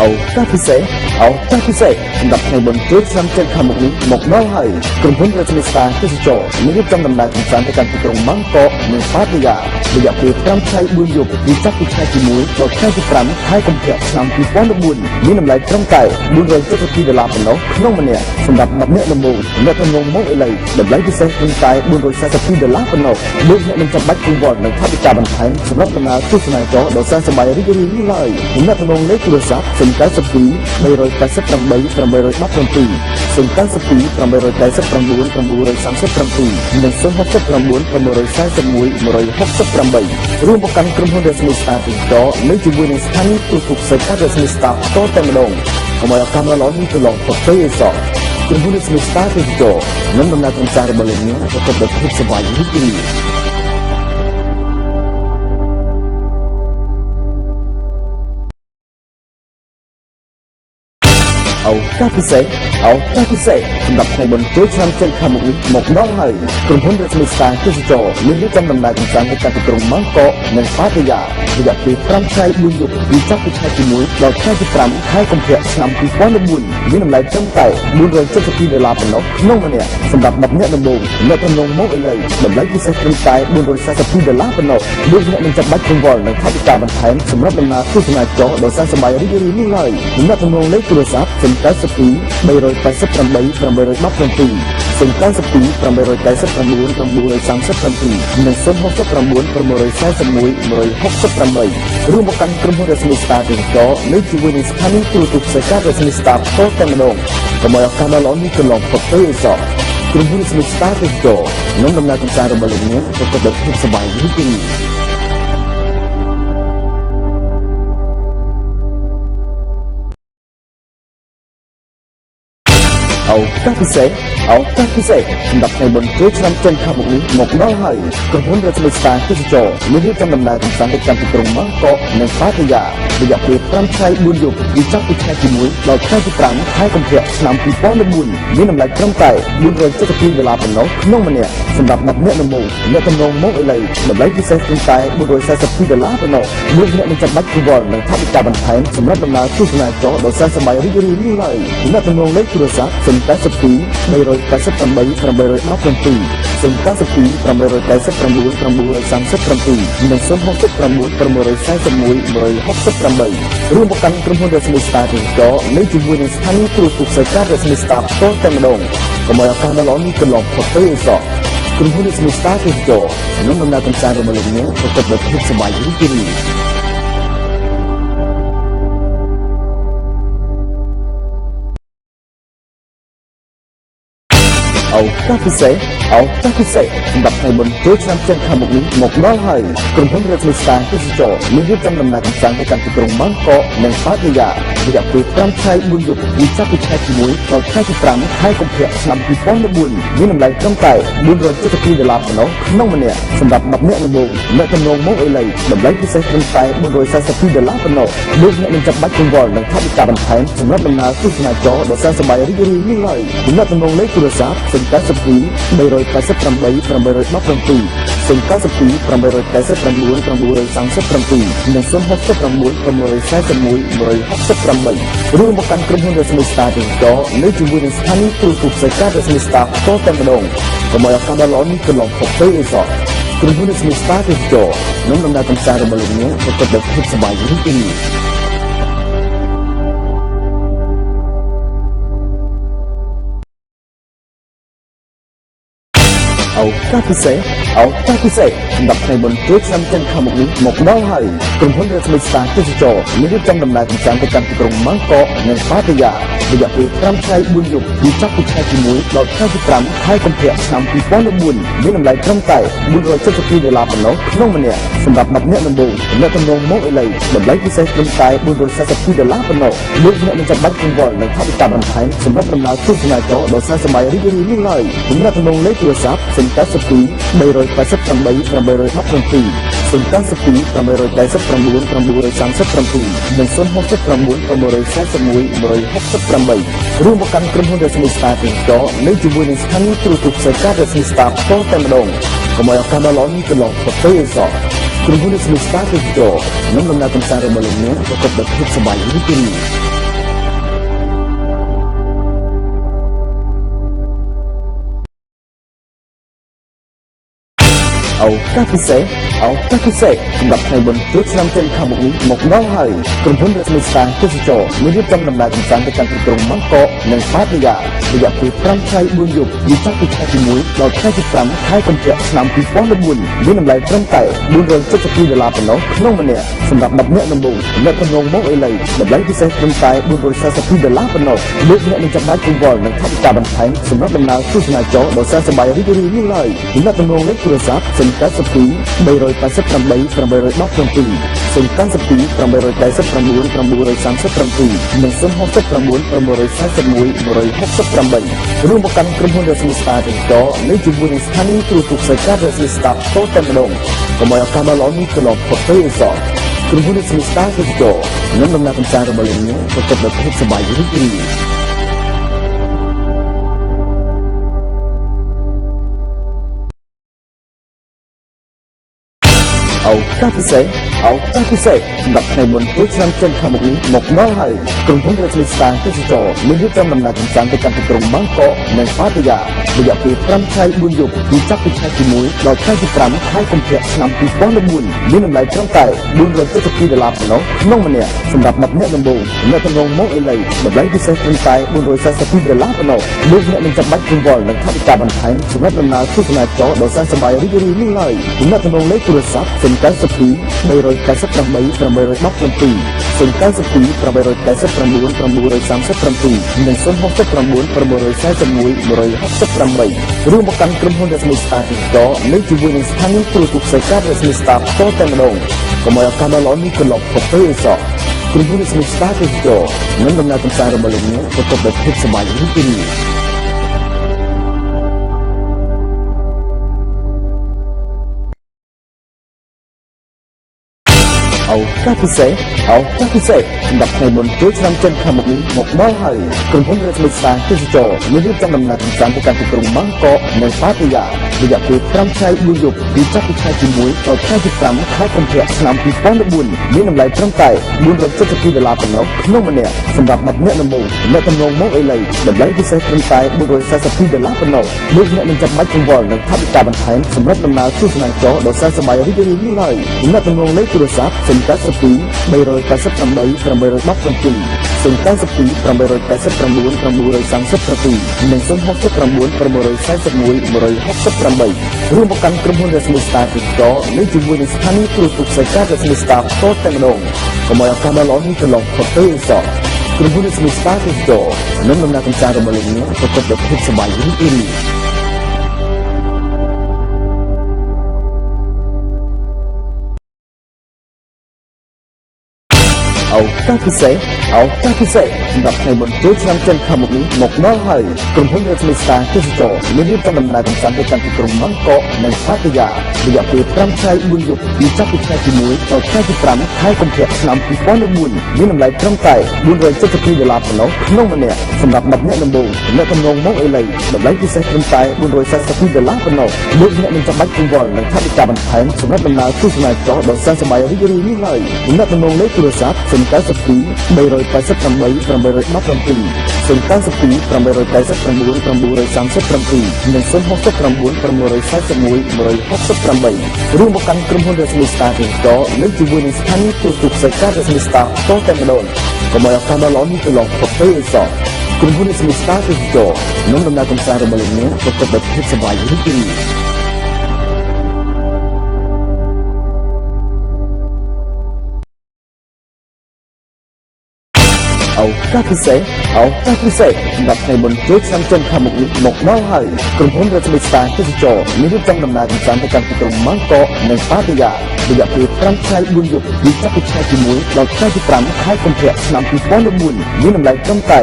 អូកាពិសេសអូកាពិសេសសម្រាប់ថ្ងៃបុណ្យចូលឆ្នាំចិនខាងមុខនេះមកដល់ហើយក្រុមហ៊ុនរ៉េស្មីស្តាទេសចរមានរៀបចំដំណើរកម្សាន្តទៅកាន់ទីក្រុងម៉ាងកកនិងប៉ាតាយារយៈពេល5ថ្ងៃ4យប់ពីចាប់ពីថ្ងៃទី1ដល់ថ្ងៃទី5ខែកុម្ភៈឆ្នាំ2014មានតម្លៃត្រឹមតែ$472ប៉ុណ្ណោះក្នុងម្នាក់សម្រាប់10នាក់ដំបូងអ្នកទំនងមកឥឡូវតម្លៃពិសេសត្រឹមតែ$442ប៉ុណ្ណោះលោកអ្នកមិនចាំបាច់គង្វល់នឹងថវិកាបន្ថែមសម្រាប់ដំណើរទស្សនាចរដ៏សែនសប្បាយរីករាយនេះឡើយអ្នកទំនងលេខទូរស័ព្ទ092 388 817 092 889 937 និង069 941 168រួមប្រកាន់ក្រុមហ៊ុន Resmi Star ទីតនៅជាមួយនឹងស្ថានីយទូរទស្សន៍សេកា Resmi Star តតែម្ដងកុំឲ្យឱកាសល្អៗនេះទៅឡងប្រទេសអេសក្រុមហ៊ុន Resmi Star ទីតនឹងដំណើរកម្សាន្តរបស់លោកអ្នកប្រកបដោយភាពសប្បាយរីករាយអូកាពិសេសសម្រាប់ថ្ងៃបុណ្យចូលឆ្នាំចិនខាងមុខនេះមកដល់ហើយក្រុមហ៊ុន Resmi Star ទេសចរមានរៀបចំដំណើរកម្សាន្តទៅកាន់ទីក្រុងម៉ាងកកនិងប៉ាតាយារយៈពេល5ថ្ងៃ4យប់ពីចាប់ពីថ្ងៃទី1ដល់ថ្ងៃទី5ខែកុម្ភៈឆ្នាំ2014មានតម្លៃត្រឹមតែ$472ប៉ុណ្ណោះក្នុងម្នាក់សម្រាប់10នាក់ដំបូងអ្នកទំនងមកឥឡូវតម្លៃពិសេសត្រឹមតែ$442ប៉ុណ្ណោះលោកអ្នកមិនចាំបាច់កង្វល់នឹងថវិកាបន្ថែមសម្រាប់ដំណើរទស្សនាចរដ៏សែនសប្បាយរីករាយនេះឡើយអ្នកទំនងលេខទូរស័ព្ទ092 388 817 092 889 937 និង069 941 168រួមមកកាន់ក្រុមហ៊ុន Resmi Star ទីតនៅជាមួយនឹងស្ថានីយទូរទស្សន៍សេកា Resmi Star តតែម្ដងកុំឲ្យឱកាសដ៏ល្អនេះទៅឡងប្រទេសអេសក្រុមហ៊ុន Resmi Star ទីតនឹងដំណើរកម្សាន្តរបស់លោកអ្នកប្រកបដោយភាពសប្បាយរីករាយអូកាពិសេសសម្រាប់ថ្ងៃបុណ្យចូលឆ្នាំចិនខាងមុខនេះមកដល់ហើយក្រុមហ៊ុន Resmi Star ទេសចរមានរៀបចំដំណើរកម្សាន្តទៅកាន់ទីក្រុងម៉ាងកកនិងប៉ាតាយារយៈពេល5ថ្ងៃ4យប់ពីចាប់ពីថ្ងៃទី1ដល់ថ្ងៃទី5ខែកុម្ភៈឆ្នាំ2014មានតម្លៃត្រឹមតែ$472ប៉ុណ្ណោះក្នុងម្នាក់សម្រាប់10នាក់ដំបូងអ្នកទំនងមកឥឡូវតម្លៃពិសេសត្រឹមតែ$442ប៉ុណ្ណោះលោកអ្នកមិនចាំបាច់កង្វល់នឹងថវិកាបន្ថែមសម្រាប់ដំណើរទស្សនាចរដ៏សែនសប្បាយរីករាយនេះឡើយអ្នកទំនងលេខទូរស័ព្ទ092 388 817 092 889 937 និង069 941 168រួមប្រកាន់ក្រុមហ៊ុន Resmi Star ទីតនៅជាមួយនឹងស្ថានីយទូរទស្សន៍សេកា Resmi Star តតែម្ដងកុំឲ្យឱកាសដ៏ល្អនេះទៅឡងប្រទេសអេសក្រុមហ៊ុន Resmi Star ទីតនឹងដំណើរកម្សាន្តរបស់លោកអ្នកប្រកបដោយភាពសប្បាយរីករាយអូកាពិសេសសម្រាប់ថ្ងៃបុណ្យចូលឆ្នាំចិនខាងមុខនេះមកដល់ហើយក្រុមហ៊ុន Resmi Star ទេសចរមានរៀបចំដំណើរកម្សាន្តទៅកាន់ទីក្រុងម៉ាងកកនិងប៉ាតាយារយៈពេល5ថ្ងៃ4យប់ពីចាប់ពីថ្ងៃទី1ដល់ថ្ងៃទី5ខែកុម្ភៈឆ្នាំ2014មានតម្លៃត្រឹមតែ$472ប៉ុណ្ណោះក្នុងម្នាក់សម្រាប់10នាក់ដំបូងអ្នកទំនងមកឥឡូវតម្លៃពិសេសត្រឹមតែ$442ប៉ុណ្ណោះលោកអ្នកមិនចាំបាច់កង្វល់នឹងថវិកាបន្ថែមសម្រាប់ដំណើរទស្សនាចរដ៏សែនសប្បាយរីករាយនេះឡើយអ្នកទំនងលេខទូរស័ព្ទ092 388 817 092 889 937 និង069 941 168រួមមកកាន់ក្រុមហ៊ុន Resmi Star ទីតនៅជាមួយនឹងស្ថានីយទូរទស្សន៍សេកា Resmi Star តតែម្ដងកុំឲ្យឱកាសដ៏ល្អនេះទៅឡងប្រទេសអេសក្រុមហ៊ុន Resmi Star ទីតនឹងដំណើរកម្សាន្តរបស់លោកអ្នកប្រកបដោយភាពសប្បាយរីករាយអូកាពិសេសសម្រាប់ថ្ងៃបុណ្យចូលឆ្នាំចិនខាងមុខនេះមកដល់ហើយក្រុមហ៊ុន Resmi Star ទេសចរមានរៀបចំដំណើរកម្សាន្តទៅកាន់ទីក្រុងម៉ាងកកនិងប៉ាតាយារយៈពេល5ថ្ងៃ4យប់ពីចាប់ពីថ្ងៃទី1ដល់ថ្ងៃទី5ខែកុម្ភៈឆ្នាំ2014មានតម្លៃត្រឹមតែ$472ប៉ុណ្ណោះក្នុងម្នាក់សម្រាប់10នាក់ដំបូងអ្នកទំនងមកឥឡូវតម្លៃពិសេសត្រឹមតែ$442ប៉ុណ្ណោះលោកអ្នកមិនចាំបាច់កង្វល់នឹងថវិកាបន្ថែមសម្រាប់ដំណើរទស្សនាចរដ៏សែនសប្បាយរីករាយនេះឡើយអ្នកទំនងលេខទូរស័ព្ទ092 388 817 092 889 937 និង069 941 168រួមមកកាន់ក្រុមហ៊ុន Resmi Star ទីតនៅជាមួយនឹងស្ថានីយទូរទស្សន៍សេកា Resmi Star តតែម្ដងកុំឲ្យឱកាសដ៏ល្អនេះទៅឡងប្រទេសអេស ក្រុមហ៊ុន Smista ទេសចរនឹងដំណើរកម្សាន្តរបស់លោកអ្នកប្រកបដោយភាពសប្បាយរីករាយឱកាសពិសេសសម្រាប់ថ្ងៃបុណ្យចូលឆ្នាំចិនខាងមុខនេះមកដល់ហើយក្រុមហ៊ុន Smista ទេសចរមានរៀបចំដំណើរកម្សាន្តទៅកាន់ទីក្រុងបាងកកនិងប៉ាតាយារយៈពេល5ថ្ងៃ4យប់ពីចាប់ពីខែទី1ដល់ខែទី5ខែកុម្ភៈឆ្នាំ2014មានតម្លៃត្រឹមតែ$472ប៉ុណ្ណោះក្នុងម្នាក់សម្រាប់10នាក់ដំបូងអ្នកទំនងមកអេឡីតម្លៃពិសេសត្រឹមតែ$442ប៉ុណ្ណោះលោកអ្នកនឹងចាប់បានគង្វល់និងថវិកាបន្ថែមសម្រាប់ដំណើរទស្សនាចរដ៏សប្បាយរីករាយនេះឡើយអ្នកទំនងលេខទូរស័ព្ទ092 388 817 092 887 937 និង069 941 168រួមមកកាន់ក្រុមហ៊ុន Smista ទេសចរនៅជាមួយនឹងស្ថានីយ៍ទូរទស្សន៍សេការ Smista តតែម្ដងកុំឲ្យឱកាសដ៏ល្អនេះត្រឡប់ផុតទៅអសោះក្រុមហ៊ុន Smista ទេសចរនឹងដំណើរកម្សាន្តរបស់លោកអ្នកប្រកបដោយភាពសប្បាយរីករាយឱកាសពិសេសសម្រាប់ថ្ងៃបុណ្យចូលឆ្នាំចិនខាងមុខនេះមកដល់ហើយក្រុមហ៊ុន Smista ទេសចរមានរៀបចំដំណើរកម្សាន្តទៅកាន់ទីក្រុងបាងកកនិងប៉ាតាយារយៈពេល5ថ្ងៃ4យប់ពីចាប់ពីខែទី1ដល់ខែទី5ខែកុម្ភៈឆ្នាំ2014មានតម្លៃត្រឹមតែ$472ប៉ុណ្ណោះក្នុងម្នាក់សម្រាប់10នាក់ដំបូងអ្នកទំនងមកអេឡីតម្លៃពិសេសត្រឹមតែ$442ប៉ុណ្ណោះលោកអ្នកនឹងចាប់បាច់គង្វល់និងថវិកាបន្ថែមសម្រាប់ដំណើរទស្សនាចរដ៏សប្បាយរីករាយនេះឡើយអ្នកទំនងលេខទូរស័ព្ទ092 388 817 092 887 937 និង069 941 168រួមមកកាន់ក្រុមហ៊ុន Smista ទេសចរនៅជាមួយនឹងស្ថានីយ៍ទូរទស្សន៍សេការ Smista តតែម្ដងកុំឲ្យឱកាសដ៏ល្អនេះត្រឡប់ផុតទៅអសោះក្រុមហ៊ុន Smista ទេសចរនឹងដំណើរកម្សាន្តរបស់លោកអ្នកប្រកបដោយភាពសប្បាយរីករាយឱកាសពិសេសសម្រាប់ថ្ងៃបុណ្យចូលឆ្នាំចិនខាងមុខនេះមកដល់ហើយក្រុមហ៊ុន Smista ទេសចរមានរៀបចំដំណើរកម្សាន្តទៅកាន់ទីក្រុងបាងកកនិងប៉ាតាយារយៈពេល5ថ្ងៃ4យប់ពីចាប់ពីខែទី1ដល់ខែទី5ខែកុម្ភៈឆ្នាំ2014មានតម្លៃត្រឹមតែ$472ប៉ុណ្ណោះក្នុងម្នាក់សម្រាប់10នាក់ដំបូងអ្នកទំនងមកអេឡីតម្លៃពិសេសត្រឹមតែ$442ប៉ុណ្ណោះលោកអ្នកនឹងចាប់បាច់កង្វល់និងថវិកាបន្ថែមសម្រាប់ដំណើរទស្សនាចរដ៏សប្បាយរីករាយនេះឡើយអ្នកទំនងលេខទូរស័ព្ទ092 388 817 092 887 937 និង069 941 168រួមមកកាន់ក្រុមហ៊ុន Smista ទេសចរនៅជាមួយនឹងស្ថានីយ៍ទូរទស្សន៍សេការ Smista តតែម្ដងកុំឲ្យឱកាសដ៏ល្អនេះត្រឡប់ផុតទៅអសោះក្រុមហ៊ុន Smista ទេសចរនឹងដំណើរកម្សាន្តរបស់លោកអ្នកប្រកបដោយភាពសប្បាយរីករាយឱកាសពិសេសសម្រាប់ថ្ងៃបុណ្យចូលឆ្នាំចិនខាងមុខនេះមកដល់ហើយក្រុមហ៊ុន Smista ទេសចរមានរៀបចំដំណើរកម្សាន្តទៅកាន់ទីក្រុងបាងកកនិងប៉ាតាយារយៈពេល5ថ្ងៃ4យប់ពីចាប់ពីខែទី1ដល់ខែទី5ខែកុម្ភៈឆ្នាំ2014មានតម្លៃត្រឹមតែ$472ប៉ុណ្ណោះក្នុងម្នាក់សម្រាប់10នាក់ដំបូងអ្នកទំនងមកអេឡីតម្លៃពិសេសត្រឹមតែ$442ប៉ុណ្ណោះលោកអ្នកនឹងចាប់បាច់គង្វល់និងថវិកាបន្ថែមសម្រាប់ដំណើរទស្សនាចរដ៏សប្បាយរីករាយនេះឡើយអ្នកទំនងលេខទូរស័ព្ទ092 388 817 092 887 937 និង069 941 168រួមមកកាន់ក្រុមហ៊ុន Smista ទេសចរនៅជាមួយនឹងស្ថានីយ៍ទូរទស្សន៍សេការ Smista តតែម្ដងកុំឲ្យឱកាសដ៏ល្អនេះត្រឡប់ផុតទៅអសោះក្រុមហ៊ុន Smista ទេសចរនឹងដំណើរកម្សាន្តរបស់លោកអ្នកប្រកបដោយភាពសប្បាយរីករាយឱកាសពិសេសសម្រាប់ថ្ងៃបុណ្យចូលឆ្នាំចិនខាងមុខនេះមកដល់ហើយក្រុមហ៊ុន Smista ទេសចរមានរៀបចំដំណើរកម្សាន្តទៅកាន់ទីក្រុងបាងកកនិងប៉ាតាយារយៈពេល5ថ្ងៃ4យប់ពីចាប់ពីខែទី1ដល់ខែទី5ខែកុម្ភៈឆ្នាំ2014មានតម្លៃត្រឹមតែ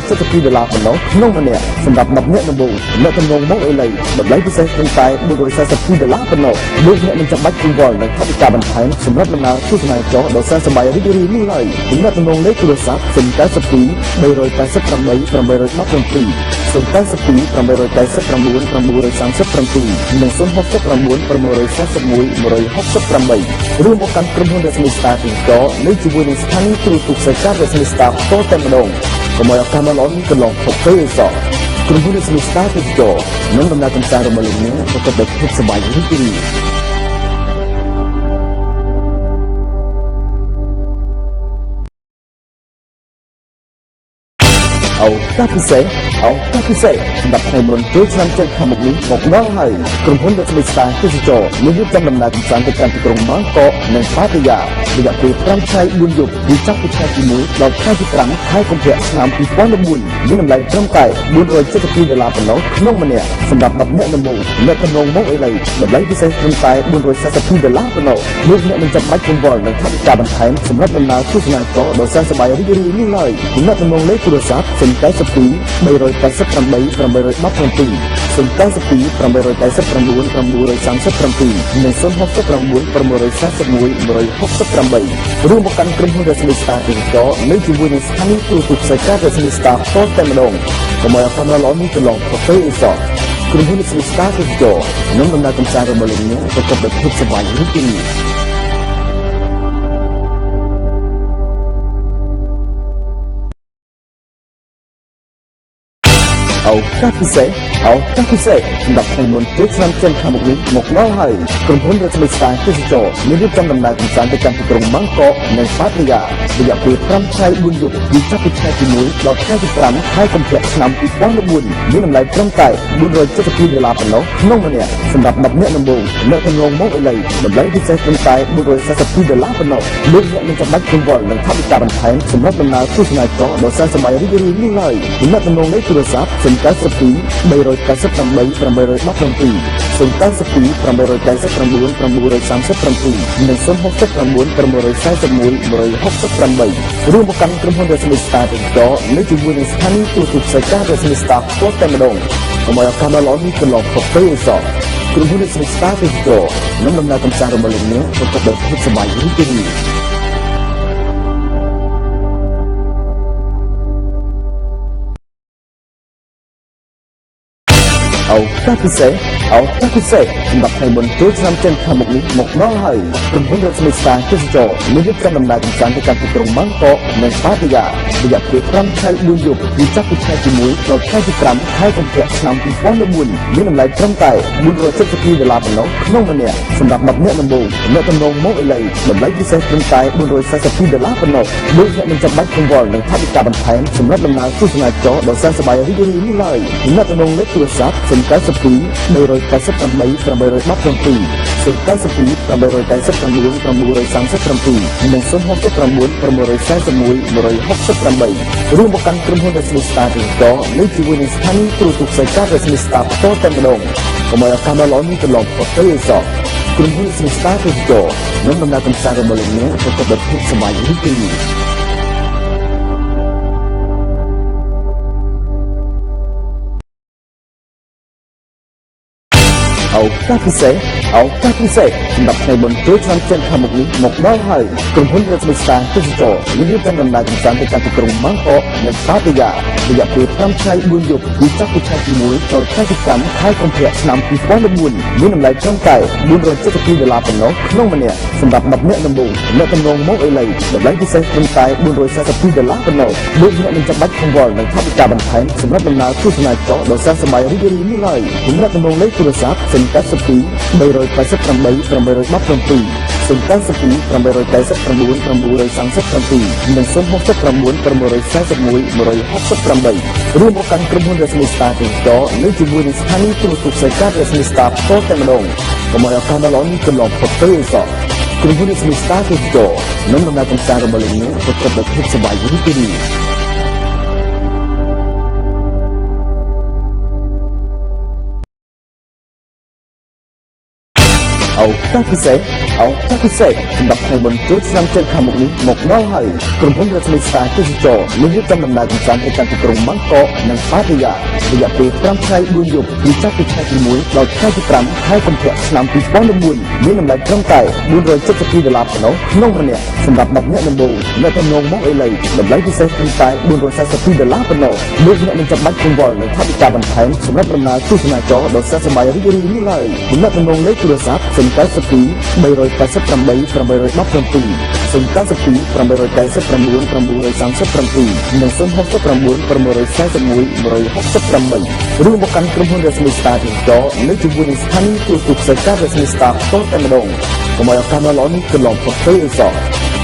$472ប៉ុណ្ណោះក្នុងម្នាក់សម្រាប់10នាក់ដំបូងអ្នកទំនងមកអេឡីតម្លៃពិសេសត្រឹមតែ$442ប៉ុណ្ណោះលោកអ្នកនឹងចាប់បាច់គង្វល់និងថវិកាបន្ថែមសម្រាប់ដំណើរទស្សនាចរដ៏សប្បាយរីករាយនេះឡើយអ្នកទំនងលេខទូរស័ព្ទ092 388 817 092 887 937 រួមមកកាន់ក្រុមហ៊ុនរស្មីស្តាទាំងកនៅជាមួយនឹងស្ថានីយទូរទស្សន៍សេការរស្មីស្តាផ្ទាល់តែម្ដងកុំឲ្យឱកាសមកល្អនេះកន្លងផុតទៅអីសោះក្រុមហ៊ុនរស្មីស្តាទាំងកនឹងដំណើរកម្សាន្តរបស់លោកអ្នកប្រកបដោយភាពសប្បាយរីករាយអូកាពិសេសសម្រាប់ថ្ងៃមុនចូលឆ្នាំចិនខាងមុខនេះមកដល់ហើយក្រុមហ៊ុនរស្មីស្តាទេសចរមានរៀបចំដំណើរកម្សាន្តទៅកាន់ទីក្រុងបាងកកនិងប៉ាតាយារយៈពេល5ថ្ងៃ4យប់ពីចាប់ពីថ្ងៃទី1ដល់ថ្ងៃទី5ខែកុម្ភៈឆ្នាំ2014មានតម្លៃត្រឹមតែ$472ប៉ុណ្ណោះក្នុងម្នាក់សម្រាប់10នាក់ដំបូងអ្នកកំឡុងមកឥឡូវតម្លៃពិសេសត្រឹមតែ$442ប៉ុណ្ណោះលោកអ្នកនឹងចាំបាច់កង្វល់នឹងថវិកាបន្ថែមសម្រាប់ដំណើរទស្សនាករដ៏សែនសប្បាយរីករាយនេះឡើយអ្នកកំឡុងលេខទូរស័ព្ទ092 388 817 092 889 937 និង069 641 168រួមមកកាន់ក្រុមហ៊ុនរស្មីស្តាទាំងកនៅជាមួយនឹងស្ថានីយទូរទស្សន៍សេការរស្មីស្តាផ្ទាល់តែម្ដងកុំឲ្យអត់ល្អនេះកន្លងផុតទៅអីសោះក្រុមហ៊ុនរស្មីស្តាទាំងកនឹងដំណើរកម្សាន្តរបស់លោកអ្នកប្រកបដោយភាពសប្បាយរីករាយអូកាពិសេសសម្រាប់ថ្ងៃមុនចូលឆ្នាំចិនខាងមុខនេះមកដល់ហើយក្រុមហ៊ុនរស្មីស្តាទេសចរមានរៀបចំដំណើរកម្សាន្តទៅកាន់ទីក្រុងបាងកកនិងប៉ាតាយារយៈពេល5ថ្ងៃ4យប់ពីចាប់ពីថ្ងៃទី1ដល់ថ្ងៃទី5ខែកុម្ភៈឆ្នាំ2014មានតម្លៃត្រឹមតែ$472ប៉ុណ្ណោះក្នុងម្នាក់សម្រាប់10នាក់ដំបូងអ្នកកំឡុងមកឥឡូវតម្លៃពិសេសត្រឹមតែ$442ប៉ុណ្ណោះលោកអ្នកនឹងចាំបាច់កង្វល់នឹងថវិកាបន្ថែមសម្រាប់ដំណើរទស្សនាករដ៏សែនសប្បាយរីករាយនេះឡើយអ្នកកំឡុងលេខទូរស័ព្ទ092 388 817 092 889 937 និង069 641 168រួមមកកាន់ក្រុមហ៊ុនរស្មីស្តាទាំងកនៅជាមួយនឹងស្ថានីយទូរទស្សន៍សេការរស្មីស្តាផ្ទាល់តែម្ដងកុំឲ្យឱកាសដ៏ល្អនេះកន្លងផុតទៅអីសោះក្រុមហ៊ុនរស្មីស្តាទាំងកនឹងដំណើរកម្សាន្តរបស់លោកអ្នកប្រកបដោយភាពសប្បាយរីករាយអូកាពិសេសសម្រាប់ថ្ងៃមុនចូលឆ្នាំចិនខាងមុខនេះមកដល់ហើយក្រុមហ៊ុនរស្មីស្តាទេសចរមានរៀបចំដំណើរកម្សាន្តទៅកាន់ទីក្រុងបាងកកនិងប៉ាតាយារយៈពេល5ថ្ងៃ4យប់ពីចាប់ពីថ្ងៃទី1ដល់ថ្ងៃទី5ខែកុម្ភៈឆ្នាំ2014មានតម្លៃត្រឹមតែ$472ប៉ុណ្ណោះក្នុងម្នាក់សម្រាប់10នាក់ដំបូងអ្នកកំឡុងមកឥឡូវតម្លៃពិសេសត្រឹមតែ$442ប៉ុណ្ណោះលោកអ្នកនឹងចាំបាច់កង្វល់នឹងថវិកាបន្ថែមសម្រាប់ដំណើរទស្សនាករដ៏សែនសប្បាយរីករាយនេះឡើយអ្នកកំឡុងលេខទូរស័ព្ទ092 388 817 092 889 937 និង069 641 168រួមមកកាន់ក្រុមហ៊ុនរស្មីស្តាទាំងកនៅជាមួយនឹងស្ថានីយទូរទស្សន៍សេការរស្មីស្តាផ្ទាល់តែម្ដងកុំឲ្យឱកាសដ៏ល្អនេះកន្លងផុតទៅអីសោះក្រុមហ៊ុនរស្មីស្តាទាំងកនឹងដំណើរកម្សាន្តរបស់លោកអ្នកប្រកបដោយភាពសប្បាយរីករាយអូកាពិសេសសម្រាប់ថ្ងៃមុនចូលឆ្នាំចិនខាងមុខនេះមកដល់ហើយក្រុមហ៊ុនរស្មីស្តាទេសចរមានរៀបចំដំណើរកម្សាន្តទៅកាន់ទីក្រុងបាងកកនិងប៉ាតាយារយៈពេល5ថ្ងៃ4យប់ពីចាប់ពីថ្ងៃទី1ដល់ថ្ងៃទី5ខែកុម្ភៈឆ្នាំ2014មានតម្លៃត្រឹមតែ$472ប៉ុណ្ណោះក្នុងម្នាក់សម្រាប់10នាក់ដំបូងអ្នកកំឡុងមកឥឡូវតម្លៃពិសេសត្រឹមតែ$442ប៉ុណ្ណោះលោកអ្នកនឹងចាំបាច់កង្វល់នឹងថវិកាបន្ថែមសម្រាប់ដំណើរទស្សនាករដ៏សែនសប្បាយរីករាយនេះឡើយអ្នកកំឡុងលេខទូរស័ព្ទ092 388 817 092 889 937 និង069 641 168រួមមកកាន់ក្រុមហ៊ុនរស្មីស្តាទាំងកនៅជាមួយនឹងស្ថានីយទូរទស្សន៍សេការរស្មីស្តាផ្ទាល់តែម្ដងកុំឲ្យឱកាសដ៏ល្អនេះកន្លងផុតទៅអីសោះក្រុមហ៊ុនរស្មីស្តាទាំងកនឹងដំណើរកម្សាន្តរបស់លោកអ្នកប្រកបដោយភាពសប្បាយរីករាយ អូកាពិសេសសម្រាប់ថ្ងៃបុណ្យចូលឆ្នាំចិនខាងមុខនេះមកដល់ហើយក្រុមហ៊ុនរស្មីស្តារទេសចរមានរៀបចំដំណើរកម្សាន្តទៅកាន់ទីក្រុងបាងកកនិងប៉ាតាយារយៈពេល5ថ្ងៃ4យប់ពីចាប់ពីថ្ងៃទី1ដល់ថ្ងៃទី5ខែកុម្ភៈឆ្នាំ2014មានតម្លៃត្រឹមតែ$472ប៉ុណ្ណោះក្នុងម្នាក់សម្រាប់10នាក់ដំបូងអ្នកទំនងមកអីឡីតម្លៃពិសេសត្រឹមតែ$442ប៉ុណ្ណោះលោកអ្នកមិនចាំបាច់កង្វល់នឹងថវិកាបន្ថែមសម្រាប់ដំណើរទស្សនាចរដ៏ស័ក្តិសមរីករាយនេះឡើយអ្នកទំនងលេខទូរស័ព្ទ092 388 817 092 889 937 និង069 641 168ឬមកកាន់ក្រុមហ៊ុនរស្មីស្តារទេសចរនៅជាមួយនឹងស្ថានីយ៍ទូរទស្សន៍ផ្សាយការរស្មីស្តារតតែម្ដងកុំឲ្យឱកាសដ៏ល្អនេះកន្លងផុតទៅអីសោះ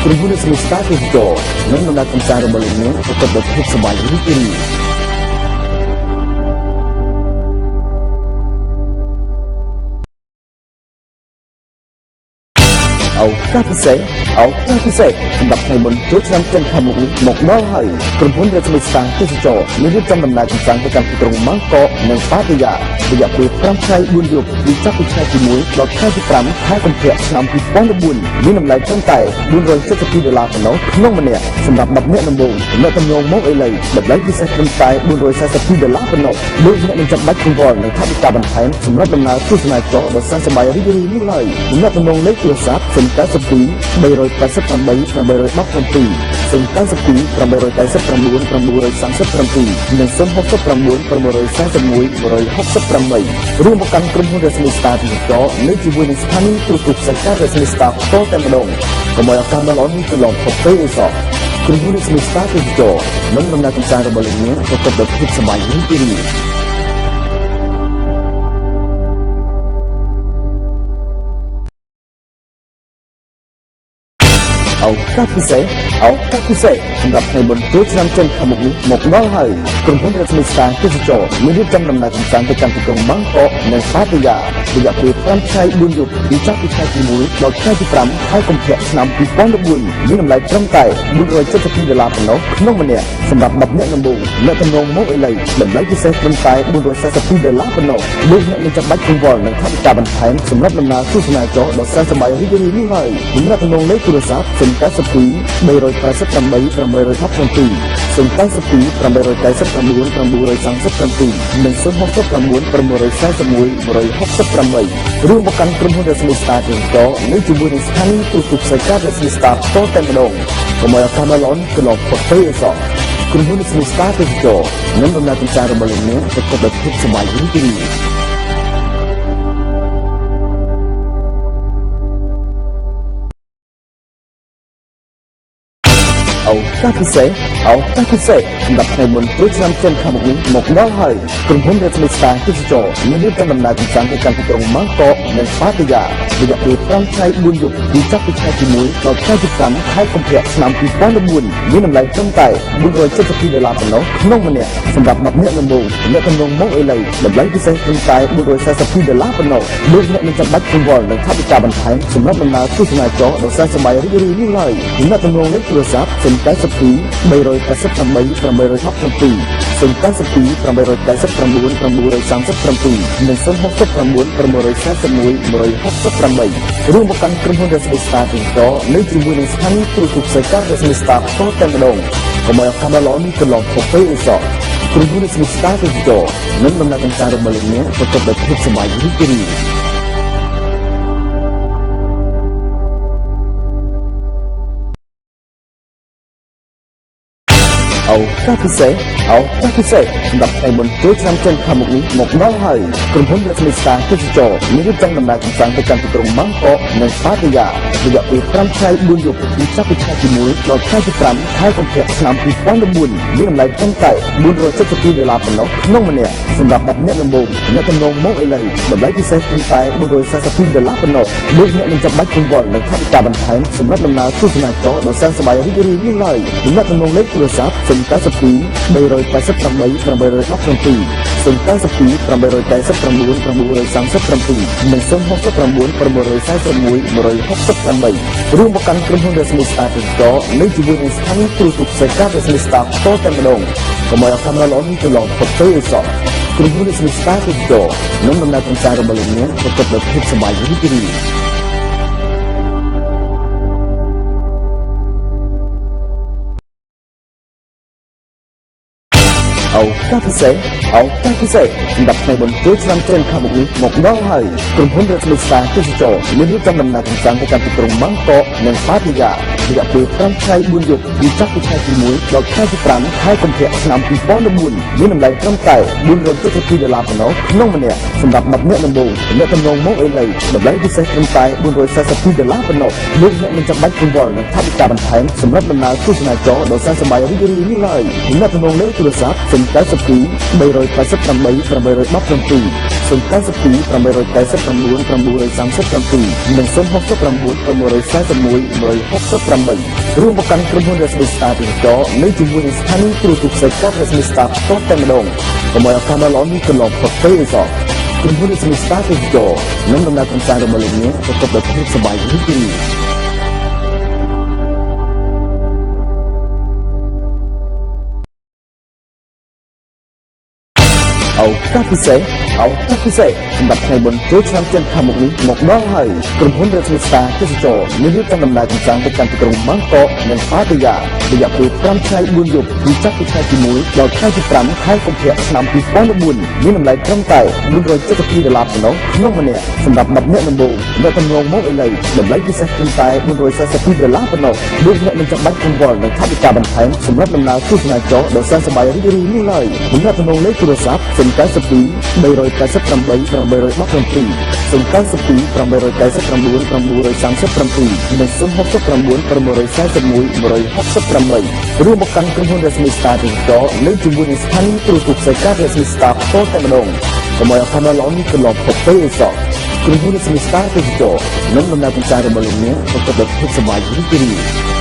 ក្រុមហ៊ុនរស្មីស្តារទេសចរនឹងដំណើរកម្សាន្តរបស់លោកអ្នកប្រកបដោយភាពសប្បាយរីករាយអូកាពិសេសសម្រាប់ថ្ងៃបុណ្យចូលឆ្នាំចិនខាងមុខនេះមកដល់ហើយក្រុមហ៊ុនរស្មីស្តារទេសចរមានរៀបចំដំណើរកម្សាន្តទៅកាន់ទីក្រុងបាងកកនិងប៉ាតាយារយៈពេល5ថ្ងៃ4យប់ពីចាប់ពីថ្ងៃទី1ដល់ថ្ងៃទី5ខែកុម្ភៈឆ្នាំ2014មានតម្លៃត្រឹមតែ$472ប៉ុណ្ណោះក្នុងម្នាក់សម្រាប់10នាក់ដំបូងអ្នកទំនងមកអីឡីតម្លៃពិសេសត្រឹមតែ$442ប៉ុណ្ណោះលោកអ្នកមិនចាំបាច់កង្វល់នឹងថវិកាបន្ថែមសម្រាប់ដំណើរទស្សនាចរដ៏ស័ក្តិសមរីករាយនេះឡើយអ្នកទំនងលេខទូរស័ព្ទ092 388 817 092 889 937 និង069 641 168រួមមកកាន់ក្រុមហ៊ុនរស្មីស្តារទេសចរនៅជាមួយនឹងស្ថានីយ៍ទូរទស្សន៍ផ្សាយការរស្មីស្តារតតែម្ដងកុំឲ្យឱកាសដ៏ល្អនេះកន្លងផុតទៅអីសោះក្រុមហ៊ុនរស្មីស្តារទេសចរនឹងដំណើរកម្សាន្តរបស់លោកអ្នកប្រកបដោយភាពសប្បាយរីករាយអូកាពិសេសសម្រាប់ថ្ងៃបុណ្យចូលឆ្នាំចិនខាងមុខនេះមកដល់ហើយក្រុមហ៊ុនរស្មីស្តារទេសចរមានរៀបចំដំណើរកម្សាន្តទៅកាន់ទីក្រុងបាងកកនិងប៉ាតាយារយៈពេល5ថ្ងៃ4យប់ពីចាប់ពីថ្ងៃទី1ដល់ថ្ងៃទី5ខែកុម្ភៈឆ្នាំ2014មានតម្លៃត្រឹមតែ$472ប៉ុណ្ណោះក្នុងម្នាក់សម្រាប់10នាក់ដំបូងអ្នកទំនងមកអីឡីតម្លៃពិសេសត្រឹមតែ$442ប៉ុណ្ណោះលោកអ្នកមិនចាំបាច់កង្វល់នឹងថវិកាបន្ថែមសម្រាប់ដំណើរទស្សនាចរដ៏ស័ក្តិសមរីករាយនេះឡើយអ្នកទំនងលេខទូរស័ព្ទ092 388 817 092 889 937 និង069 641 168រួមមកកាន់ក្រុមហ៊ុនរស្មីស្តារទេសចរនៅជាមួយនឹងស្ថានីយ៍ទូរទស្សន៍ផ្សាយការរស្មីស្តារតតែម្ដងកុំឲ្យឱកាសដ៏ល្អនេះកន្លងផុតទៅអីសោះក្រុមហ៊ុនរស្មីស្តារទេសចរនឹងដំណើរកម្សាន្តរបស់លោកអ្នកប្រកបដោយភាពសប្បាយរីករាយអូកាពិសេសសម្រាប់ថ្ងៃបុណ្យចូលឆ្នាំចិនខាងមុខនេះមកដល់ហើយក្រុមហ៊ុនរស្មីស្តារទេសចរមានរៀបចំដំណើរកម្សាន្តទៅកាន់ទីក្រុងបាងកកនិងប៉ាតាយារយៈពេល5ថ្ងៃ4យប់ពីចាប់ពីថ្ងៃទី1ដល់ថ្ងៃទី5ខែកុម្ភៈឆ្នាំ2014មានតម្លៃត្រឹមតែ$472ប៉ុណ្ណោះក្នុងម្នាក់សម្រាប់10នាក់ដំបូងអ្នកទំនងមកអីឡីតម្លៃពិសេសត្រឹមតែ$442ប៉ុណ្ណោះលោកអ្នកមិនចាំបាច់កង្វល់នឹងថវិកាបន្ថែមសម្រាប់ដំណើរទស្សនាចរដ៏ស័ក្តិសមរីករាយនេះឡើយអ្នកទំនងលេខទូរស័ព្ទ092 388 817 092 889 937 និង069 641 168រួមមកកាន់ក្រុមហ៊ុនរស្មីស្តារទេសចរនៅជាមួយនឹងស្ថានីយ៍ទូរទស្សន៍ផ្សាយការរស្មីស្តារតតែម្ដងកុំឲ្យឱកាសដ៏ល្អនេះកន្លងផុតទៅអីសោះក្រុមហ៊ុនរស្មីស្តារទេសចរនឹងដំណើរកម្សាន្តរបស់លោកអ្នកប្រកបដោយភាពសប្បាយរីករាយអូកាពិសេសសម្រាប់ថ្ងៃបុណ្យចូលឆ្នាំចិនខាងមុខនេះមកដល់ហើយក្រុមហ៊ុនរស្មីស្តារទេសចរមានរៀបចំដំណើរកម្សាន្តទៅកាន់ទីក្រុងបាងកកនិងប៉ាតាយារយៈពេល5ថ្ងៃ4យប់ពីចាប់ពីថ្ងៃទី1ដល់ថ្ងៃទី5ខែកុម្ភៈឆ្នាំ2014មានតម្លៃត្រឹមតែ$472ប៉ុណ្ណោះក្នុងម្នាក់សម្រាប់10នាក់ដំបូងអ្នកទំនងមកអីឡីតម្លៃពិសេសត្រឹមតែ$442ប៉ុណ្ណោះលោកអ្នកមិនចាំបាច់កង្វល់នឹងថវិកាបន្ថែមសម្រាប់ដំណើរទស្សនាចរដ៏ស័ក្តិសមរីករាយនេះឡើយអ្នកទំនងលេខទូរស័ព្ទ092 388 817 092 889 937 និង069 641 168រួមមកកាន់ក្រុមហ៊ុនរស្មីស្តារទេសចរនៅជាមួយនឹងស្ថានីយ៍ទូរទស្សន៍ផ្សាយការរស្មីស្តារតតែម្ដងកុំឲ្យឱកាសដ៏ល្អនេះកន្លងផុតទៅអីសោះក្រុមហ៊ុនរស្មីស្តារទេសចរនឹងដំណើរកម្សាន្តរបស់លោកអ្នកប្រកបដោយភាពសប្បាយរីករាយ អូកាពិសេសអូកាពិសេសសម្រាប់ថ្ងៃបុណ្យចូលឆ្នាំចិនខាងមុខនេះមកដល់ហើយក្រុមហ៊ុនរស្មីស្តាទេសចរមានរៀបចំដំណើរកម្សាន្តទៅកាន់ទីក្រុងបាងកកនិងប៉ាតាយារយៈពេល5ថ្ងៃ4យប់ពីចាប់ពីថ្ងៃទី1ដល់ថ្ងៃទី5ខែកុម្ភៈឆ្នាំ2014មានតម្លៃត្រឹមតែ$472ប៉ុណ្ណោះក្នុងម្នាក់សម្រាប់10នាក់ដំបូងអ្នកទំនងមកអីឡីតម្លៃពិសេសត្រឹមតែ$442ប៉ុណ្ណោះលោកអ្នកមិនចាំបាច់កង្វល់នឹងថវិកាបន្ថែមសម្រាប់ដំណើរទស្សនាចរដ៏សែនសប្បាយរីករាយនេះឡើយអ្នកទំនងលេខទូរស័ព្ទ092 388 817 092 889 937 និង069 641 168រួមប្រកាន់ក្រុមហ៊ុន Resmi Star ទេសចរនៅជាមួយនឹងស្ថានីយ៍ទូរទស្សន៍ផ្សេងៗ Resmi Star ផ្ទាល់តែម្ដងកុំឲ្យឱកាសដ៏ល្អនេះកន្លងផុតទៅឯសោះក្រុមហ៊ុន Resmi Star ទេសចរនឹងដំណើរកម្សាន្តរបស់លោកអ្នកប្រកបដោយភាពសប្បាយរីករាយអូកាពិសេសអូកាពិសេសសម្រាប់ថ្ងៃបុណ្យចូលឆ្នាំចិនខាងមុខនេះមកដល់ហើយក្រុមហ៊ុន Resmi Star ទេសចរមានរៀបចំដំណើរកម្សាន្តទៅកាន់ទីក្រុងបាងកកនិងប៉ាតាយារយៈពេល5ថ្ងៃ4យប់ពីចាប់ពីថ្ងៃទី1ដល់ថ្ងៃទី5ខែកុម្ភៈឆ្នាំ2014មានតម្លៃត្រឹមតែ$472ប៉ុណ្ណោះក្នុងម្នាក់សម្រាប់10នាក់ដំបូងអ្នកទំនងមកអីឡីតម្លៃពិសេសត្រឹមតែ$442ប៉ុណ្ណោះលោកអ្នកមិនចាំបាច់កង្វល់នឹងថវិកាបន្ថែមសម្រាប់ដំណើរទស្សនាចរដ៏សែនសប្បាយរីករាយនេះឡើយអ្នកទំនងលេខទូរស័ព្ទ092 388 817 092 889 937 និង069 641 168រួមមកកាន់ក្រុមហ៊ុន Resmi Star ទេសចរនៅជាមួយនឹងស្ថានីយ៍ទូរទស្សន៍ផ្សេងៗ Resmi Star ផ្ទាល់តែម្ដងកុំឲ្យឱកាសដ៏ល្អនេះកន្លងផុតទៅឯសោះក្រុមហ៊ុន Resmi Star ទេសចរនឹងដំណើរកម្សាន្តរបស់លោកអ្នកប្រកបដោយភាពសប្បាយរីករាយ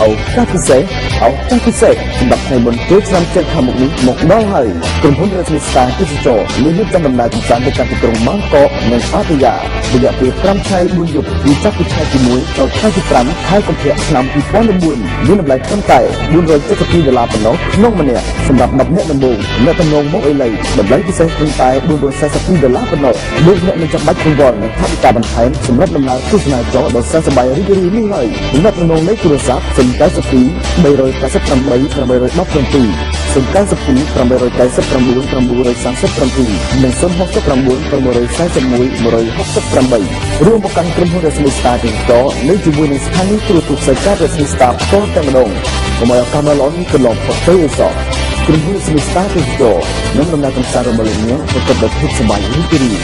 អូកាពិសេសអូកាពិសេសសម្រាប់ថ្ងៃបុណ្យចូលឆ្នាំចិនខាងមុខនេះមកដល់ហើយក្រុមហ៊ុន Resmi Star ទេសចរមានរៀបចំដំណើរកម្សាន្តទៅកាន់ទីក្រុងបាងកកនិងប៉ាតាយារយៈពេល5ថ្ងៃ4យប់ពីចាប់ពីថ្ងៃទី1ដល់ថ្ងៃទី5ខែកុម្ភៈឆ្នាំ2014មានតម្លៃត្រឹមតែ$472ប៉ុណ្ណោះក្នុងម្នាក់សម្រាប់10នាក់ដំបូងអ្នកទំនងមកអីឡីតម្លៃពិសេសត្រឹមតែ$442ប៉ុណ្ណោះលោកអ្នកមិនចាំបាច់កង្វល់នឹងថវិកាបន្ថែមសម្រាប់ដំណើរទស្សនាចរដ៏សែនសប្បាយរីករាយនេះឡើយអ្នកទំនងលេខទូរស័ព្ទ092 388 817 092 889 937 និង069 641 168រួមប្រកាន់ក្រុមហ៊ុន Resmi Star ទេសចរនៅជាមួយនឹងស្ថានីយ៍ទូរទស្សន៍ផ្សេងៗ Resmi Star ផ្ទាល់តែម្ដងកុំឲ្យឱកាសដ៏ល្អនេះកន្លងផុតទៅឯសោះក្រុមហ៊ុន Resmi Star ទេសចរនឹងដំណើរកម្សាន្តរបស់លោកអ្នកប្រកបដោយភាពសប្បាយរីករាយ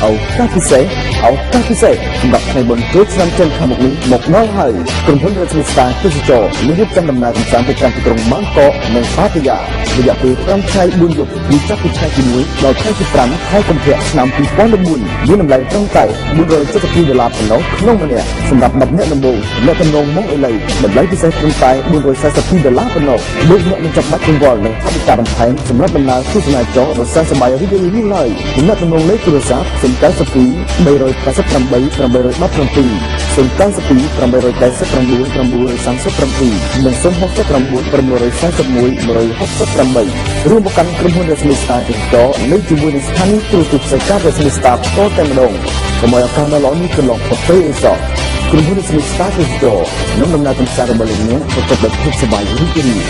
អូកាពិសេសអូកាពិសេសសម្រាប់ថ្ងៃបុណ្យចូលឆ្នាំចិនខាងមុខនេះមកដល់ហើយក្រុមហ៊ុន Resmi Star ទេសចរមានរៀបចំដំណើរកម្សាន្តទៅកាន់ទីក្រុងបាងកកនិងប៉ាតាយារយៈពេល5ថ្ងៃ4យប់ពីចាប់ពីថ្ងៃទី1ដល់ថ្ងៃទី5ខែកុម្ភៈឆ្នាំ2014មានតម្លៃត្រឹមតែ$472ប៉ុណ្ណោះក្នុងម្នាក់សម្រាប់10នាក់ដំបូងអ្នកទំនងមកអីឡីតម្លៃពិសេសត្រឹមតែ$442ប៉ុណ្ណោះលោកអ្នកមិនចាំបាច់កង្វល់នឹងថវិកាបន្ថែមសម្រាប់ដំណើរទស្សនាចរដ៏សែនសប្បាយរីករាយនេះឡើយអ្នកទំនងលេខទូរស័ព្ទ092 388 817 092 889 937 និង069 641 168រួមប្រកាន់ក្រុមហ៊ុន Resmi Star ទេសចរនៅជាមួយនឹងស្ថានីយ៍ទូរទស្សន៍ផ្សេងៗ Resmi Star ផ្ទាល់តែម្ដងកុំឲ្យឱកាសដ៏ល្អនេះកន្លងផុតទៅឯសោះក្រុមហ៊ុន Resmi Star ទេសចរនឹងដំណើរកម្សាន្តរបស់លោកអ្នកប្រកបដោយភាពសប្បាយរីករាយ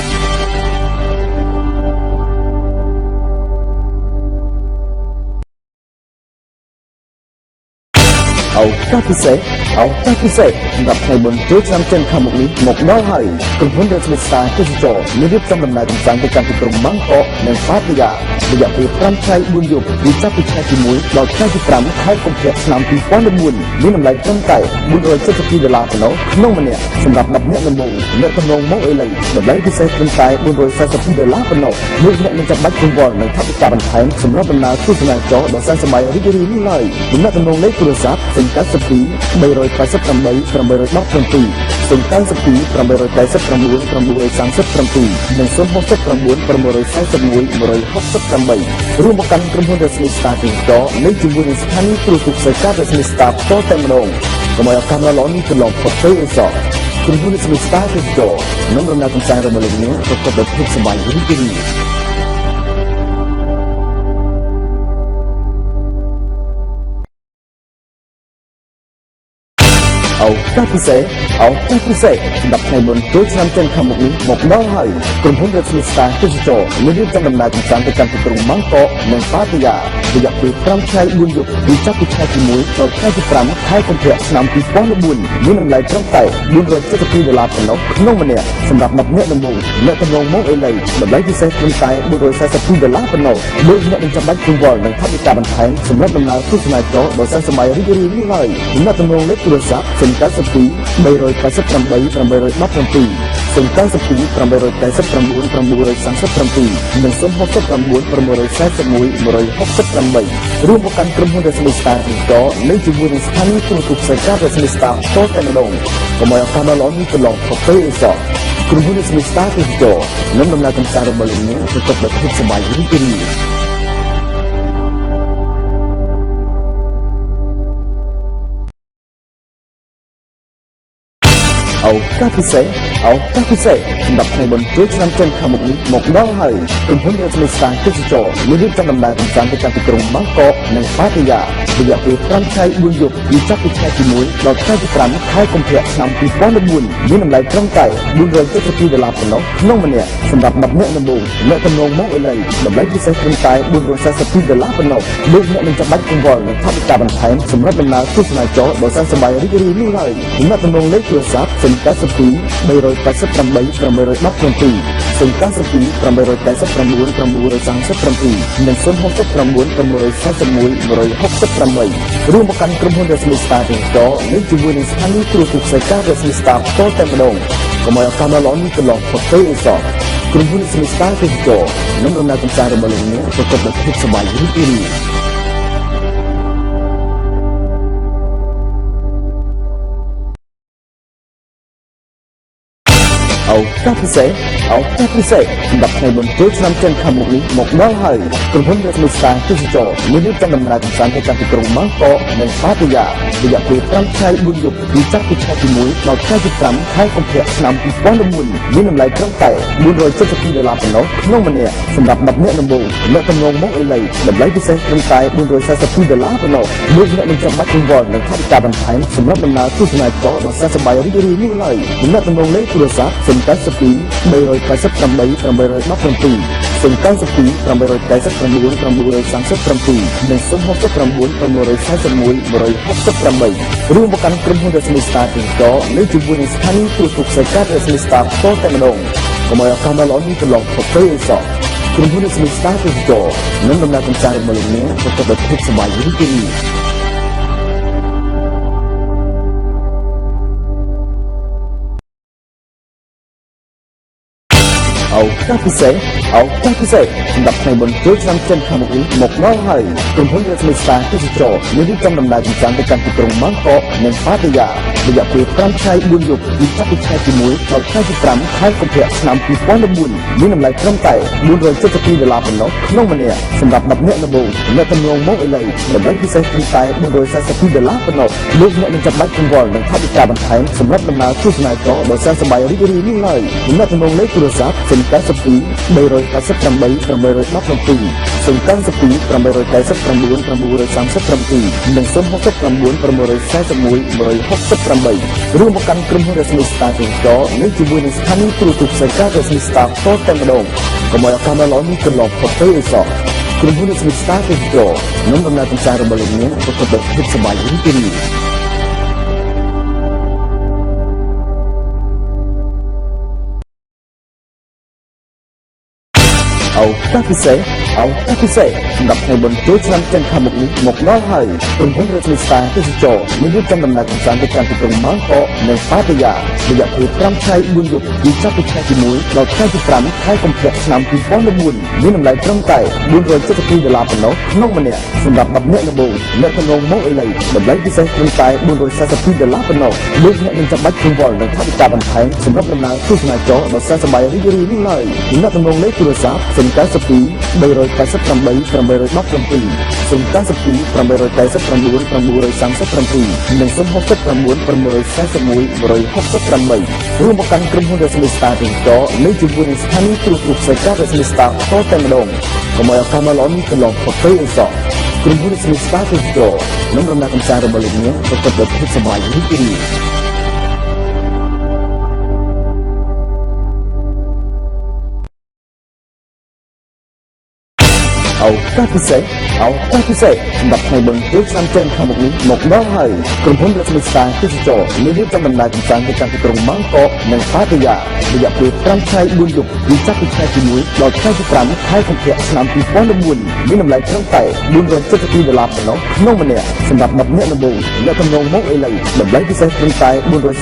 អូកាពិសេសអូកាពិសេសសម្រាប់ថ្ងៃបុណ្យចូលឆ្នាំចិនខាងមុខនេះមកដល់ហើយក្រុមហ៊ុន Resmi Star ទេសចរមានរៀបចំដំណើរកម្សាន្តទៅកាន់ទីក្រុងបាងកកនិងប៉ាតាយារយៈពេល5ថ្ងៃ4យប់ពីចាប់ពីថ្ងៃទី1ដល់ថ្ងៃទី5ខែកុម្ភៈឆ្នាំ2014មានតម្លៃត្រឹមតែ$472ប៉ុណ្ណោះក្នុងម្នាក់សម្រាប់10នាក់ដំបូងអ្នកទំនងមកអីឡីតម្លៃពិសេសត្រឹមតែ$442ប៉ុណ្ណោះលោកអ្នកមិនចាំបាច់កង្វល់នឹងថវិកាបន្ថែមសម្រាប់ដំណើរទស្សនាចរដ៏សែនសប្បាយរីករាយនេះឡើយអ្នកទំនងលេខទូរស័ព្ទ092 388 817 092 889 937 និង069 641 168រួមមកកាន់ក្រុមហ៊ុន Resmi Star ទេសចរនៅជាមួយនឹងស្ថានីយ៍ទូរទស្សន៍ផ្សេងៗ Resmi Star ផ្ទាល់តែម្ដងកុំឲ្យឱកាសដ៏ល្អនេះកន្លងផុតទៅឯសោះ ក្រុមហ៊ុនស្មីស្តាទេសចរនឹងដំណើរកម្សាន្តរបស់លោកអ្នកប្រកបដោយភាពសប្បាយរីករាយអូកាពិសេសសម្រាប់ថ្ងៃមុនចូលឆ្នាំចិនខាងមុខនេះមកដល់ហើយក្រុមហ៊ុនរថស្តាទេសចរមានរៀបចំដំណើរកម្សាន្តទៅកាន់ទីក្រុងម៉ាងកកនិងប៉ាតាយារយៈពេល5ថ្ងៃ4យប់ពីចាប់ពីថ្ងៃទី1ដល់ថ្ងៃទី5ខែកុម្ភៈឆ្នាំ2014មានតម្លៃត្រឹមតែ$472ប៉ុណ្ណោះក្នុងម្នាក់សម្រាប់10នាក់ដំបូងអ្នកទំនងមកអេឡីតម្លៃពិសេសត្រឹមតែ$442ប៉ុណ្ណោះលោកអ្នកនឹងចាំបាច់គង្វល់នឹងថវិកាបន្ថែមសម្រាប់ដំណើរទស្សនាចរដោយសន្តិសម័យរីករាយនេះឡើយអ្នកទំនងលេខទូរស័ព្ទ092 388 817 092 887 937 និង069 641 168រួមមកកាន់ក្រុមហ៊ុនរស្មីស្តាទីកនិងជាមួយនឹងស្ថានីយទូរទស្សន៍ផ្សាយការរស្មីស្តាតតែម្ដងកុំឲ្យឱកាសដ៏ល្អនេះកន្លងផុតទៅអីសោះក្រុមហ៊ុនរស្មីស្តាទីកនឹងដំណើរកម្សាន្តរបស់លោកអ្នកប្រកបដោយភាពសប្បាយរីករាយអូកាពិសេសសម្រាប់ថ្ងៃបុណ្យចូលឆ្នាំចិនខាងមុខនេះមកដល់ហើយក្រុមហ៊ុនរថស្មីស្តាទេសចរមានរៀបចំដំណើរកម្សាន្តទៅកាន់ទីក្រុងម៉ាងកកនិងប៉ាតាយារយៈពេល5ថ្ងៃ4យប់ពីចាប់ពីថ្ងៃទី1ដល់ថ្ងៃទី5ខែកុម្ភៈឆ្នាំ2014មានតម្លៃត្រឹមតែ$472ប៉ុណ្ណោះក្នុងម្នាក់សម្រាប់10នាក់ដំបូងអ្នកទំនងមកអេឡីតម្លៃពិសេសត្រឹមតែ$442ប៉ុណ្ណោះលោកអ្នកនឹងចាំបាច់កង្វល់នឹងថវិកាបន្ថែមសម្រាប់ដំណើរទស្សនាចរដោយសន្តិសម័យរីករាយនេះឡើយអ្នកទំនងលេខទូរស័ព្ទ092 388 817 092 887 937 និង069 641 168រួមមកកាន់ក្រុមហ៊ុនរស្មីស្តាទេសចរនិងជាមួយនឹងស្ថានីយទូរទស្សន៍ផ្សាយការរស្មីស្តាតតែម្ដងកុំឲ្យឱកាសដ៏ល្អនេះកន្លងផុតទៅអីសោះក្រុមហ៊ុនរស្មីស្តាទេសចរនឹងដំណើរកម្សាន្តរបស់លោកអ្នកប្រកបដោយភាពសប្បាយរីករាយអូកាពិសេសសម្រាប់ថ្ងៃបុណ្យចូលឆ្នាំចិនខាងមុខនេះមកដល់ហើយក្រុមហ៊ុនរថស្មីស្តាទេសចរមានរៀបចំដំណើរកម្សាន្តទៅកាន់ទីក្រុងម៉ាងកកនិងប៉ាតាយារយៈពេល5ថ្ងៃ4យប់ពីចាប់ពីថ្ងៃទី1ដល់ថ្ងៃទី5ខែកុម្ភៈឆ្នាំ2014មានតម្លៃត្រឹមតែ$472ប៉ុណ្ណោះក្នុងម្នាក់សម្រាប់10នាក់ដំបូងអ្នកទំនងមកអេឡីតម្លៃពិសេសត្រឹមតែ$442ប៉ុណ្ណោះលោកអ្នកនឹងចាំបាច់កង្វល់នឹងថវិកាបន្ថែមសម្រាប់ដំណើរទស្សនាចរដ៏សប្បាយសប្បាយរីករាយនេះឡើយអ្នកទំនងលេខទូរស័ព្ទ092 388 817 092 887 937 និង069 641 168រួមមកកាន់ក្រុមហ៊ុនរស្មីស្តាទេសចរនិងជាមួយនឹងស្ថានីយទូរទស្សន៍ផ្សាយការរស្មីស្តាតតែម្ដងកុំឲ្យឱកាសដ៏ល្អនេះកន្លងផុតទៅអីសោះក្រុមហ៊ុនរស្មីស្តាទេសចរនឹងដំណើរកម្សាន្តរបស់លោកអ្នកប្រកបដោយភាពសប្បាយរីករាយអូកាពិសេសសម្រាប់ថ្ងៃបុណ្យចូលឆ្នាំចិនខាងមុខនេះមកដល់ហើយក្រុមហ៊ុនរថស្មីស្តាទេសចរមានរៀបចំដំណើរកម្សាន្តទៅកាន់ទីក្រុងម៉ាងកកនិងប៉ាតាយារយៈពេល5ថ្ងៃ4យប់ពីចាប់ពីថ្ងៃទី1ដល់ថ្ងៃទី5ខែកុម្ភៈឆ្នាំ2014មានតម្លៃត្រឹមតែ$472ប៉ុណ្ណោះក្នុងម្នាក់សម្រាប់10នាក់ដំបូងអ្នកទំនងមកអេឡីតម្លៃពិសេសត្រឹមតែ$442ប៉ុណ្ណោះលោកអ្នកនឹងចាំបាច់កង្វល់នឹងថវិកាបន្ថែមសម្រាប់ដំណើរទស្សនាចរដោយសន្តិសម័យរីករាយនេះឡើយអ្នកទំនងលេខទូរស័ព្ទ092 388 817 092 887 937 និង069 641 168រួមមកកាន់ក្រុមហ៊ុនរស្មីស្តាទេសចរនិងជាមួយនឹងស្ថានីយទូរទស្សន៍ផ្សាយការរស្មីស្តាតតែម្ដងកុំឲ្យឱកាសដ៏ល្អនេះកន្លងផុតទៅអីសោះក្រុមហ៊ុនរស្មីស្តាទេសចរនឹងដំណើរកម្សាន្តរបស់លោកអ្នកប្រកបដោយភាពសប្បាយរីករាយអូកាពិសេសសម្រាប់ថ្ងៃបុណ្យចូលឆ្នាំចិនខាងមុខនេះមកដល់ហើយក្រុមហ៊ុនរថស្មីស្តាទេសចរមានរៀបចំដំណើរកម្សាន្តទៅកាន់ទីក្រុងម៉ាងកកនិងប៉ាតាយារយៈពេល5ថ្ងៃ4យប់ពីចាប់ពីថ្ងៃទី1ដល់ថ្ងៃទី5ខែកុម្ភៈឆ្នាំ2014មានតម្លៃត្រឹមតែ$472ប៉ុណ្ណោះក្នុងម្នាក់សម្រាប់10នាក់ដំបូងអ្នកទំនងមកអេឡីតម្លៃពិសេសត្រឹមតែ$442ប៉ុណ្ណោះលោកអ្នកនឹងចាំបាច់កង្វល់នឹងថវិកាបន្ថែមសម្រាប់ដំណើរទស្សនាចរដ៏សប្បាយរីករាយនេះឡើយអ្នកទំនងលេខទូរស័ព្ទ និងរួមមកកាន់ក្រុមហ៊ុន Resmi Star ទាំងកនៅជាមួយនឹងស្ថានីយ៍ទូរទស្សន៍ផ្សាយការ Resmi Star តតែម្ដងកុំឲ្យឱកាសមកល្អនេះកន្លងផុតទៅអីសោះក្រុមហ៊ុន Resmi Star ទាំងកនឹងដំណើរកម្សាន្តរបស់លោកអ្នកប្រកបដោយភាពសប្បាយរីករាយឱកាសពិសេសសម្រាប់ថ្ងៃបុណ្យចូលឆ្នាំចិនខាងមុខនេះមកដល់ហើយក្រុមហ៊ុន Resmi Star ទេសចរមានរៀបចំដំណើរកម្សាន្តទៅកាន់ទីក្រុងម៉ាងកកនិងប៉ាតាយារយៈពេល5ថ្ងៃ4យប់ពីចាប់ពីថ្ងៃទី1ដល់ថ្ងៃទី5ខែកុម្ភៈឆ្នាំ2014មានតម្លៃត្រឹមតែ$472ប៉ុណ្ណោះក្នុងម្នាក់សម្រាប់10នាក់ដំបូងអ្នកទំនងមកឥឡូវតម្លៃពិសេសត្រឹមតែ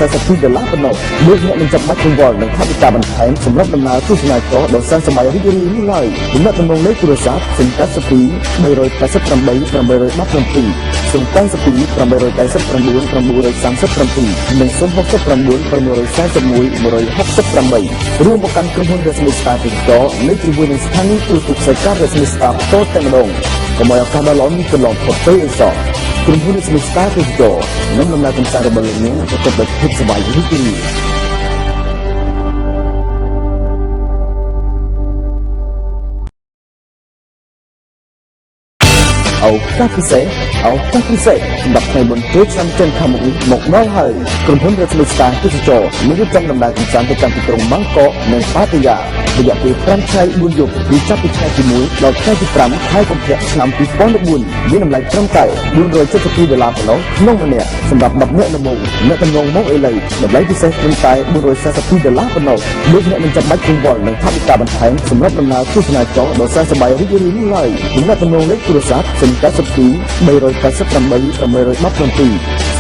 $442ប៉ុណ្ណោះលោកអ្នកនឹងចាប់បាច់កង្វល់នឹងថវិកាបន្ថែមសម្រាប់ដំណើរទស្សនាចរដ៏សែនសម័យរីករាយនេះឡើយអ្នកទំនងលេខទូរស័ព្ទ082 388 817 082 889 937 និង069 641 168រួមមកកាន់ក្រុមហ៊ុន Resmi Star ទាំងកនៅជាមួយនឹងស្ថានីយ៍ទូរទស្សន៍ផ្សាយការ Resmi Star តតែម្ដងកុំឲ្យឱកាសដ៏ល្អនេះកន្លងផុតទៅអីសោះក្រុមហ៊ុន Resmi Star ទាំងកនឹងដំណើរកម្សាន្តរបស់លោកអ្នកប្រកបដោយភាពសប្បាយរីករាយឱកាសពិសេសសម្រាប់ថ្ងៃបុណ្យចូលឆ្នាំចិនខាងមុខនេះមកដល់ហើយក្រុមហ៊ុន Resmi Star ទេសចរមានរៀបចំដំណើរកម្សាន្តទៅកាន់ទីក្រុងម៉ាងកកនិងប៉ាតាយារយៈពេល5ថ្ងៃ4យប់ពីចាប់ពីថ្ងៃទី1ដល់ថ្ងៃទី5ខែកុម្ភៈឆ្នាំ2014មានតម្លៃត្រឹមតែ$472ប៉ុណ្ណោះក្នុងម្នាក់សម្រាប់10នាក់ដំបូងអ្នកទំនងមកឥឡូវតម្លៃពិសេសត្រឹមតែ$442ប៉ុណ្ណោះលោកអ្នកនឹងចាំបាច់កង្វល់នឹងថវិកាបន្ថែមសម្រាប់ដំណើរទស្សនាចរដ៏សែនសប្បាយរីករាយនេះឡើយអ្នកទំនងលេខទូរស័ព្ទ082 388 817 092 889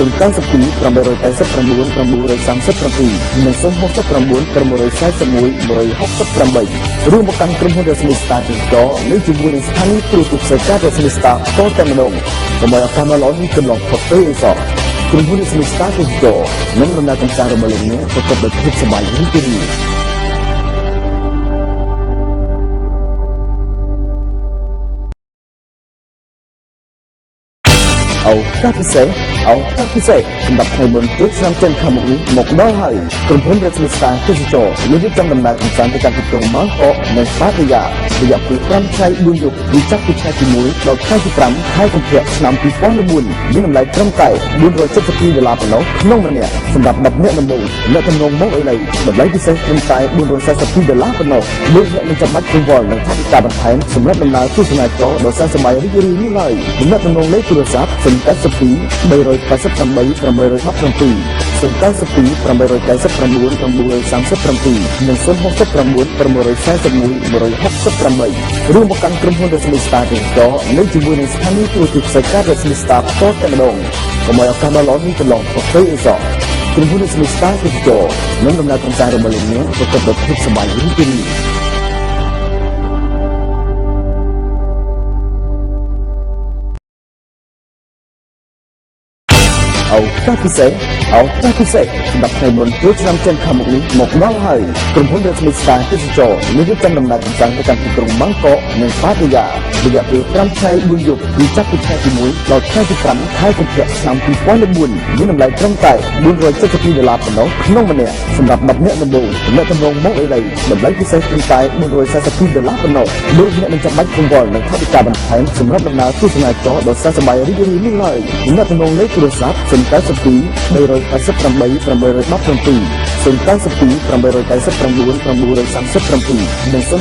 937 និង069 641 168រួមមកកាន់ក្រុមហ៊ុន Resmi Star ទាំងកនៅជាមួយនឹងស្ថានីយ៍ទូរទស្សន៍ផ្សាយការ Resmi Star តតែម្ដងកុំឲ្យឱកាសមកល្អនេះកន្លងផុតទៅអីសោះក្រុមហ៊ុន Resmi Star ទាំងកនឹងដំណើរកម្សាន្តរបស់លោកអ្នកប្រកបដោយភាពសប្បាយរីករាយឱកាសពិសេសសម្រាប់ថ្ងៃបុណ្យចូលឆ្នាំចិនខាងមុខនេះមកដល់ហើយក្រុមហ៊ុន Resmi Star ទេសចរមានរៀបចំដំណើរកម្សាន្តទៅកាន់ទីក្រុងម៉ាងកកនិងប៉ាតាយារយៈពេល5ថ្ងៃ4យប់ពីចាប់ពីថ្ងៃទី1ដល់ថ្ងៃទី5ខែកុម្ភៈឆ្នាំ2014មានតម្លៃត្រឹមតែ$472ប៉ុណ្ណោះក្នុងម្នាក់សម្រាប់10នាក់ដំបូងអ្នកទំនងមកឥឡូវតម្លៃពិសេសត្រឹមតែ$442ប៉ុណ្ណោះលោកអ្នកនឹងចាំបាច់កង្វល់នឹងថវិកាបន្ថែមសម្រាប់ដំណើរទស្សនាចរដ៏សែនសម័យរីករាយនេះឡើយអ្នកទំនងលេខទូរស័ព្ទ082 388 817 092 889 937 និង069 641 168រួមមកកាន់ក្រុមហ៊ុន Resmi Star ទាំងកនៅជាមួយនឹងស្ថានីយ៍ទូរទស្សន៍ផ្សាយការ Resmi Star តតែម្ដងកុំឲ្យឱកាសដ៏ល្អនេះកន្លងផុតទៅអីសោះក្រុមហ៊ុន Resmi Star ទេសចរនឹងដំណើរកម្សាន្តរបស់លោកអ្នកប្រកបដោយភាពសប្បាយរីករាយឱកាសពិសេសសម្រាប់ថ្ងៃបុណ្យចូលឆ្នាំចិនខាងមុខនេះមកដល់ហើយក្រុមហ៊ុន Resmi Star ទេសចរមានរៀបចំដំណើរកម្សាន្តទៅកាន់ទីក្រុងម៉ាងកកនិងប៉ាតាយារយៈពេល5ថ្ងៃ4យប់ពីចាប់ពីថ្ងៃទី1ដល់ថ្ងៃទី5ខែកុម្ភៈឆ្នាំ2014មានតម្លៃត្រឹមតែ$472ប៉ុណ្ណោះក្នុងម្នាក់សម្រាប់10នាក់ដំបូងអ្នកទំនងមកឥឡូវតម្លៃពិសេសត្រឹមតែ$442ប៉ុណ្ណោះលោកអ្នកនឹងចាំបាច់កង្វល់នឹងថវិកាបន្ថែមសម្រាប់ដំណើរទស្សនាចរដ៏សែនសប្បាយរីករាយនេះឡើយអ្នកទំនងលេខទូរស័ព្ទ082 388 817 092 889 937 និង069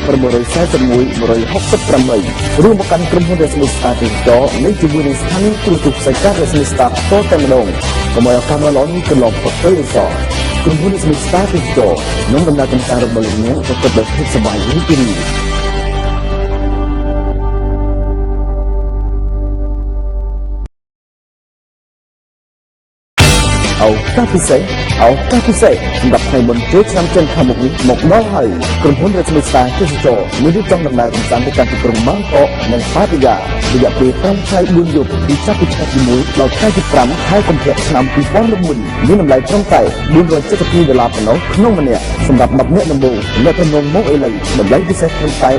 641 168រួមមកកាន់ក្រុមហ៊ុន Resmi Star ទាំងកនៅជាមួយនឹងស្ថានីយ៍ទូរទស្សន៍ផ្សាយការ Resmi Star តតែម្ដងកុំឲ្យឱកាសមកល្អនេះកន្លងផុតទៅអីសោះក្រុមហ៊ុន Resmi Star ទាំងកនឹងដំណើរកម្សាន្តរបស់លោកអ្នកប្រកបដោយភាពសប្បាយរីករាយឱ ឱកាសពិសេសសម្រាប់ថ្ងៃបុណ្យចូលឆ្នាំចិនខាងមុខនេះមកដល់ហើយក្រុមហ៊ុនរស្មីស្តាទេសចរមានរៀបចំដំណើរកម្សាន្តទៅកាន់ទីក្រុងបាងកកនិងប៉ាតាយារយៈពេល5ថ្ងៃ4យប់ពីចាប់ពីថ្ងៃទី1ដល់ថ្ងៃទី5ខែកុម្ភៈឆ្នាំ2014មានតម្លៃត្រឹមតែ$472ប៉ុណ្ណោះក្នុងម្នាក់សម្រាប់10នាក់ដំបូងអ្នកទំនងមកឥឡូវតម្លៃពិសេសត្រឹមតែ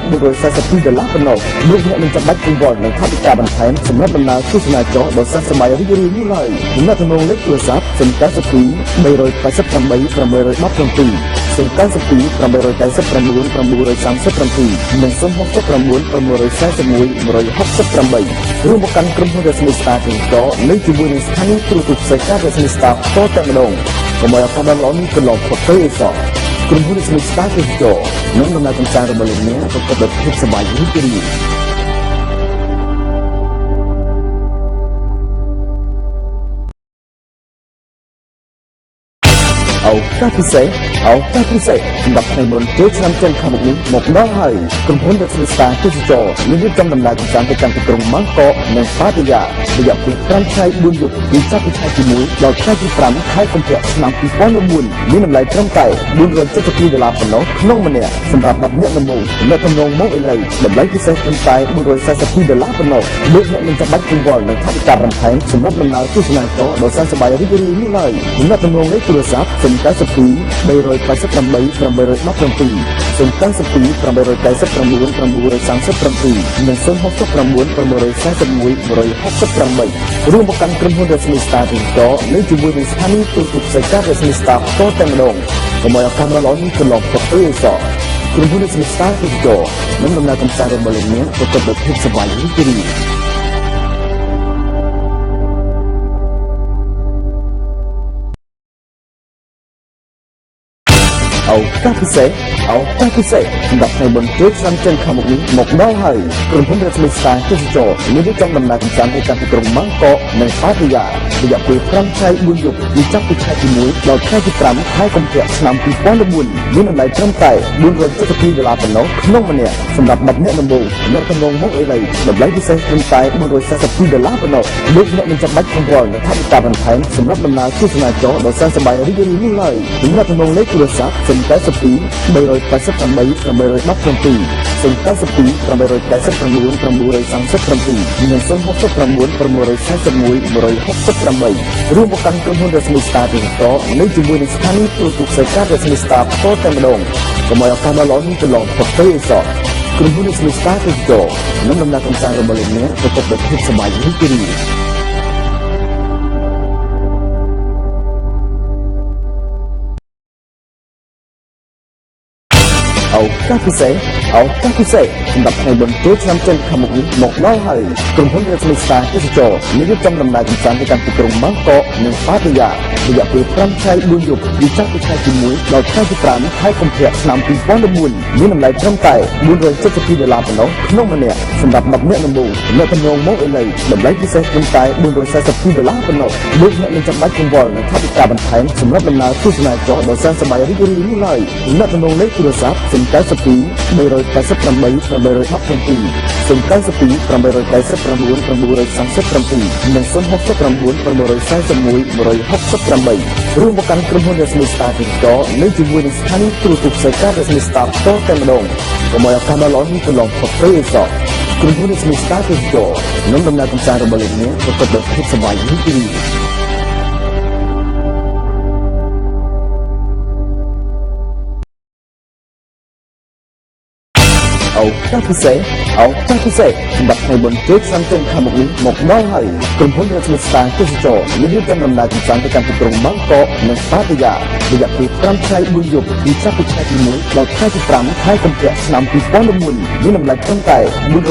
$442ប៉ុណ្ណោះលោកអ្នកនឹងចាំបាច់គង្វល់នឹងថវិកាបន្ថែមសម្រាប់ដំណើរទស្សនាចរដ៏ស័ក្តិសមរីករាយនេះឡើយអ្នកទំនងលេខទូរស័ព្ទ092 388 817 092 889 937 និង069 641 168រួមមកកាន់ក្រុមហ៊ុនរស្មីស្តាទាំងតនៅជាមួយនឹងស្ថានីយទូរទស្សន៍ផ្សាយការរស្មីស្តាតតែម្ដងកុំឲ្យឱកាសដ៏ល្អនេះកន្លងផុតទៅឯសោះក្រុមហ៊ុនរស្មីស្តាទាំងតនឹងដំណើរកម្សាន្តរបស់លោកអ្នកប្រកបដោយភាពសប្បាយរីករាយឱកាសពិសេសសម្រាប់ថ្ងៃបុណ្យចូលឆ្នាំចិនខាងមុខនេះមកដល់ហើយក្រុមហ៊ុនរស្មីស្តាទេសចរមានរៀបចំដំណើរកម្សាន្តទៅកាន់ទីក្រុងបាងកកនិងប៉ាតាយារយៈពេល5ថ្ងៃ4យប់ពីចាប់ពីថ្ងៃទី1ដល់ថ្ងៃទី5ខែកុម្ភៈឆ្នាំ2014មានតម្លៃត្រឹមតែ$472ប៉ុណ្ណោះក្នុងម្នាក់សម្រាប់10នាក់ដំបូងអ្នកទំនងមកឥឡូវតម្លៃពិសេសត្រឹមតែ$442ប៉ុណ្ណោះលោកអ្នកនឹងចាំបាច់គង្វល់នឹងថវិកាបន្ថែមសម្រាប់ដំណើរទស្សនាចរដ៏ស័ក្តិសមរីករាយនេះឡើយអ្នកទំនងលេខទូរស័ព្ទ092 388 817 092 889 937 និង069 641 168រួមមកកាន់ក្រុមហ៊ុនរស្មីស្តាទាំងតនៅជាមួយនឹងស្ថានីយទូរទស្សន៍ផ្សាយការរស្មីស្តាតតែម្ដងកុំឲ្យឱកាសដ៏ល្អនេះកន្លងផុតទៅឯសោះក្រុមហ៊ុនរស្មីស្តាទាំងតនឹងដំណើរកម្សាន្តរបស់លោកអ្នកប្រកបដោយភាពសប្បាយរីករាយឱកាសពិសេសសម្រាប់ថ្ងៃបុណ្យចូលឆ្នាំចិនខាងមុខនេះមកដល់ហើយក្រុមហ៊ុនរស្មីស្តាទេសចរមានរៀបចំដំណើរកម្សាន្តទៅកាន់ទីក្រុងបាងកកនិងប៉ាតាយារយៈពេល5ថ្ងៃ4យប់ពីចាប់ពីថ្ងៃទី1ដល់ថ្ងៃទី5ខែកុម្ភៈឆ្នាំ2014មានតម្លៃត្រឹមតែ$472ប៉ុណ្ណោះក្នុងម្នាក់សម្រាប់10នាក់ដំបូងអ្នកទំនងមកឥឡូវតម្លៃពិសេសត្រឹមតែ$442ប៉ុណ្ណោះលោកអ្នកនឹងចាំបាច់កង្វល់នឹងថវិកាបន្ថែមសម្រាប់ដំណើរទស្សនាចរដ៏ស័ក្តិសមរីករាយនេះឡើយអ្នកទំនងលេខទូរស័ព្ទ092 388 817 092 889 937 និង069 641 168រួមមកកាន់ក្រុមហ៊ុនរស្មីស្តាទាំងតនៅជាមួយនឹងស្ថានីយទូរទស្សន៍ផ្សាយការរស្មីស្តាតតែម្ដងកុំឲ្យឱកាសដ៏ល្អនេះកន្លងផុតទៅឯសោះក្រុមហ៊ុនរស្មីស្តាទាំងតនឹងដំណើរកម្សាន្តរបស់លោកអ្នកប្រកបដោយភាពសប្បាយរីករាយឱកាសពិសេសសម្រាប់ថ្ងៃបុណ្យចូលឆ្នាំចិនខាងមុខនេះមកដល់ហើយក្រុមហ៊ុនរស្មីស្តាទេសចរមានរៀបចំដំណើរកម្សាន្តទៅកាន់ទីក្រុងបាងកកនិងប៉ាតាយារយៈពេល5ថ្ងៃ4យប់ពីចាប់ពីថ្ងៃទី1ដល់ថ្ងៃទី5ខែកុម្ភៈឆ្នាំ2014មានតម្លៃត្រឹមតែ$472ប៉ុណ្ណោះក្នុងម្នាក់សម្រាប់10នាក់ដំបូងអ្នកទំនងមកឥឡូវតម្លៃពិសេសត្រឹមតែ$442ប៉ុណ្ណោះលោកអ្នកនឹងចាំបាច់កង្វល់នឹងថវិកាបន្ថែមសម្រាប់ដំណើរទស្សនាចរដ៏ស័ក្តិសមរីករាយនេះឡើយអ្នកទំនងលេខទូរស័ព្ទ092 388 817 092 889 937 និង069 641 168រួមមកកាន់ក្រុមហ៊ុនរស្មីស្តាទាំងតនៅជាមួយនឹងស្ថានីយទូរទស្សន៍ផ្សាយការរស្មីស្តាតតែម្ដងកុំឲ្យឱកាសដ៏ល្អនេះកន្លងផុតទៅឯសោះក្រុមហ៊ុនរស្មីស្តាទាំងតនឹងដំណើរកម្សាន្តរបស់លោកអ្នកប្រកបដោយភាពសប្បាយរីករាយឱកាសពិសេសសម្រាប់ថ្ងៃបុណ្យចូលឆ្នាំចិនខាងមុខនេះមកដល់ហើយក្រុមហ៊ុនរស្មីស្តាទេសចរមានរៀបចំដំណើរកម្សាន្តទៅកាន់ទីក្រុងបាងកកនិងប៉ាតាយារយៈពេល5ថ្ងៃ4យប់ពីចាប់ពីថ្ងៃទី1ដល់ថ្ងៃទី5ខែកុម្ភៈឆ្នាំ2014មានតម្លៃត្រឹមតែ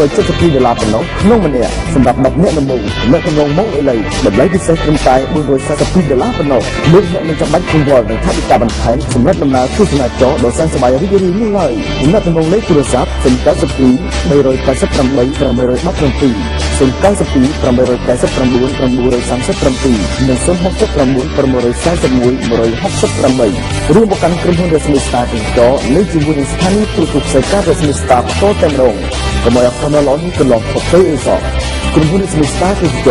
$472ប៉ុណ្ណោះក្នុងម្នាក់សម្រាប់10នាក់ដំបូងអ្នកទំនងមកឥឡូវតម្លៃពិសេសត្រឹមតែ$442ប៉ុណ្ណោះលោកអ្នកនឹងចាំបាច់គង្វល់នឹងថវិកាបន្ថែមសម្រាប់ដំណើរទស្សនាចរដ៏ស័ក្តិសមរីករាយនេះឡើយអ្នកទំនងលេខទូរស័ព្ទ092 388 817 092 889 937 និង069 641 168រួមមកកាន់ក្រុមហ៊ុនរស្មីស្តាទាំងតនៅជាមួយនឹងស្ថានីយទូរទស្សន៍ផ្សាយការរស្មីស្តាតតែម្ដងកុំឲ្យឱកាសដ៏ល្អនេះកន្លងផុតទៅឯសោះក្រុមហ៊ុនរស្មីស្តាទាំងត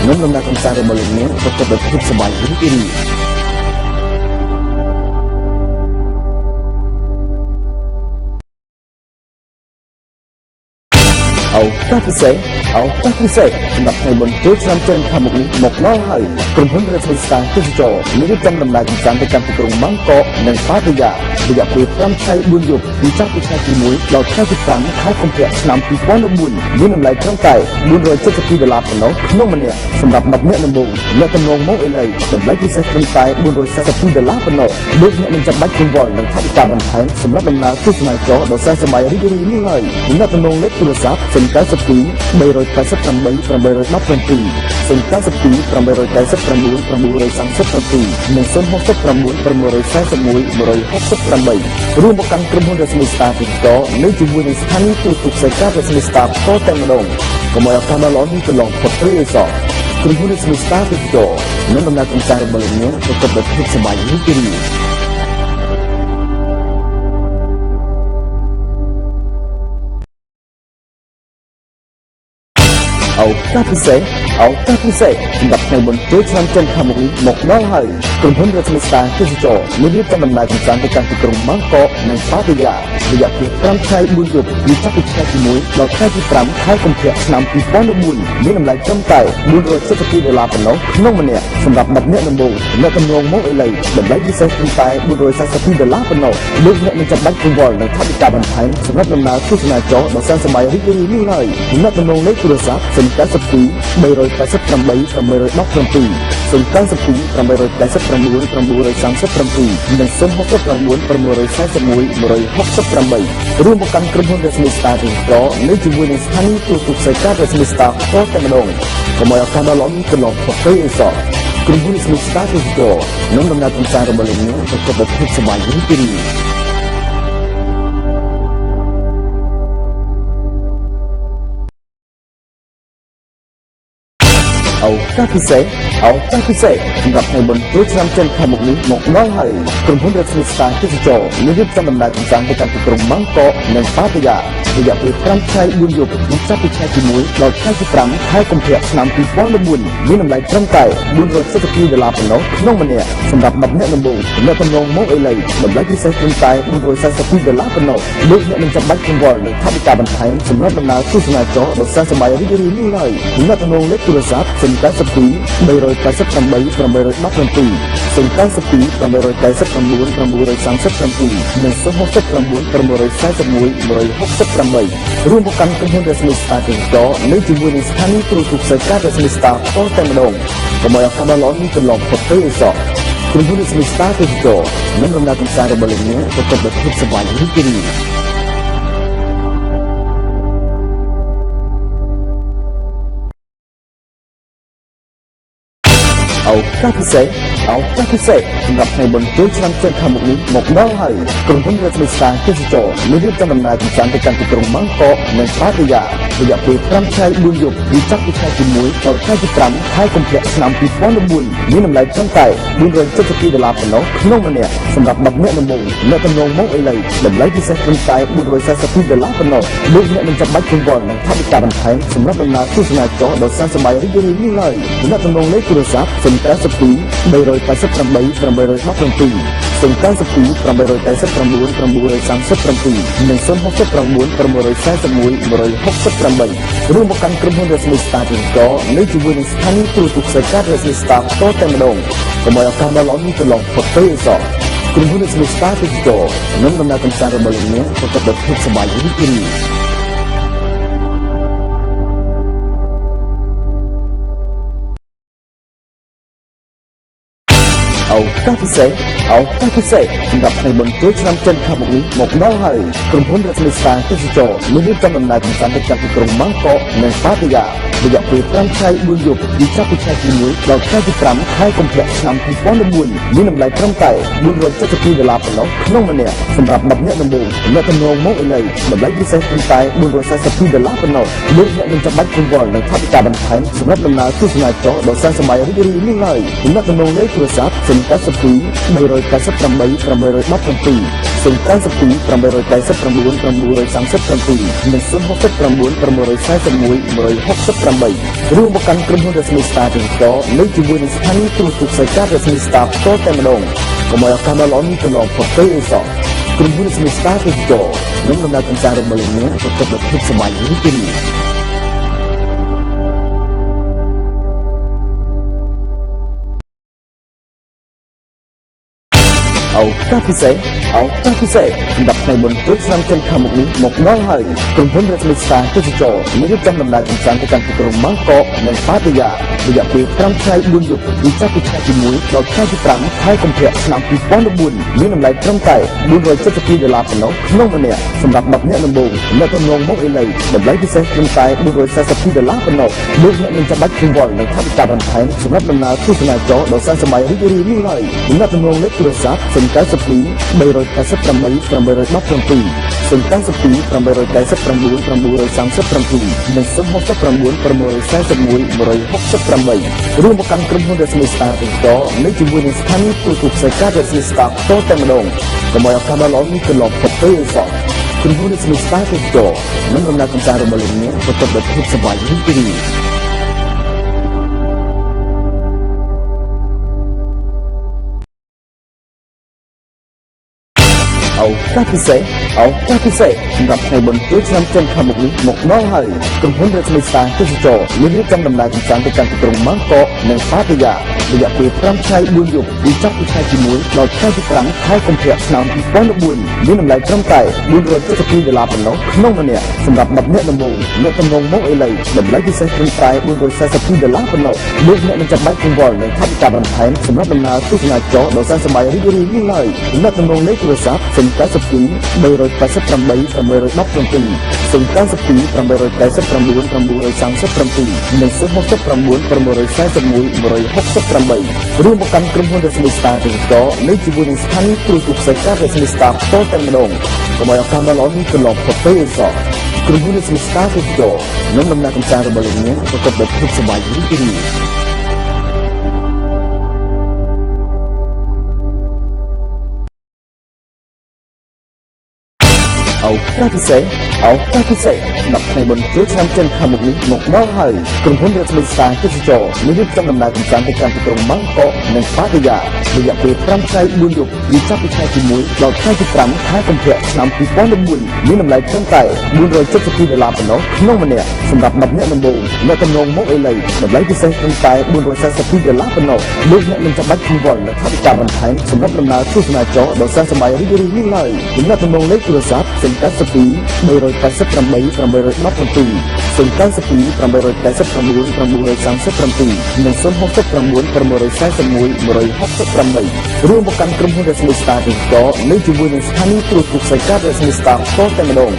នឹងដំណើរកម្សាន្តរបស់លោកអ្នកប្រកបដោយភាពសប្បាយរីករាយ ឱកាសពិសេសសម្រាប់ថ្ងៃបុណ្យចូលឆ្នាំចិនខាងមុខនេះមកដល់ហើយក្រុមហ៊ុនរស្មីស្តារទេសចរមានរៀបចំដំណើរកម្សាន្តទៅកាន់ទីក្រុងបាងកកនិងប៉ាតាយារយៈពេល5ថ្ងៃ4យប់ពីចាប់ពីថ្ងៃទី1ដល់ថ្ងៃទី5ខែកុម្ភៈឆ្នាំ2014មានតម្លៃត្រឹមតែ$472ប៉ុណ្ណោះក្នុងម្នាក់សម្រាប់10នាក់ដំបូងអ្នកទំនងមកអេឡីតម្លៃពិសេសត្រឹមតែ$442ប៉ុណ្ណោះលោកអ្នកមិនចាំបាច់កង្វល់នឹងថវិកាបន្ថែមសម្រាប់ដំណើរទស្សនាចរដ៏សែនសម័យរីករាយនេះឡើយអ្នកទំនងលេខទូរស័ព្ទ092 388 817 092 889 937 និង069 641 168រួមមកកាន់ក្រុមហ៊ុនរស្មីស្តារទីកនៅជាមួយនឹងស្ថានីយទូរទស្សន៍សេការរស្មីស្តារតតែម្ដងកុំឲ្យឱកាសដ៏ល្អនេះកន្លងផុតពេលឯសោះក្រុមហ៊ុនរស្មីស្តារទីកនឹងដំណើរកម្សាន្តរបស់លោកអ្នកប្រកបដោយភាពសប្បាយរីករាយឱកាសពិសេសសម្រាប់ថ្ងៃបុណ្យចូលឆ្នាំចិនខាងមុខនេះមកដល់ហើយក្រុមហ៊ុនរស្មីស្តារទេសចរមានរៀបចំដំណើរកម្សាន្តទៅកាន់ទីក្រុងបាងកកនិងប៉ាតាយារយៈពេល5ថ្ងៃ4យប់ពីចាប់ពីថ្ងៃទី1ដល់ថ្ងៃទី5ខែកុម្ភៈឆ្នាំ2014មានតម្លៃត្រឹមតែ$472ប៉ុណ្ណោះក្នុងម្នាក់សម្រាប់10នាក់ដំបូងអ្នកទំនងមកអេឡីតម្លៃពិសេសត្រឹមតែ$442ប៉ុណ្ណោះលោកអ្នកមិនចាំបាច់កង្វល់នឹងថវិកាបន្ថែមសម្រាប់ដំណើរទស្សនាចរដ៏សែនសម័យរីករាយនេះឡើយអ្នកទំនងលេខទូរស័ព្ទ092 388 817 092 889 937 និង069 641 168រួមមកកាន់ក្រុមហ៊ុនរស្មីស្តារទីកនៅជាមួយនឹងស្ថានីយទូរទស្សន៍សេការរស្មីស្តារតតែម្ដងកុំឲ្យឱកាសដ៏ល្អនេះកន្លងផុតពេលឯសោះក្រុមហ៊ុនរស្មីស្តារទីកនឹងដំណើរកម្សាន្តរបស់លោកអ្នកប្រកបដោយភាពសប្បាយរីករាយឱកាសពិសេសសម្រាប់ថ្ងៃបុណ្យចូលឆ្នាំចិនខាងមុខនេះមកដល់ហើយក្រុមហ៊ុនរស្មីស្តារទេសចរមានរៀបចំដំណើរកម្សាន្តទៅកាន់ទីក្រុងបាងកកនិងប៉ាតាយារយៈពេល5ថ្ងៃ4យប់ពីចាប់ពីថ្ងៃទី1ដល់ថ្ងៃទី5ខែកុម្ភៈឆ្នាំ2014មានតម្លៃត្រឹមតែ$472ប៉ុណ្ណោះក្នុងម្នាក់សម្រាប់10នាក់ដំបូងអ្នកទំនងមកអេឡីតម្លៃពិសេសត្រឹមតែ$442ប៉ុណ្ណោះលោកអ្នកមិនចាំបាច់កង្វល់នឹងថវិកាបន្ថែមសម្រាប់ដំណើរទស្សនាចរដ៏សែនសម័យរីករាយនេះឡើយអ្នកទំនងលេខទូរស័ព្ទ092 388 817 092 889 937 និង069 641 168រួមមកកាន់ក្រុមហ៊ុនរស្មីស្តារទីកនៅជាមួយនឹងស្ថានីយទូរទស្សន៍សេការរស្មីស្តារតតែម្ដងកុំឲ្យឱកាសដ៏ល្អនេះកន្លងផុតពេលឯសោះក្រុមហ៊ុនរស្មីស្តារទីកនឹងដំណើរកម្សាន្តរបស់លោកអ្នកប្រកបដោយភាពសប្បាយរីករាយឱកាសពិសេសសម្រាប់ថ្ងៃបុណ្យចូលឆ្នាំចិនខាងមុខនេះមកដល់ហើយក្រុមហ៊ុនរស្មីស្តារទេសចរមានរៀបចំដំណើរកម្សាន្តទៅកាន់ទីក្រុងបាងកកនិងប៉ាតាយារយៈពេល5ថ្ងៃ4យប់ពីចាប់ពីថ្ងៃទី1ដល់ថ្ងៃទី5ខែកុម្ភៈឆ្នាំ2014មានតម្លៃត្រឹមតែ$472ប៉ុណ្ណោះក្នុងម្នាក់សម្រាប់10នាក់ដំបូងអ្នកទំនងមកអេឡីតម្លៃពិសេសត្រឹមតែ$442ប៉ុណ្ណោះលោកអ្នកមិនចាំបាច់កង្វល់នឹងថវិកាបន្ថែមសម្រាប់ដំណើរទស្សនាចរដ៏សែនសម័យរីករាយនេះឡើយអ្នកទំនងលេខទូរស័ព្ទ092 388 817 092 889 937 និង069 641 168រួមមកកាន់ក្រុមហ៊ុនរស្មីស្តារទីកនៅជាមួយនឹងស្ថានីយទូរទស្សន៍សេការរស្មីស្តារតតែម្ដងកុំឲ្យឱកាសដ៏ល្អនេះកន្លងផុតពេលឯសោះក្រុមហ៊ុនរស្មីស្តារទីកនឹងដំណើរកម្សាន្តរបស់លោកអ្នកប្រកបដោយភាពសប្បាយរីករាយឱកាសពិសេសសម្រាប់ថ្ងៃបុណ្យចូលឆ្នាំចិនខាងមុខនេះមកដល់ហើយក្រុមហ៊ុនរស្មីស្តារទេសចរមានរៀបចំដំណើរកម្សាន្តទៅកាន់ទីក្រុងបាងកកនិងប៉ាតាយារយៈពេល5ថ្ងៃ4យប់ពីចាប់ពីថ្ងៃទី1ដល់ថ្ងៃទី5ខែកុម្ភៈឆ្នាំ2014មានតម្លៃត្រឹមតែ$472ប៉ុណ្ណោះក្នុងម្នាក់សម្រាប់10នាក់ដំបូងអ្នកទំនងមកអេឡីតម្លៃពិសេសត្រឹមតែ$442ប៉ុណ្ណោះលោកអ្នកមិនចាំបាច់កង្វល់នឹងថវិកាបន្ថែមសម្រាប់ដំណើរទស្សនាចរដ៏សែនសម័យរីករាយនេះឡើយអ្នកទំនងលេខទូរស័ព្ទ092 388 817 092 889 937 និង069 641 168រួមមកកាន់ក្រុមហ៊ុនរស្មីស្តារទាំងកនៅជាមួយនឹងស្ថានីយទូរទស្សន៍សេការរស្មីស្តារតតែម្ដងកុំឲ្យឱកាសដ៏ល្អនេះកន្លងផុតពេលឯសោះក្រុមហ៊ុនរស្មីស្តារទាំងកនឹងដំណើរកម្សាន្តរបស់លោកអ្នកប្រកបដោយភាពសប្បាយរីករាយ ឱកាសពិសេសសម្រាប់ថ្ងៃបុណ្យចូលឆ្នាំចិនខាងមុខនេះមកដល់ហើយក្រុមហ៊ុនរស្មីស្តាទេសចរមានរៀបចំដំណើរកម្សាន្តទៅកាន់ទីក្រុងម៉ាងកកនិងប៉ាតាយារយៈពេល5ថ្ងៃ4យប់ពីចាប់ពីថ្ងៃទី1ដល់ថ្ងៃទី5ខែកុម្ភៈឆ្នាំ2014មានតម្លៃត្រឹមតែ$472ប៉ុណ្ណោះក្នុងម្នាក់សម្រាប់10នាក់ដំបូងអ្នកទំនងមកអេឡីតម្លៃពិសេសត្រឹមតែ$442ប៉ុណ្ណោះលោកអ្នកនឹងចាំបាច់គង្វល់នឹងថវិកាបន្ថែមសម្រាប់ដំណើរទស្សនាចរដ៏សែនសម័យរីករាយនេះឡើយអ្នកទំនងលេខទូរស័ព្ទ092 388 817 092 889 937 និង069 641 168រួមមកកាន់ក្រុមហ៊ុនរស្មីស្តាទេសចរនៅជាមួយនឹងស្ថានីយទូរទស្សន៍ផ្សាយការរស្មីស្តាតតែម្ដងកុំឲ្យឱកាសដ៏ល្អនេះកន្លងផុតទៅឯសោះក្រុមហ៊ុនរស្មីស្តាទេសចរនឹងដំណើរកម្សាន្តរបស់លោកអ្នកប្រកបដោយភាពសប្បាយរីករាយឱកាសពិសេសសម្រាប់ថ្ងៃបុណ្យចូលឆ្នាំចិនខាងមុខនេះមកដល់ហើយក្រុមហ៊ុនរស្មីស្តាទេសចរមានរៀបចំដំណើរកម្សាន្តទៅកាន់ទីក្រុងម៉ាងកកនិងប៉ាតាយារយៈពេល5ថ្ងៃ4យប់ពីចាប់ពីថ្ងៃទី1ដល់ថ្ងៃទី5ខែកុម្ភៈឆ្នាំ2014មានតម្លៃត្រឹមតែ$472ប៉ុណ្ណោះក្នុងម្នាក់សម្រាប់10នាក់ដំបូងអ្នកទំនងមកអេឡីតម្លៃពិសេសត្រឹមតែ$442ប៉ុណ្ណោះលោកអ្នកនឹងចាំបាច់កង្វល់នឹងថវិកាបន្ថែមសម្រាប់ដំណើរទស្សនាចរដ៏សែនសម័យរីករាយនេះឡើយអ្នកទំនងលេខទូរស័ព្ទ092 388 817 092 889 937 និង069 641 168រួមមកកាន់ក្រុមហ៊ុនរស្មីស្តាទេសចរនៅជាមួយនឹងស្ថានីយទូរទស្សន៍ផ្សាយការរស្មីស្តាផ្ទាល់តែម្ដងកុំឲ្យឱកាសដ៏ល្អនេះកន្លងផុតទៅឯសោះក្រុមហ៊ុនរស្មីស្តាទេសចរនឹងដំណើរកម្សាន្តរបស់លោកអ្នកប្រកបដោយភាពសប្បាយរីករាយឱកាសពិសេសសម្រាប់ថ្ងៃបុណ្យចូលឆ្នាំចិនខាងមុខនេះមកដល់ហើយក្រុមហ៊ុនរស្មីស្តាទេសចរមានរៀបចំដំណើរកម្សាន្តទៅកាន់ទីក្រុងម៉ាងកកនិងប៉ាតាយារយៈពេល5ថ្ងៃ4យប់ពីចាប់ពីថ្ងៃទី1ដល់ថ្ងៃទី5ខែកុម្ភៈឆ្នាំ2014មានតម្លៃត្រឹមតែ$472ប៉ុណ្ណោះក្នុងម្នាក់សម្រាប់10នាក់ដំបូងអ្នកទំនងមកអេឡីតម្លៃពិសេសត្រឹមតែ$442ប៉ុណ្ណោះលោកអ្នកនឹងចាំបាច់កង្វល់នឹងថវិកាបន្ថែមសម្រាប់ដំណើរទស្សនាចរដ៏សែនសម័យរីករាយនេះឡើយអ្នកទំនងលេខទូរស័ព្ទ092 388 817 092 889 937 និង069 641 168រួមមកកាន់ក្រុមហ៊ុនរស្មីស្តាទេសចរនៅជាមួយនឹងស្ថានីយទូរទស្សន៍ផ្សាយការរស្មីស្តាផ្ទាល់តែម្ដង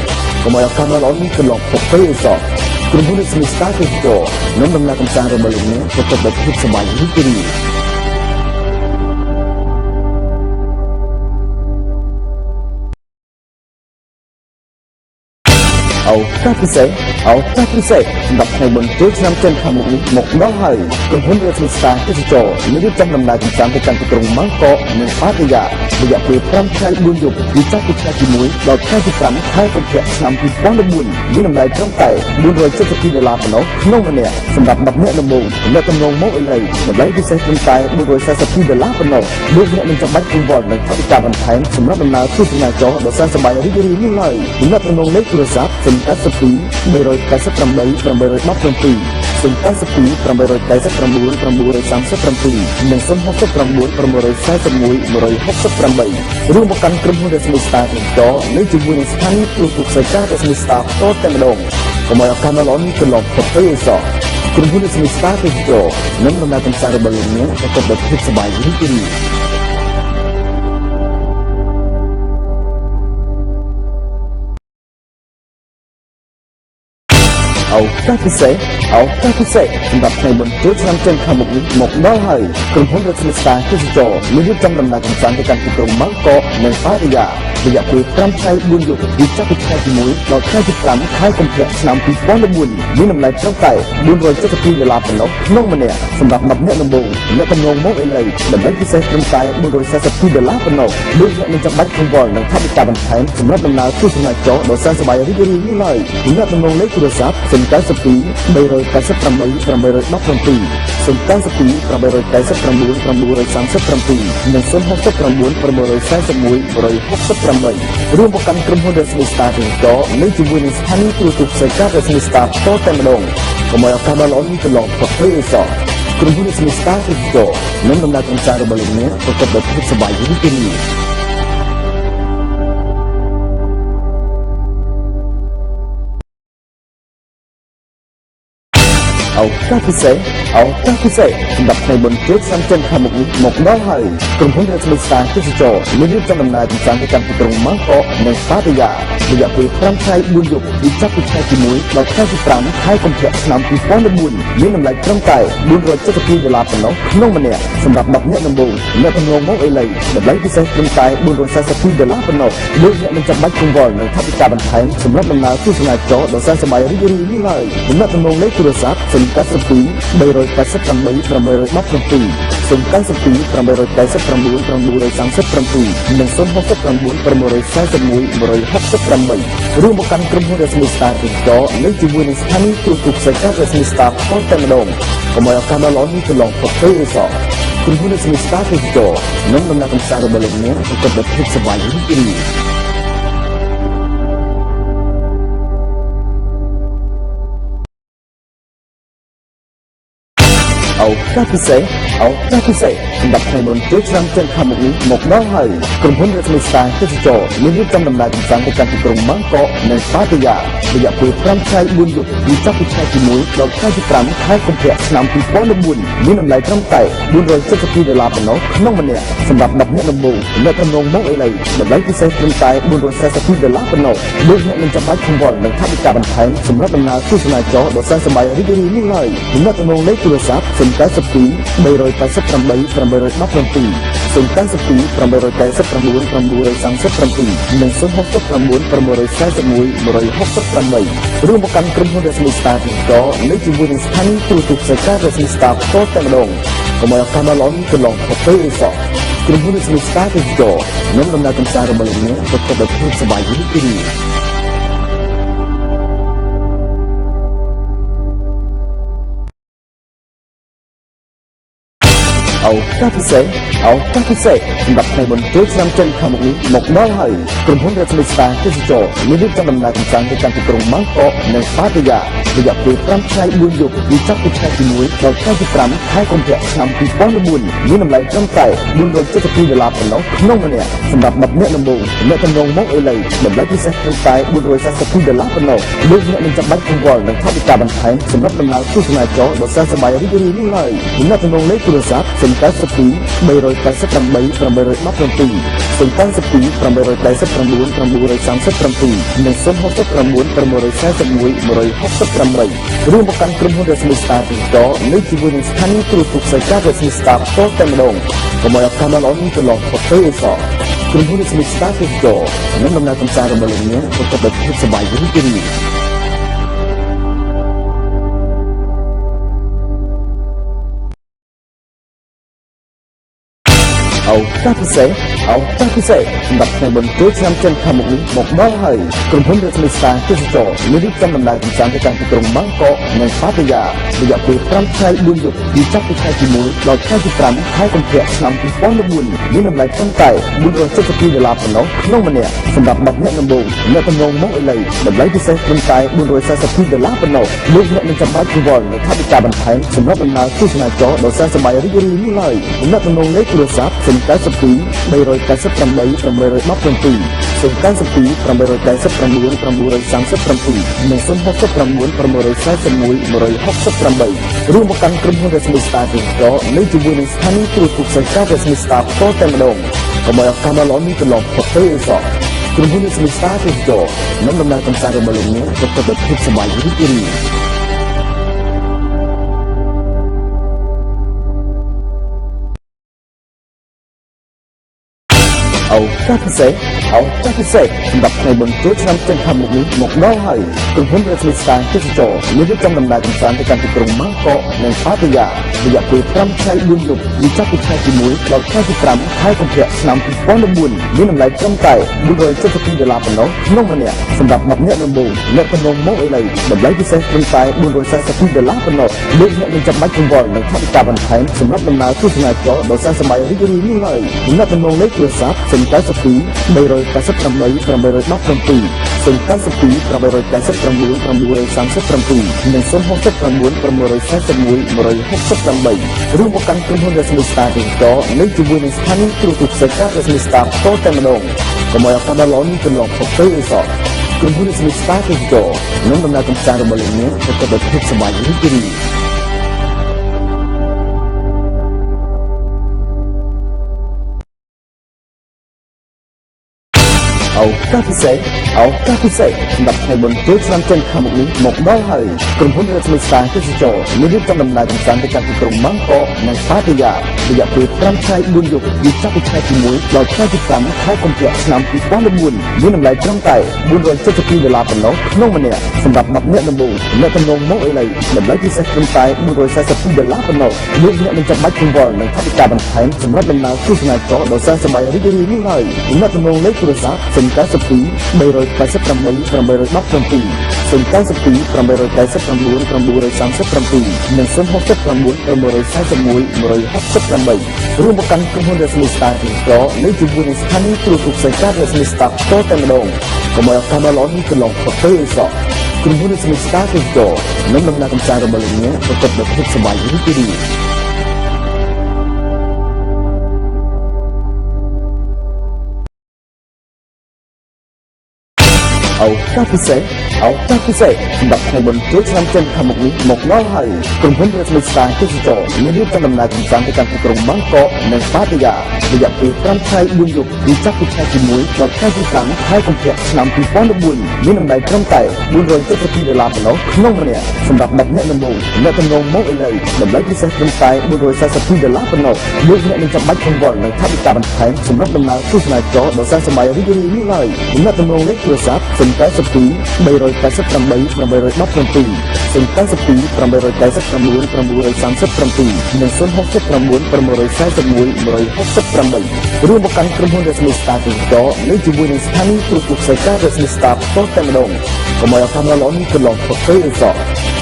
កុំឲ្យឱកាសដ៏ល្អនេះកន្លងផុតទៅឯសោះក្រុមហ៊ុនរស្មីស្តាទេសចរនឹងដំណើរកម្សាន្តរបស់លោកអ្នកប្រកបដោយភាពសប្បាយរីករាយឱកាសពិសេសសម្រាប់ថ្ងៃបុណ្យចូលឆ្នាំចិនខាងមុខនេះមកដល់ហើយក្រុមហ៊ុនរស្មីស្តាទេសចរមានរៀបចំដំណើរកម្សាន្តទៅកាន់ទីក្រុងម៉ាងកកនិងប៉ាតាយារយៈពេល5ថ្ងៃ4យប់ពីចាប់ពីថ្ងៃទី1ដល់ថ្ងៃទី5ខែកុម្ភៈឆ្នាំ2014មានតម្លៃត្រឹមតែ$472ប៉ុណ្ណោះក្នុងម្នាក់សម្រាប់10នាក់ដំបូងអ្នកទំនងមកអេឡីតម្លៃពិសេសត្រឹមតែ$442ប៉ុណ្ណោះលោកអ្នកនឹងចាំបាច់កង្វល់នឹងថវិកាបន្ថែមសម្រាប់ដំណើរទស្សនាចរដ៏សែនសម័យរីករាយនេះឡើយអ្នកទំនងលេខទូរស័ព្ទ092 388 817 092 889 937 និង069 641 168រួមមកកាន់ក្រុមហ៊ុនរស្មីស្តាទេសចរនៅជាមួយនឹងស្ថានីយទូរទស្សន៍ផ្សាយការរស្មីស្តាផ្ទាល់តែម្ដងកុំឲ្យឱកាសដ៏ល្អនេះកន្លងផុតទៅឯសោះក្រុមហ៊ុនរស្មីស្តាទេសចរនឹងដំណើរកម្សាន្តរបស់លោកអ្នកប្រកបដោយភាពសប្បាយរីករាយឱកាសពិសេសសម្រាប់ថ្ងៃបុណ្យចូលឆ្នាំចិនខាងមុខនេះមកដល់ហើយក្រុមហ៊ុនរស្មីស្តាទេសចរមានរៀបចំដំណើរកម្សាន្តទៅកាន់ទីក្រុងម៉ាងកកនិងប៉ាតាយារយៈពេល5ថ្ងៃ4យប់ពីចាប់ពីថ្ងៃទី1ដល់ថ្ងៃទី5ខែកុម្ភៈឆ្នាំ2014មានតម្លៃត្រឹមតែ$472ប៉ុណ្ណោះក្នុងម្នាក់សម្រាប់10នាក់ដំបូងអ្នកទំនងមកអេឡីតម្លៃពិសេសត្រឹមតែ$442ប៉ុណ្ណោះលោកអ្នកនឹងចាំបាច់កង្វល់នឹងថវិកាបន្ថែមសម្រាប់ដំណើរទស្សនាចរដ៏សែនសប្បាយរីករាយនេះឡើយអ្នកទំនងលេខទូរស័ព្ទ092 388 817 092 889 937 និង069 641 168រួមមកកាន់ក្រុមហ៊ុនរស្មីស្តាទេសចរនៅជាមួយនឹងស្ថានីយទូរទស្សន៍ផ្សាយការរស្មីស្តាផ្ទាល់តែម្ដងកុំឲ្យឱកាសដ៏ល្អនេះកន្លងផុតទៅឯសោះក្រុមហ៊ុនរស្មីស្តាទេសចរនឹងដំណើរកម្សាន្តរបស់លោកអ្នកប្រកបដោយភាពសប្បាយរីករាយ ឱកាសពិសេសសម្រាប់ថ្ងៃបុណ្យចូលឆ្នាំចិនខាងមុខនេះមកដល់ហើយក្រុមហ៊ុនរស្មីស្តារទេសចរមានរៀបចំដំណើរកម្សាន្តទៅកាន់ទីក្រុងម៉ាងកកនិងប៉ាតាយារយៈពេល5ថ្ងៃ4យប់ពីចាប់ពីថ្ងៃទី1ដល់ថ្ងៃទី5ខែកុម្ភៈឆ្នាំ2014មានតម្លៃត្រឹមតែ$472ប៉ុណ្ណោះក្នុងម្នាក់សម្រាប់10នាក់ដំបូងអ្នកទំនងមកអេឡីតម្លៃពិសេសត្រឹមតែ$442ប៉ុណ្ណោះលោកអ្នកមិនចាំបាច់កង្វល់នឹងថវិកាបន្ថែមសម្រាប់ដំណើរទស្សនាចរដ៏សែនសប្បាយរីករាយនេះឡើយដំណើរទំនងលេខទូរស័ព្ទ092 388 817 092 889 937 និង069 641 168រួមមកកាន់ក្រុមហ៊ុនរស្មីស្តារទេសចរនៅជាមួយនឹងស្ថានីយ៍ទូរទស្សន៍ផ្សាយការរស្មីស្តារផងតែម្ដងកុំឲ្យឱកាសដ៏ល្អនេះទៅឡងផុតទៅអីសោះក្រុមហ៊ុនរស្មីស្តារទេសចរនឹងដំណើរកម្សាន្តរបស់លោកអ្នកប្រកបដោយភាពសប្បាយរីករាយឱកាសពិសេសសម្រាប់ថ្ងៃបុណ្យចូលឆ្នាំចិនខាងមុខនេះមកដល់ហើយក្រុមហ៊ុនរស្មីស្តារទេសចរមានរៀបចំដំណើរកម្សាន្តទៅកាន់ទីក្រុងម៉ាងកកនិងប៉ាតាយារយៈពេល5ថ្ងៃ4យប់ពីចាប់ពីថ្ងៃទី1ដល់ថ្ងៃទី5ខែកុម្ភៈឆ្នាំ2014មានតម្លៃត្រឹមតែ$472ប៉ុណ្ណោះក្នុងម្នាក់សម្រាប់10នាក់ដំបូងអ្នកទំនងមកអេឡីតម្លៃពិសេសត្រឹមតែ$442ប៉ុណ្ណោះលោកអ្នកមិនចាំបាច់កង្វល់នឹងថវិកាបន្ថែមសម្រាប់ដំណើរទស្សនាចរដ៏សែនសប្បាយរីករាយនេះឡើយអ្នកទំនងលេខទូរស័ព្ទ092 388 817 092 889 937 និង069 641 168រួមមកកាន់ក្រុមហ៊ុនរស្មីស្តារទេសចរនៅជាមួយនឹងស្ថានីយ៍ទូរទស្សន៍ផ្សាយការរស្មីស្តារផ្ទាល់តែម្ដងកុំឲ្យឱកាសដ៏ល្អនេះទៅឡងផុតទៅអីសោះក្រុមហ៊ុនរស្មីស្តារទេសចរនឹងដំណើរកម្សាន្តរបស់លោកអ្នកប្រកបដោយភាពសប្បាយរីករាយឱកាសពិសេសសម្រាប់ថ្ងៃបុណ្យចូលឆ្នាំចិនខាងមុខនេះមកដល់ហើយក្រុមហ៊ុនរស្មីស្តារទេសចរមានរៀបចំដំណើរកម្សាន្តទៅកាន់ទីក្រុងម៉ាងកកនិងប៉ាតាយារយៈពេល5ថ្ងៃ4យប់ពីចាប់ពីថ្ងៃទី1ដល់ថ្ងៃទី5ខែកុម្ភៈឆ្នាំ2014មានតម្លៃត្រឹមតែ$472ប៉ុណ្ណោះក្នុងម្នាក់សម្រាប់10នាក់ដំបូងអ្នកទំនងមកអេឡីតម្លៃពិសេសត្រឹមតែ$442ប៉ុណ្ណោះលោកអ្នកមិនចាំបាច់កង្វល់នឹងថវិកាបន្ថែមសម្រាប់ដំណើរទស្សនាចរដ៏សែនសប្បាយរីករាយនេះឡើយអ្នកទំនងលេខទូរស័ព្ទ092 388 817 092 889 937 និង069 641 168រួមមកកាន់ក្រុមហ៊ុនរស្មីស្តារទេសចរនៅជាមួយនឹងស្ថានីយ៍ទូរទស្សន៍ផ្សាយការរស្មីស្តារផ្ទាល់តែម្ដងកុំឲ្យឱកាសដ៏ល្អនេះទៅឡងផុតទៅអីសោះក្រុមហ៊ុនរស្មីស្តារទេសចរនឹងដំណើរកម្សាន្តរបស់លោកអ្នកប្រកបដោយភាពសប្បាយរីករាយឱកាសពិសេសសម្រាប់ថ្ងៃបុណ្យចូលឆ្នាំចិនខាងមុខនេះមកដល់ហើយក្រុមហ៊ុនរស្មីស្តារទេសចរមានរៀបចំដំណើរកម្សាន្តទៅកាន់ទីក្រុងម៉ាងកកនិងប៉ាតាយារយៈពេល5ថ្ងៃ4យប់ពីចាប់ពីថ្ងៃទី1ដល់ថ្ងៃទី5ខែកុម្ភៈឆ្នាំ2014មានតម្លៃត្រឹមតែ$472ប៉ុណ្ណោះក្នុងម្នាក់សម្រាប់10នាក់ដំបូងអ្នកទំនងមកអេឡីតម្លៃពិសេសត្រឹមតែ$442ប៉ុណ្ណោះលោកអ្នកមិនចាំបាច់កង្វល់នឹងថវិកាបន្ថែមសម្រាប់ដំណើរទស្សនាចរដ៏សែនសប្បាយរីករាយនេះឡើយអ្នកទំនងលេខទូរស័ព្ទ092 388 817 092 889 937 និង069 641 168រួមមកកាន់ក្រុមហ៊ុនរស្មីស្តារទេសចរនៅជាមួយនឹងស្ថានីយ៍ទូរទស្សន៍ផ្សាយការរស្មីស្តារផ្ទាល់តែម្ដងកុំឲ្យឱកាសដ៏ល្អនេះទៅឡងផុតទៅអីសោះក្រុមហ៊ុនរស្មីស្តារទេសចរនឹងដំណើរកម្សាន្តរបស់លោកអ្នកប្រកបដោយភាពសប្បាយរីករាយឱកាសពិសេសសម្រាប់ថ្ងៃបុណ្យចូលឆ្នាំចិនខាងមុខនេះមកដល់ហើយក្រុមហ៊ុនរស្មីស្តារទេសចរមានរៀបចំដំណើរកម្សាន្តទៅកាន់ទីក្រុងម៉ាងកកនិងប៉ាតាយារយៈពេល5ថ្ងៃ4យប់ពីចាប់ពីថ្ងៃទី1ដល់ថ្ងៃទី5ខែកុម្ភៈឆ្នាំ2014មានតម្លៃត្រឹមតែ$472ប៉ុណ្ណោះក្នុងម្នាក់សម្រាប់10នាក់ដំបូងអ្នកទំនងមកអេឡីតម្លៃពិសេសត្រឹមតែ$442ប៉ុណ្ណោះលោកអ្នកមិនចាំបាច់កង្វល់នឹងថវិកាបន្ថែមសម្រាប់ដំណើរទស្សនាចរដ៏សែនសប្បាយរីករាយនេះឡើយអ្នកទំនងលេខទូរស័ព្ទ092 388 817 092 889 937 និង069 641 168រួមមកកាន់ក្រុមហ៊ុនរស្មីស្តារទេសចរនៅជាមួយនឹងស្ថានីយ៍ទូរទស្សន៍ផ្សាយការរស្មីស្តារផ្ទាល់តែម្ដងកុំឲ្យឱកាសដ៏ល្អនេះទៅឡងផុតទៅអីសោះក្រុមហ៊ុនរស្មីស្តារទេសចរនឹងដំណើរកម្សាន្តរបស់លោកអ្នកប្រកបដោយភាពសប្បាយរីករាយ ឱកាសពិសេសសម្រាប់ថ្ងៃបុណ្យចូលឆ្នាំចិនខាងមុខនេះមកដល់ហើយក្រុមហ៊ុនរស្មីស្តារទេសចរមានរៀបចំដំណើរកម្សាន្តទៅកាន់ទីក្រុងបាងកកនិងប៉ាតាយារយៈពេល5ថ្ងៃ4យប់ពីចាប់ពីថ្ងៃទី1ដល់ថ្ងៃទី5ខែកុម្ភៈឆ្នាំ2014មានតម្លៃត្រឹមតែ$472ប៉ុណ្ណោះក្នុងម្នាក់សម្រាប់10នាក់ដំបូងអ្នកទំនងមកឥឡូវតម្លៃពិសេសត្រឹមតែ$442ប៉ុណ្ណោះលោកអ្នកនឹងចាំបាច់កង្វល់នឹងថវិកាបន្ថែមសម្រាប់ដំណើរទស្សនាចរដ៏សែនសប្បាយរីករាយនេះឡើយអ្នកទំនងលេខទូរស័ព្ទ092 388 817 092 889 937 និង069 641 168រួមប្រកាន់ក្រុមហ៊ុនរស្មីស្តារទីក្រុងនៅជាមួយនឹងស្ថានីយ៍ទូរទស្សន៍ផ្សាយការរស្មីស្តារតតែម្ដងកុំឲ្យកាមេរ៉ានេះកន្លងផុតទៅអីសោះក្រុមហ៊ុនរស្មីស្តារទីក្រុងនឹងដំណើរកម្សាន្តរបស់លោកអ្នកប្រកបដោយភាពសប្បាយរីករាយឱកាសពិសេសសម្រាប់ថ្ងៃបុណ្យចូលឆ្នាំចិនខាងមុខនេះមកដល់ហើយក្រុមហ៊ុនរស្មីស្តារទេសចរមានរៀបចំដំណើរកម្សាន្តទៅកាន់ទីក្រុងបាងកកនិងប៉ាតាយារយៈពេល5ថ្ងៃ4យប់ពីចាប់ពីថ្ងៃទី1ដល់ថ្ងៃទី5ខែកុម្ភៈឆ្នាំ2014មានតម្លៃត្រឹមតែ$472ប៉ុណ្ណោះក្នុងម្នាក់សម្រាប់10នាក់ដំបូងអ្នកទំនងមកឥឡូវតម្លៃពិសេសត្រឹមតែ$442ប៉ុណ្ណោះលោកអ្នកនឹងចាំបាច់កង្វល់នឹងថវិកាបន្ថែមសម្រាប់ដំណើរទស្សនាចរដ៏សែនសប្បាយរីករាយនេះឡើយអ្នកទំនងលេខទូរស័ព្ទ092 388 817 092 889 937 និង069 641 168រួមប្រកាន់ក្រុមហ៊ុនរស្មីស្តារទេសចរនៅជាមួយនឹងស្ថានីយ៍ទូរទស្សន៍ផ្សាយការរស្មីស្តារតតែម្ដងកុំឲ្យកាមេរ៉ាល្អនេះកន្លងផុតទៅអីសោះ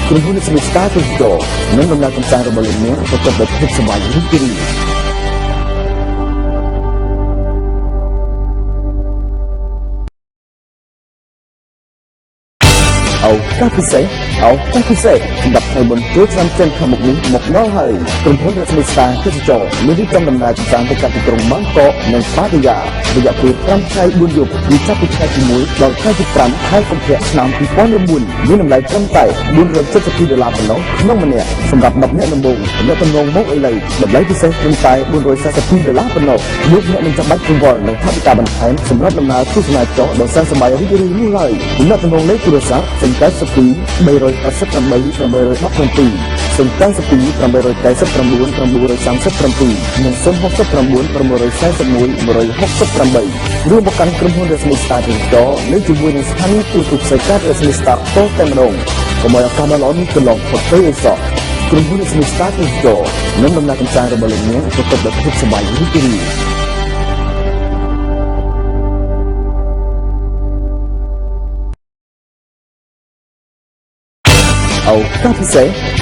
ក្រុមហ៊ុនរស្មីស្តារទេសចរនឹងដំណើរកម្សាន្តរបស់លោកអ្នកប្រកបដោយភាពសប្បាយរីករាយឱកាសពិសេសសម្រាប់ថ្ងៃបុណ្យចូលឆ្នាំចិនខាងមុខនេះមកដល់ហើយក្រុមហ៊ុនរស្មីស្តារទេសចរមានរៀបចំដំណើរកម្សាន្តទៅកាន់ទីក្រុងបាងកកនិងប៉ាតាយារយៈពេល5ថ្ងៃ4យប់ពីចាប់ពីថ្ងៃទី1ដល់ថ្ងៃទី5ខែកុម្ភៈឆ្នាំ2014មានតម្លៃត្រឹមតែ$472ប៉ុណ្ណោះក្នុងម្នាក់សម្រាប់10នាក់ដំបូងអ្នកទំនងមកឥឡូវតម្លៃពិសេសត្រឹមតែ$442ប៉ុណ្ណោះលោកអ្នកនឹងចាំបាច់កង្វល់នឹងថវិកាបន្ថែមសម្រាប់ដំណើរទស្សនាចរដ៏សែនសប្បាយរីករាយនេះឡើយអ្នកទំនងលេខទូរស័ព្ទ092 388 817 092 889 937 និង069 641 168រួមប្រកាន់ក្រុមហ៊ុនរស្មីស្តារទេសចរនៅជាមួយនឹងស្ថានីយ៍ទូរទស្សន៍ផ្សាយការរស្មីស្តារតតែម្ដងកុំឲ្យឱកាសដ៏ល្អនេះកន្លងផុតទៅអីសោះក្រុមហ៊ុនរស្មីស្តារទេសចរនឹងដំណើរកម្សាន្តរបស់លោកអ្នកប្រកបដោយភាពសប្បាយរីករាយ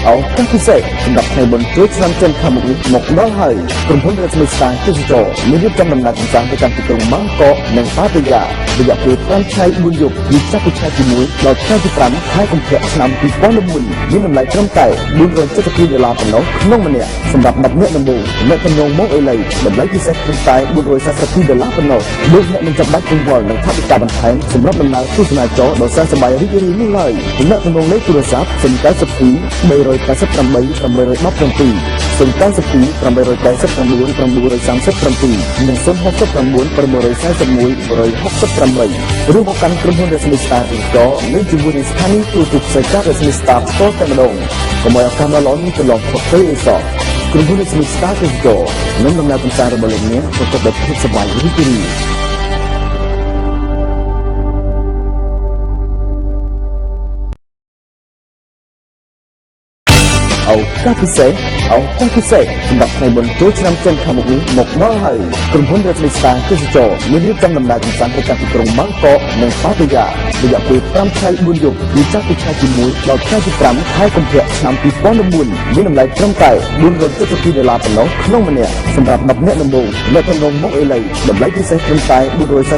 ឱកាសពិសេសសម្រាប់ថ្ងៃបុណ្យចូលឆ្នាំចិនខាងមុខនេះមកដល់ហើយក្រុមហ៊ុនរស្មីស្តារទេសចរមានរៀបចំដំណើរកម្សាន្តទៅកាន់ទីក្រុងបាងកកនិងប៉ាតាយារយៈពេល5ថ្ងៃ4យប់ពីចាប់ពីថ្ងៃទី1ដល់ថ្ងៃទី5ខែកុម្ភៈឆ្នាំ2014មានតម្លៃត្រឹមតែ$472ប៉ុណ្ណោះក្នុងម្នាក់សម្រាប់10នាក់ដំបូងអ្នកទំនងមកឥឡូវតម្លៃពិសេសត្រឹមតែ$442ប៉ុណ្ណោះលោកអ្នកនឹងចាំបាច់កង្វល់នឹងថវិកាបន្ថែមសម្រាប់ដំណើរទស្សនាចរដ៏សែនសប្បាយរីករាយនេះឡើយអ្នកទំនងលេខទូរស័ព្ទ092 388 817 092 889 937 និង069 641 168រួមប្រកាន់ក្រុមហ៊ុនរស្មីស្តារទេសចរនៅជាមួយនឹងស្ថានីយ៍ទូរទស្សន៍ផ្សាយការរស្មីស្តារតតែម្ដងកុំឲ្យឱកាសដ៏ល្អនេះកន្លងផុតទៅអីសោះក្រុមហ៊ុនរស្មីស្តារទេសចរនឹងដំណើរកម្សាន្តរបស់លោកអ្នកប្រកបដោយភាពសប្បាយរីករាយឱកាសពិសេសសម្រាប់ថ្ងៃបុណ្យចូលឆ្នាំចិនខាងមុខនេះមកដល់ហើយក្រុមហ៊ុនរស្មីស្តារទេសចរមានរៀបចំដំណើរកម្សាន្តទៅកាន់ទីក្រុងបាងកកនិងប៉ាតាយារយៈពេល5ថ្ងៃ4យប់ពីចាប់ពីថ្ងៃទី1ដល់ថ្ងៃទី5ខែកុម្ភៈឆ្នាំ2014មានតម្លៃត្រឹមតែ$472ប៉ុណ្ណោះក្នុងម្នាក់សម្រាប់10នាក់ដំបូងអ្នកទំនងមកឥឡូវតម្លៃពិសេសត្រឹមតែ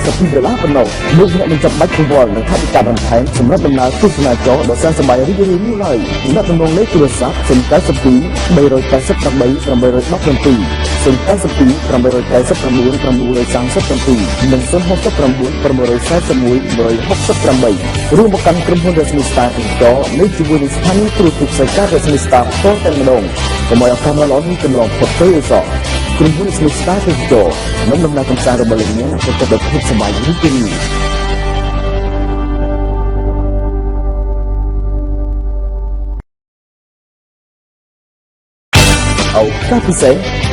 $442ប៉ុណ្ណោះលោកអ្នកនឹងចាំបាច់កង្វល់នឹងថវិកាបន្ថែមសម្រាប់ដំណើរទស្សនាចរដ៏សែនសប្បាយរីករាយនេះឡើយអ្នកទំនងលេខទូរស័ព្ទ092 388 817 092 889 937 និង069 641 168រួមប្រកាន់ក្រុមហ៊ុនរស្មីស្តារទេសចរនៅជាមួយនឹងស្ថានីយ៍ទូរទស្សន៍ផ្សាយការរស្មីស្តារតតែម្ដងកុំឲ្យឱកាសដ៏ល្អនេះកន្លងផុតទៅអីសោះក្រុមហ៊ុនរស្មីស្តារទេសចរនឹងដំណើរកម្សាន្តរបស់លោកអ្នកប្រកបដោយភាពសប្បាយរីករាយ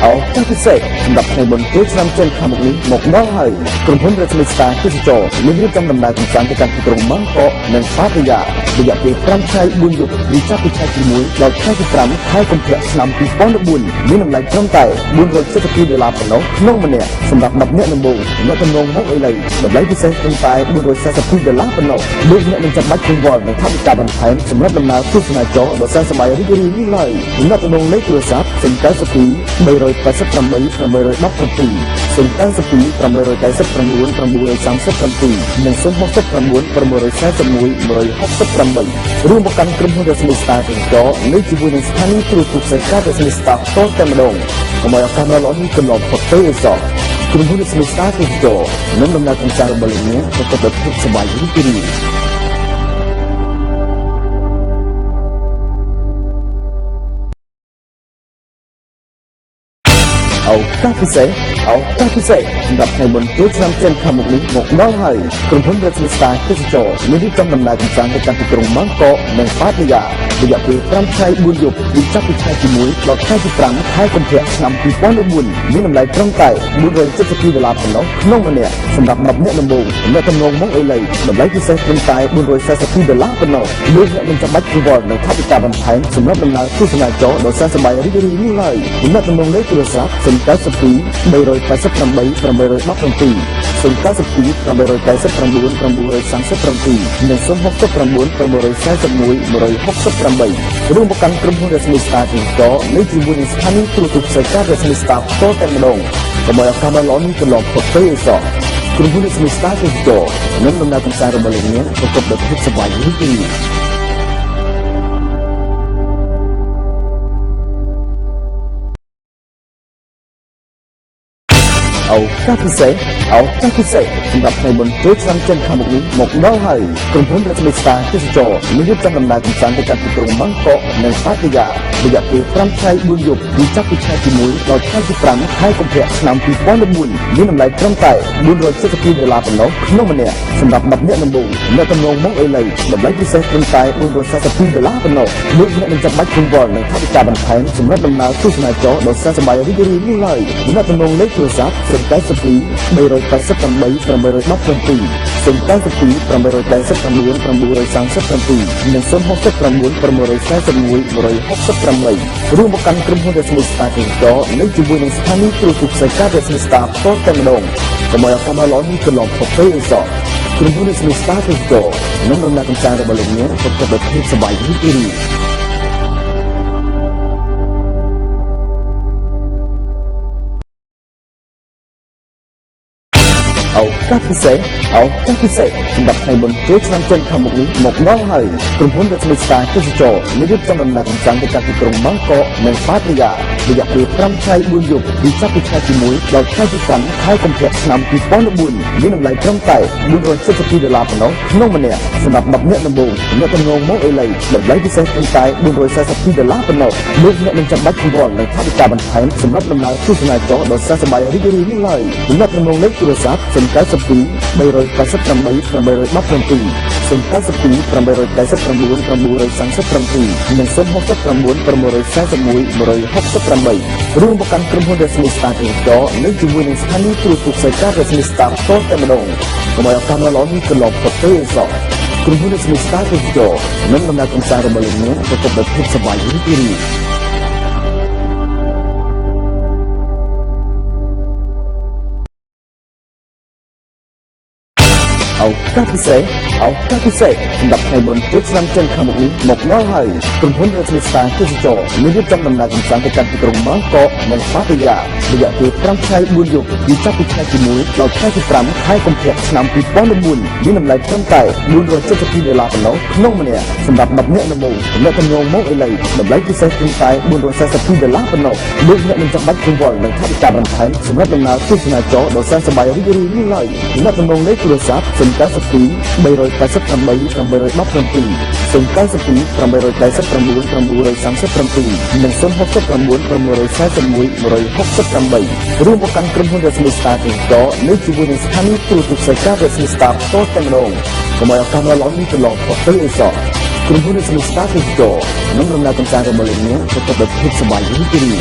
ឱកាសពិសេសសម្រាប់ថ្ងៃបុណ្យចូលឆ្នាំចិនខាងមុខនេះមកដល់ហើយក្រុមហ៊ុនរស្មីស្តាទេសចរមានរៀបចំដំណើរកម្សាន្តទៅកាន់ទីក្រុងបាងកកនិងប៉ាតាយារយៈពេល5ថ្ងៃ4យប់ពីចាប់ពីខែទី1ដល់ខែទី5ខែកុម្ភៈឆ្នាំ2014មានតម្លៃត្រឹមតែ$472ប៉ុណ្ណោះក្នុងម្នាក់សម្រាប់10នាក់ដំបូងអ្នកទំនងមកឥឡូវតម្លៃពិសេសត្រឹមតែ$442ប៉ុណ្ណោះលោកអ្នកនឹងចាំបាច់គង្វល់នឹងថវិកាបន្ថែមសម្រាប់ដំណើរទស្សនាចរដ៏សែនសប្បាយរីករាយនេះឡើយអ្នកទំនងលេខទូរស័ព្ទ092 388 817 092 889 937 និង069 641 168រួមប្រកាន់ក្រុមហ៊ុនរស្មីស្តាទេសចរនៅជាមួយនឹងស្ថានីយទូរទស្សន៍សេការរស្មីស្តាតតែម្ដងកុំឲ្យឱកាសដ៏ល្អនេះកន្លងផុតទៅឯសោះក្រុមហ៊ុនរស្មីស្តាទេសចរនឹងដំណើរកម្សាន្តរបស់លោកអ្នកប្រកបដោយភាពសប្បាយរីករាយឱកាសពិសេសសម្រាប់ថ្ងៃបុណ្យចូលឆ្នាំចិនខាងមុខនេះមកដល់ហើយក្រុមហ៊ុនរស្មីស្តាទេសចរមានរៀបចំដំណើរកម្សាន្តទៅកាន់ទីក្រុងបាងកកនិងប៉ាតាយារយៈពេល5ថ្ងៃ4យប់ពីចាប់ពីខែទី1ដល់ខែទី5ខែកុម្ភៈឆ្នាំ2014មានតម្លៃត្រឹមតែ$472ប៉ុណ្ណោះក្នុងម្នាក់សម្រាប់10នាក់ដំបូងអ្នកទំនងមកឥឡូវតម្លៃពិសេសត្រឹមតែ$442ប៉ុណ្ណោះលោកអ្នកមិនចាំបាច់គង្វល់នឹងថវិកាបន្ថែមសម្រាប់ដំណើរទស្សនាចរដ៏សែនសប្បាយរីករាយនេះឡើយអ្នកទំនងលេខទូរស័ព្ទ092 388 817 092 889 937 និង069 641 168រួមប្រកាន់ក្រុមហ៊ុនរស្មីស្តាទេសចរនៅជាមួយនឹងស្ថានីយទូរទស្សន៍សេការរស្មីស្តាផ្ទាល់តែម្ដងកុំឲ្យឱកាសដ៏ល្អនេះកន្លងផុតទៅឯសោះក្រុមហ៊ុនរស្មីស្តាទេសចរនឹងដំណើរកម្សាន្តរបស់លោកអ្នកប្រកបដោយភាពសប្បាយរីករាយឱកាសពិសេសសម្រាប់ថ្ងៃបុណ្យចូលឆ្នាំចិនខាងមុខនេះមកដល់ហើយក្រុមហ៊ុនរស្មីស្តាទេសចរមានរៀបចំដំណើរកម្សាន្តទៅកាន់ទីក្រុងបាងកកនិងប៉ាតាយារយៈពេល5ថ្ងៃ4យប់ពីចាប់ពីខែទី1ដល់ខែទី5ខែកុម្ភៈឆ្នាំ2014មានតម្លៃត្រឹមតែ$472ប៉ុណ្ណោះក្នុងម្នាក់សម្រាប់10នាក់ដំបូងអ្នកទំនងមកឥឡូវតម្លៃពិសេសត្រឹមតែ$442ប៉ុណ្ណោះលោកអ្នកនឹងចាំបាច់គង្វល់នឹងថវិកាបន្ថែមសម្រាប់ដំណើរទស្សនាចរដ៏សែនសប្បាយរីករាយនេះឡើយអ្នកទំនងលេខទូរស័ព្ទ092 388 817 092 889 937 និង069 641 168រួមប្រកាន់ក្រុមហ៊ុនរស្មីស្តាទេសចរនៅជាមួយនឹងស្ថានីយទូរទស្សន៍សេការរស្មីស្តាផ្ទាល់តែម្ដងកុំឲ្យឱកាសដ៏ល្អនេះកន្លងផុតទៅឯសោះក្រុមហ៊ុនរស្មីស្តាទេសចរនឹងដំណើរកម្សាន្តរបស់លោកអ្នកប្រកបដោយភាពសប្បាយរីករាយឱកាសពិសេសសម្រាប់ថ្ងៃបុណ្យចូលឆ្នាំចិនខាងមុខនេះមកដល់ហើយក្រុមហ៊ុនរស្មីស្តាទេសចរមានរៀបចំដំណើរកម្សាន្តទៅកាន់ទីក្រុងបាងកកនិងប៉ាតាយារយៈពេល5ថ្ងៃ4យប់ពីចាប់ពីខែទី1ដល់ខែទី5ខែកុម្ភៈឆ្នាំ2014មានតម្លៃត្រឹមតែ$472ប៉ុណ្ណោះក្នុងម្នាក់សម្រាប់10នាក់ដំបូងអ្នកទំនងមកឥឡូវតម្លៃពិសេសត្រឹមតែ$442ប៉ុណ្ណោះលោកអ្នកនឹងចាំបាច់គង្វល់នឹងថវិកាបន្ថែមសម្រាប់ដំណើរទស្សនាចរដ៏សែនសប្បាយរីករាយនេះឡើយអ្នកទំនងលេខទូរស័ព្ទ092 388 817 092 889 937 និង069 641 168រួមប្រកាន់ក្រុមហ៊ុនរស្មីស្តាទេសចរនៅជាមួយនឹងស្ថានីយទូរទស្សន៍សេការរស្មីស្តាផ្ទាល់តែម្ដងកុំឲ្យឱកាសដ៏ល្អនេះកន្លងផុតទៅឯសោះក្រុមហ៊ុនរស្មីស្តាទេសចរនឹងដំណើរកម្សាន្តរបស់លោកអ្នកប្រកបដោយភាពសប្បាយរីករាយឱកាសពិសេសសម្រាប់ថ្ងៃបុណ្យចូលឆ្នាំចិនខាងមុខនេះមកដល់ហើយក្រុមហ៊ុនរស្មីស្តាទេសចរមានរៀបចំដំណើរកម្សាន្តទៅកាន់ទីក្រុងបាងកកនិងប៉ាតាយារយៈពេល5ថ្ងៃ4យប់ពីចាប់ពីខែទី1ដល់ខែទី5ខែកុម្ភៈឆ្នាំ2014មានតម្លៃត្រឹមតែ$472ប៉ុណ្ណោះក្នុងម្នាក់សម្រាប់10នាក់ដំបូងអ្នកទំនងមកឥឡូវតម្លៃពិសេសត្រឹមតែ$442ប៉ុណ្ណោះលោកអ្នកនឹងចាំបាច់គង្វល់នឹងថវិកាបន្ថែមសម្រាប់ដំណើរទស្សនាចរដ៏សែនសប្បាយរីករាយនេះឡើយអ្នកទំនងលេខទូរស័ព្ទ092 388 817 092 889 937 និង069 641 168រួមប្រកាន់ក្រុមហ៊ុនរស្មីស្តាទេសចរនៅជាមួយនឹងស្ថានីយទូរទស្សន៍សេការរស្មីស្តាផ្ទាល់តែម្ដងកុំឲ្យឱកាសដ៏ល្អនេះកន្លងផុតទៅឯសោះក្រុមហ៊ុនរស្មីស្តាទេសចរនឹងដំណើរកម្សាន្តរបស់លោកអ្នកប្រកបដោយភាពសប្បាយរីករាយ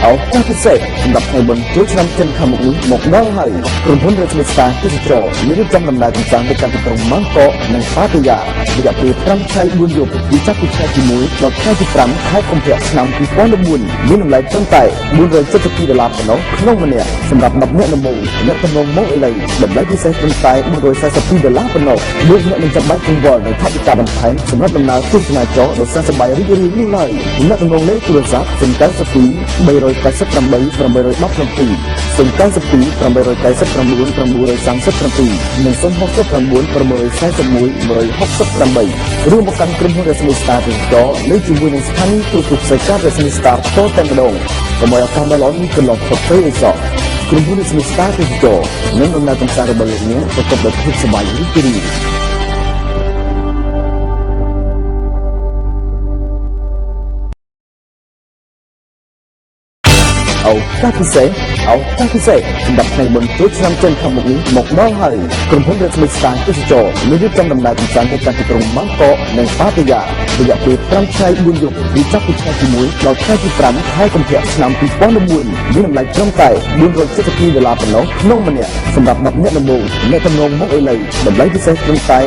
ឱកាសពិសេសសម្រាប់ថ្ងៃបុណ្យចូលឆ្នាំចិនខាងមុខនេះមកដល់ហើយក្រុមហ៊ុនរ៉េស្មីស្តាទេសចរមានរៀបចំដំណើរកម្សាន្តទៅកាន់ទីក្រុងម៉ាងកកនិងប៉ាតាយារយៈពេល5ថ្ងៃ4យប់ពីចាប់ពីថ្ងៃទី1ដល់ថ្ងៃទី5ខែកុម្ភៈឆ្នាំ2014មានតម្លៃត្រឹមតែ$472ប៉ុណ្ណោះក្នុងម្នាក់សម្រាប់10នាក់ដំបូងអ្នកទំនងមកឥឡូវតម្លៃពិសេសត្រឹមតែ$442ប៉ុណ្ណោះលោកអ្នកនឹងចាំបាច់កង្វល់នឹងថវិកាបន្ថែមសម្រាប់ដំណើរទស្សនាចរដ៏សប្បាយរីករាយនេះឡើយអ្នកទំនងលេខទូរស័ព្ទ092 388 817 092 889 937 និង069 641 168ឬមកកាន់ក្រុមហ៊ុនរស្មីស្តាទេសចរនៅជាមួយនឹងស្ថានីយ៍ទូរទស្សន៍ផ្សាយការរស្មីស្តាតតែម្ដងកុំឲ្យឱកាសដ៏ល្អនេះកន្លងផុតទៅឯសោះក្រុមហ៊ុនរស្មីស្តាទេសចរនឹងដំណើរកម្សាន្តរបស់លោកអ្នកប្រកបដោយភាពសប្បាយរីករាយឱកាសពិសេសសម្រាប់ថ្ងៃបុណ្យចូលឆ្នាំចិនខាងមុខនេះមកដល់ហើយក្រុមហ៊ុនរ៉េស្មីស្តាទេសចរមានរៀបចំដំណើរកម្សាន្តទៅកាន់ទីក្រុងម៉ាងកកនិងប៉ាតាយារយៈពេល5ថ្ងៃ4យប់ពីចាប់ពីថ្ងៃទី1ដល់ថ្ងៃទី5ខែកុម្ភៈឆ្នាំ2014មានតម្លៃត្រឹមតែ$472ប៉ុណ្ណោះក្នុងម្នាក់សម្រាប់10នាក់ដំបូងអ្នកទំនងមកឥឡូវតម្លៃពិសេសត្រឹមតែ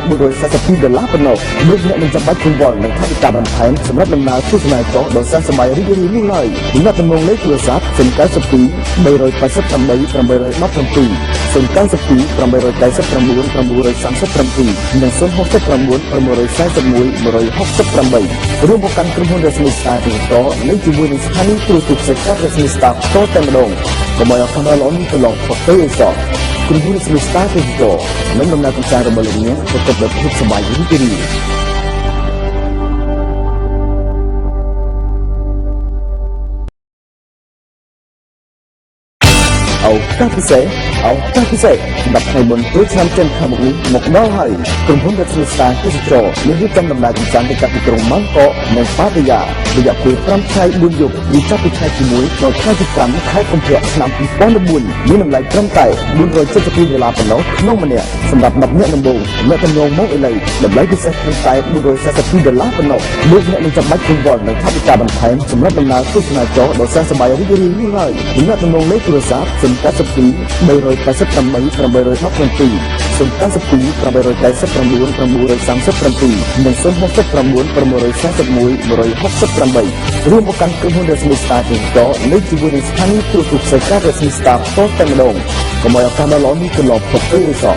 $442ប៉ុណ្ណោះលោកអ្នកនឹងចាំបាច់កង្វល់នឹងថវិកាបន្ថែមសម្រាប់ដំណើរទស្សនាចរដ៏សប្បាយរីករាយនេះឡើយអ្នកទំនងលេខទូរស័ព្ទ092 388 817 092 889 937 និង069 641 168រួមមកកាន់ក្រុមហ៊ុនរស្មីស្តាទេសចរនៅជាមួយនឹងស្ថានីយ៍ទូរទស្សន៍ផ្សាយការរស្មីស្តាតតែម្ដងកុំឲ្យឱកាសដ៏ល្អនេះកន្លងផុតទៅឯសោះក្រុមហ៊ុនរស្មីស្តាទេសចរនឹងដំណើរកម្សាន្តរបស់លោកអ្នកប្រកបដោយភាពសប្បាយរីករាយឱកាសពិសេសសម្រាប់ថ្ងៃបុណ្យចូលឆ្នាំចិនខាងមុខនេះមកដល់ហើយក្រុមហ៊ុនរ៉េស្មីស្តាទេសចរមានរៀបចំដំណើរកម្សាន្តទៅកាន់ទីក្រុងម៉ាងកកនិងប៉ាតាយារយៈពេល5ថ្ងៃ4យប់ពីចាប់ពីថ្ងៃទី1ដល់ថ្ងៃទី5ខែកុម្ភៈឆ្នាំ2014មានតម្លៃត្រឹមតែ$472ប៉ុណ្ណោះក្នុងម្នាក់សម្រាប់10នាក់ដំបូងអ្នកទំនងមកឥឡូវតម្លៃពិសេសត្រឹមតែ$442ប៉ុណ្ណោះលោកអ្នកនឹងចាំបាច់កង្វល់នឹងថវិកាបន្ថែមសម្រាប់ដំណើរទស្សនាចរដ៏សប្បាយរីករាយនេះឡើយអ្នកទំនងលេខទូរស័ព្ទ092 388 817 092 889 937 និង069 641 168រួមមកកាន់ក្រុមហ៊ុនរស្មីស្តាទេសចរនៅជាមួយនឹងស្ថានីយ៍ទូរទស្សន៍ផ្សាយការរស្មីស្តាតតែម្ដងកុំឲ្យឱកាសដ៏ល្អនេះកន្លងផុតទៅឯសោះ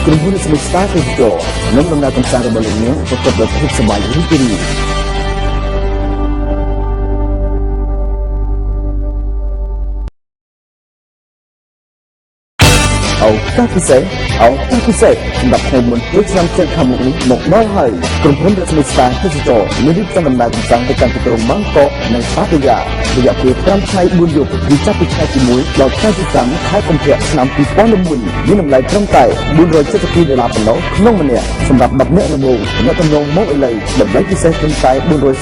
ក្រុមហ៊ុនរស្មីស្តាទេសចរនឹងដំណើរកម្សាន្តរបស់លោកអ្នកប្រកបដោយភាពសប្បាយរីករាយឱកាសពិសេសសម្រាប់ថ្ងៃបុណ្យចូលឆ្នាំចិនខាងមុខនេះមកដល់ហើយក្រុមហ៊ុនរ៉េស្មីស្តាទេសចរមានរៀបចំដំណើរកម្សាន្តទៅកាន់ទីក្រុងម៉ាងកកនិងប៉ាតាយារយៈពេល5ថ្ងៃ4យប់ពីចាប់ពីថ្ងៃទី1ដល់ថ្ងៃទី5ខែកុម្ភៈឆ្នាំ2014មានតម្លៃត្រឹមតែ$472ប៉ុណ្ណោះក្នុងម្នាក់សម្រាប់10នាក់ដំបូងអ្នកទំនងមកឥឡូវតម្លៃពិសេសត្រឹមតែ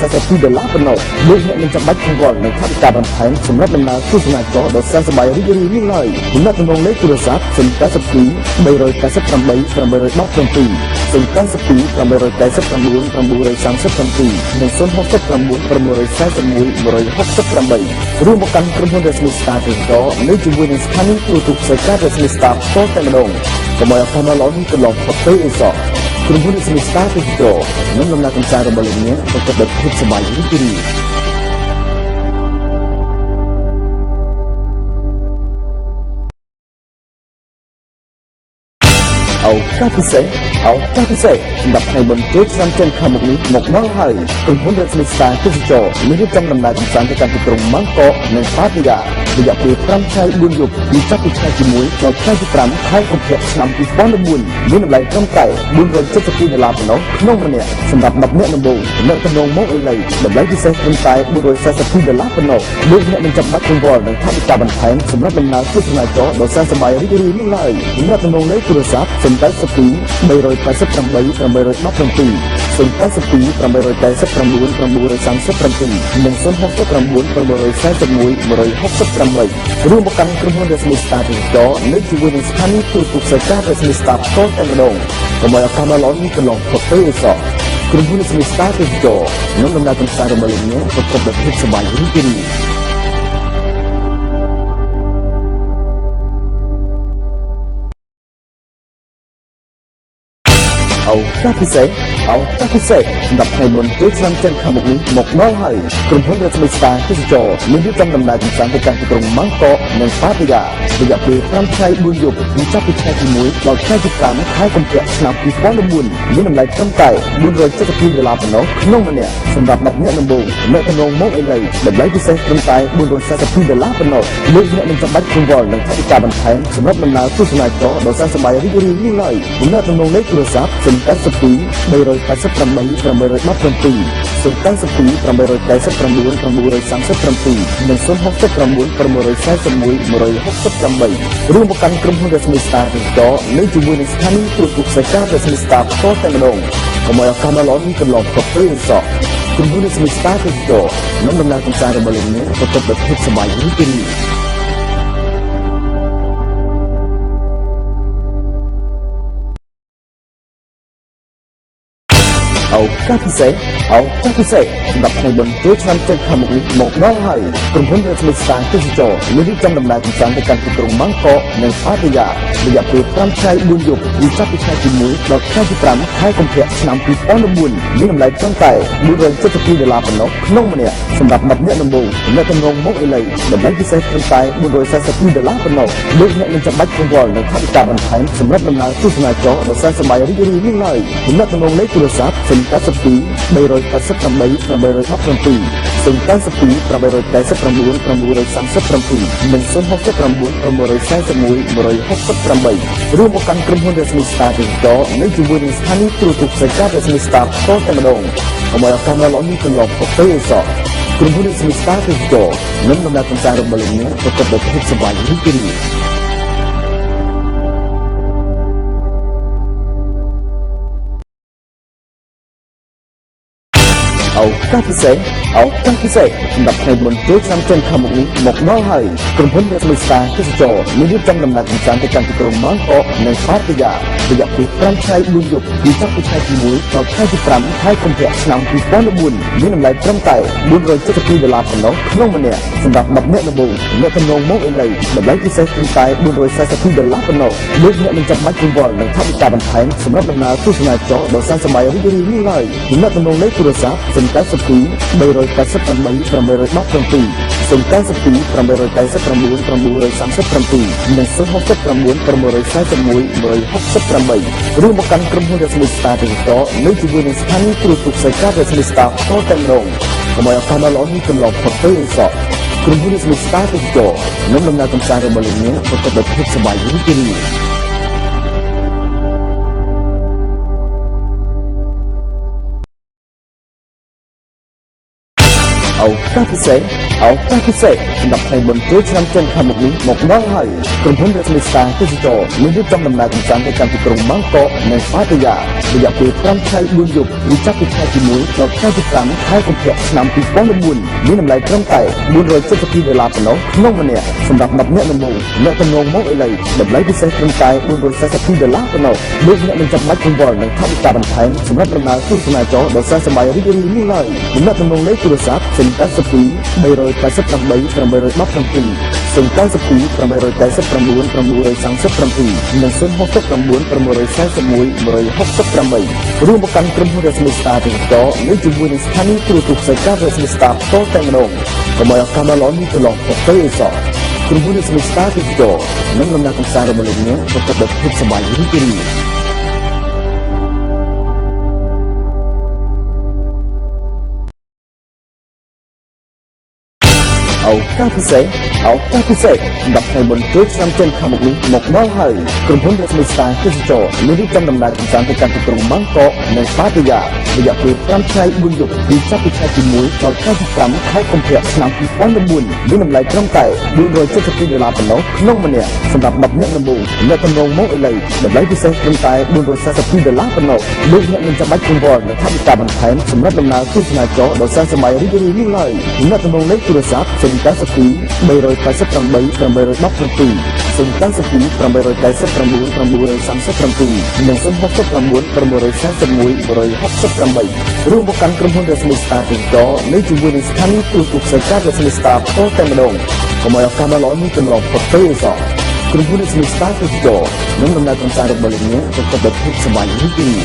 $442ប៉ុណ្ណោះលោកអ្នកនឹងចាំបាច់កង្វល់នឹងថវិកាបន្ថែមសម្រាប់ដំណើរទស្សនាចរដ៏សប្បាយរីករាយនេះឡើយអ្នកទំនងលេខទូរស័ព្ទ092 388 817 092 889 937 និង069 641 168រួមមកកាន់ក្រុមហ៊ុនរស្មីស្តាទេសចរនៅជាមួយនឹងស្ថានីយ៍ទូរទស្សន៍ផ្សាយការរស្មីស្តាតតែម្ដងកុំឲ្យឱកាសដ៏ល្អនេះកន្លងផុតទៅឯសោះក្រុមហ៊ុនរស្មីស្តាទេសចរនឹងដំណើរកម្សាន្តរបស់លោកអ្នកប្រកបដោយភាពសប្បាយរីករាយឱកាសពិសេសសម្រាប់ថ្ងៃបុណ្យចូលឆ្នាំចិនខាងមុខនេះមកដល់ហើយក្រុមហ៊ុនរ៉េស្មីស្តាទេសចរមានរៀបចំដំណើរកម្សាន្តទៅកាន់ទីក្រុងម៉ាងកកនិងប៉ាតាយារយៈពេល5ថ្ងៃ4យប់ពីចាប់ពីថ្ងៃទី1ដល់ថ្ងៃទី5ខែកុម្ភៈឆ្នាំ2014មានតម្លៃត្រឹមតែ$472ប៉ុណ្ណោះក្នុងម្នាក់សម្រាប់10នាក់ដំបូងអ្នកទំនងមកឥឡូវតម្លៃពិសេសត្រឹមតែ$442ប៉ុណ្ណោះលោកអ្នកនឹងចាំបាច់កង្វល់នឹងថវិកាបន្ថែមសម្រាប់ដំណើរទស្សនាចរដ៏សប្បាយរីករាយនេះឡើយអ្នកទំនងលេខទូរស័ព្ទ092 388 817 092 889 937 និង069 641 168រួមមកកាន់ក្រុមហ៊ុនរស្មីស្តាទេសចរនៅជាមួយនឹងស្ថានីយ៍ទូរទស្សន៍ផ្សាយការរស្មីស្តាតតែម្ដងកុំឲ្យឱកាសដ៏ល្អនេះកន្លងផុតទៅឯសោះក្រុមហ៊ុនរស្មីស្តាទេសចរនឹងដំណើរកម្សាន្តរបស់លោកអ្នកប្រកបដោយភាពសប្បាយរីករាយ ឱកាសពិសេសសម្រាប់ថ្ងៃបុណ្យចូលឆ្នាំចិនខាងមុខនេះមកដល់ហើយក្រុមហ៊ុនរស្មីស្តាទេសចរមានរៀបចំដំណើរកម្សាន្តទៅកាន់ទីក្រុងម៉ាងកកនិងប៉ាតាយារយៈពេល5ថ្ងៃ4យប់ពីចាប់ពីថ្ងៃទី1ដល់ថ្ងៃទី5ខែកុម្ភៈឆ្នាំ2014មានតម្លៃត្រឹមតែ$472ប៉ុណ្ណោះក្នុងម្នាក់សម្រាប់10នាក់ដំបូងអ្នកទំនងមកអីឡីតម្លៃពិសេសត្រឹមតែ$442ប៉ុណ្ណោះលោកអ្នកមិនចាំបាច់កង្វល់នឹងថវិកាបន្ថែមសម្រាប់ដំណើរទស្សនាចរដ៏សែនសប្បាយរីករាយនេះឡើយដំណើរទំនងលេខទូរស័ព្ទ082 388 817 092 899 937 និង069 641 168រួមប្រកាន់ក្រុមហ៊ុនរស្មីស្តាទេសចរនៅជាមួយនឹងស្ថានីយ៍ទូរទស្សន៍សេការរស្មីស្តាផ្ទាល់តែម្ដងកុំឲ្យឱកាសដ៏ល្អនេះកន្លងផុតទៅសោះក្រុមហ៊ុនរស្មីស្តាទេសចរនឹងដំណើរកម្សាន្តរបស់លោកអ្នកប្រកបដោយភាពសប្បាយរីករាយឱកាសពិសេសសម្រាប់ថ្ងៃបុណ្យចូលឆ្នាំចិនខាងមុខនេះមកដល់ហើយក្រុមហ៊ុនរស្មីស្តាទេសចរមានរៀបចំដំណើរកម្សាន្តទៅកាន់ទីក្រុងម៉ាងកកនិងប៉ាតាយារយៈពេល5ថ្ងៃ4យប់ពីចាប់ពីថ្ងៃទី1ដល់ថ្ងៃទី5ខែកុម្ភៈឆ្នាំ2014មានតម្លៃត្រឹមតែ$472ប៉ុណ្ណោះក្នុងម្នាក់សម្រាប់10នាក់ដំបូងអ្នកទំនងមកអីឡីតម្លៃពិសេសត្រឹមតែ$442ប៉ុណ្ណោះលោកអ្នកមិនចាំបាច់កង្វល់នឹងថវិកាបន្ថែមសម្រាប់ដំណើរទស្សនាចរដ៏សែនសប្បាយរីករាយនេះឡើយអ្នកទំនងលេខទូរស័ព្ទ082 388 817 092 899 937 និង069 641 168រួមមកកាន់ក្រុមហ៊ុនរស្មីស្តាទេសចរនៅជាមួយនឹងស្ថានីយ៍ទូរទស្សន៍សេការរស្មីស្តាផ្ទាល់តែម្ដងកុំឲ្យឱកាសដ៏ល្អនេះកន្លងផុតទៅសោះក្រុមហ៊ុនរស្មីស្តាទេសចរនឹងដំណើរកម្សាន្តរបស់លោកអ្នកប្រកបដោយភាពសប្បាយរីករាយឱកាសពិសេសសម្រាប់ថ្ងៃបុណ្យចូលឆ្នាំចិនខាងមុខនេះមកដល់ហើយក្រុមហ៊ុនរស្មីស្តាទេសចរមានរៀបចំដំណើរកម្សាន្តទៅកាន់ទីក្រុងម៉ាងកកនិងប៉ាតាយារយៈពេល5ថ្ងៃ4យប់ពីចាប់ពីថ្ងៃទី1ដល់ថ្ងៃទី5ខែកុម្ភៈឆ្នាំ2014មានតម្លៃត្រឹមតែ$472ប៉ុណ្ណោះក្នុងម្នាក់សម្រាប់10នាក់ដំបូងអ្នកទំនងមកអីឡីតម្លៃពិសេសត្រឹមតែ$442ប៉ុណ្ណោះលោកអ្នកមិនចាំបាច់កង្វល់នឹងថវិកាបន្ថែមសម្រាប់ដំណើរទស្សនាចរដ៏សែនសប្បាយរីករាយនេះឡើយអ្នកទំនងលេខទូរស័ព្ទ092 388 817 092 899 937 និង069 641 168រួមមកកាន់ក្រុមហ៊ុនរស្មីស្តាទេសចរនៅជាមួយនឹងស្ថានីយ៍ទូរទស្សន៍សេការរស្មីស្តាផ្ទាល់តែម្ដងកុំឲ្យឱកាសដ៏ល្អនេះកន្លងផុតទៅសោះក្រុមហ៊ុនរស្មីស្តាទេសចរនឹងដំណើរកម្សាន្តរបស់លោកអ្នកប្រកបដោយភាពសប្បាយរីករាយឱកាសពិសេសសម្រាប់ថ្ងៃបុណ្យចូលឆ្នាំចិនខាងមុខនេះមកដល់ហើយក្រុមហ៊ុនរស្មីស្តាទេសចរមានរៀបចំដំណើរកម្សាន្តទៅកាន់ទីក្រុងម៉ាងកកនិងប៉ាតាយារយៈពេល5ថ្ងៃ4យប់ពីចាប់ពីថ្ងៃទី1ដល់ថ្ងៃទី5ខែកុម្ភៈឆ្នាំ2014មានតម្លៃត្រឹមតែ$472ប៉ុណ្ណោះក្នុងម្នាក់សម្រាប់10នាក់ដំបូងអ្នកទំនងមកអីឡីតម្លៃពិសេសត្រឹមតែ$442ប៉ុណ្ណោះលោកអ្នកមិនចាំបាច់កង្វល់នឹងថវិកាបន្ថែមសម្រាប់ដំណើរទស្សនាចរដ៏សែនសប្បាយរីករាយនេះឡើយអ្នកទំនងលេខទូរស័ព្ទ082 388 817 092 899 937 និង069 641 168រួមប្រកាន់ក្រុមហ៊ុនរស្មីស្តាទេសចរនៅជាមួយនឹងស្ថានីយ៍ទូរទស្សន៍សេការរស្មីស្តាផ្ទាល់តែម្ដងកុំឲ្យឱកាសដ៏ល្អនេះកន្លងផុតទៅសោះក្រុមហ៊ុនរស្មីស្តាទេសចរនឹងដំណើរកម្សាន្តរបស់លោកអ្នកប្រកបដោយភាពសប្បាយរីករាយឱកាសពិសេសសម្រាប់ថ្ងៃបុណ្យចូលឆ្នាំចិនខាងមុខនេះមកដល់ហើយក្រុមហ៊ុនរស្មីស្តាទេសចរមានរៀបចំដំណើរកម្សាន្តទៅកាន់ទីក្រុងម៉ាងកកនិងប៉ាតាយារយៈពេល5ថ្ងៃ4យប់ពីចាប់ពីថ្ងៃទី1ដល់ថ្ងៃទី5ខែកុម្ភៈឆ្នាំ2014មានតម្លៃត្រឹមតែ$472ប៉ុណ្ណោះក្នុងម្នាក់សម្រាប់10នាក់ដំបូងអ្នកទំនងមកអីឡីតម្លៃពិសេសត្រឹមតែ$442ប៉ុណ្ណោះលោកអ្នកមិនចាំបាច់កង្វល់នឹងថវិកាបន្ថែមសម្រាប់ដំណើរទស្សនាចរដ៏សែនសប្បាយរីករាយនេះឡើយអ្នកទំនងលេខទូរស័ព្ទ092 388 817 092 899 937 និង069 641 168រួមមកកាន់ក្រុមហ៊ុនរស្មីស្តាទេសចរនៅជាមួយនឹងស្ថានីយ៍ទូរទស្សន៍សេការរស្មីស្តាផ្ទាល់តែម្ដងកុំឲ្យឱកាសដ៏ល្អនេះកន្លងផុតទៅសោះ ក្រុមហ៊ុនស្មីស្តាទេសចរនឹងដំណើរកំសាន្តរបស់លោកអ្នកទៅកាន់ប្រទេសសវ័យរីករាយ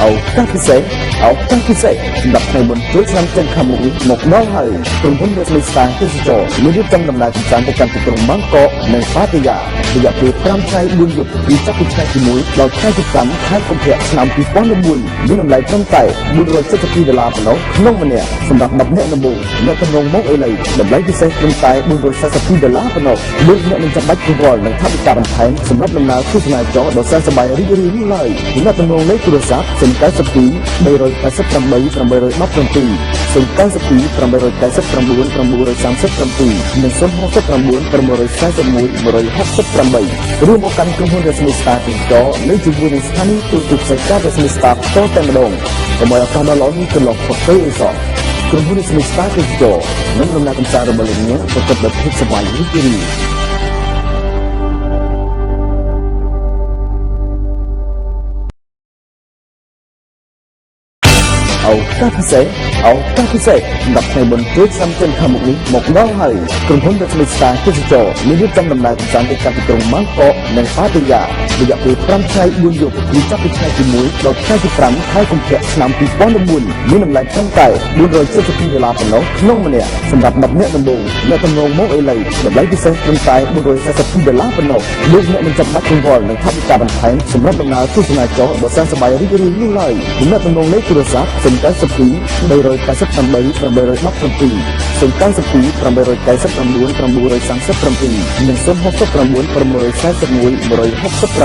ឱកាសពិសេសសម្រាប់ថ្ងៃបុណ្យចូលឆ្នាំចិនខាងមុខនេះមកដល់ហើយក្រុមហ៊ុនរស្មីស្តាទេសចរមានរៀបចំដំណើរកម្សាន្តទៅកាន់ទីក្រុងបាងកកនិងប៉ាតាយារយៈពេល5ថ្ងៃ4យប់ពីចាប់ពីថ្ងៃទី1ដល់ថ្ងៃទី5ខែកុម្ភៈឆ្នាំ2014មានតម្លៃត្រឹមតែ$472ប៉ុណ្ណោះក្នុងម្នាក់សម្រាប់10នាក់ដំបូងអ្នកទំនងមកអីឡីតម្លៃពិសេសត្រឹមតែ$442ប៉ុណ្ណោះលោកអ្នកនឹងចាំបាច់គវល់នឹងថវិកាបន្ថែមសម្រាប់ដំណើរទស្សនាចរដ៏សែនសប្បាយរីករាយនេះឡើយអ្នកទំនងលេខទូរស័ព្ទ092 388 817 092 887 817និង069 641 168រួមមកកាន់ក្រុមហ៊ុនរស្មីស្តាទេសចរនៅជាមួយនឹងស្ថានីយទូរទស្សន៍ផ្សាយការរស្មីស្តាតតែម្ដងកុំឲ្យឱកាសដ៏ល្អនេះកន្លងផុតទៅអីសោះក្រុមហ៊ុនរស្មីស្តាទេសចរនឹងដំណើរកម្សាន្តរបស់លោកអ្នកប្រកបដោយភាពសប្បាយរីករាយឱកាសពិសេសសម្រាប់ថ្ងៃបុណ្យចូលឆ្នាំចិនខាងមុខនេះមកដល់ហើយក្រុមហ៊ុនរស្មីស្តាទេសចរមានរៀបចំដំណើរកម្សាន្តទៅកាន់ទីក្រុងបាងកកនិងប៉ាតាយារយៈពេល5ថ្ងៃ4យប់ពីចាប់ពីថ្ងៃទី1ដល់ថ្ងៃទី5ខែកុម្ភៈឆ្នាំ2014មានតម្លៃត្រឹមតែ$472ប៉ុណ្ណោះក្នុងម្នាក់សម្រាប់10នាក់ដំបូងអ្នកទំនងមកអីឡីតម្លៃពិសេសត្រឹមតែ$442ប៉ុណ្ណោះលោកអ្នកនឹងចាំបាច់កង្វល់នឹងថវិកាបន្ថែមសម្រាប់ដំណើរទស្សនាចរដ៏សែនសប្បាយរីករាយនេះឡើយអ្នកទំនងលេខទូរស័ព្ទ092 388 817 092 887 817និង069 641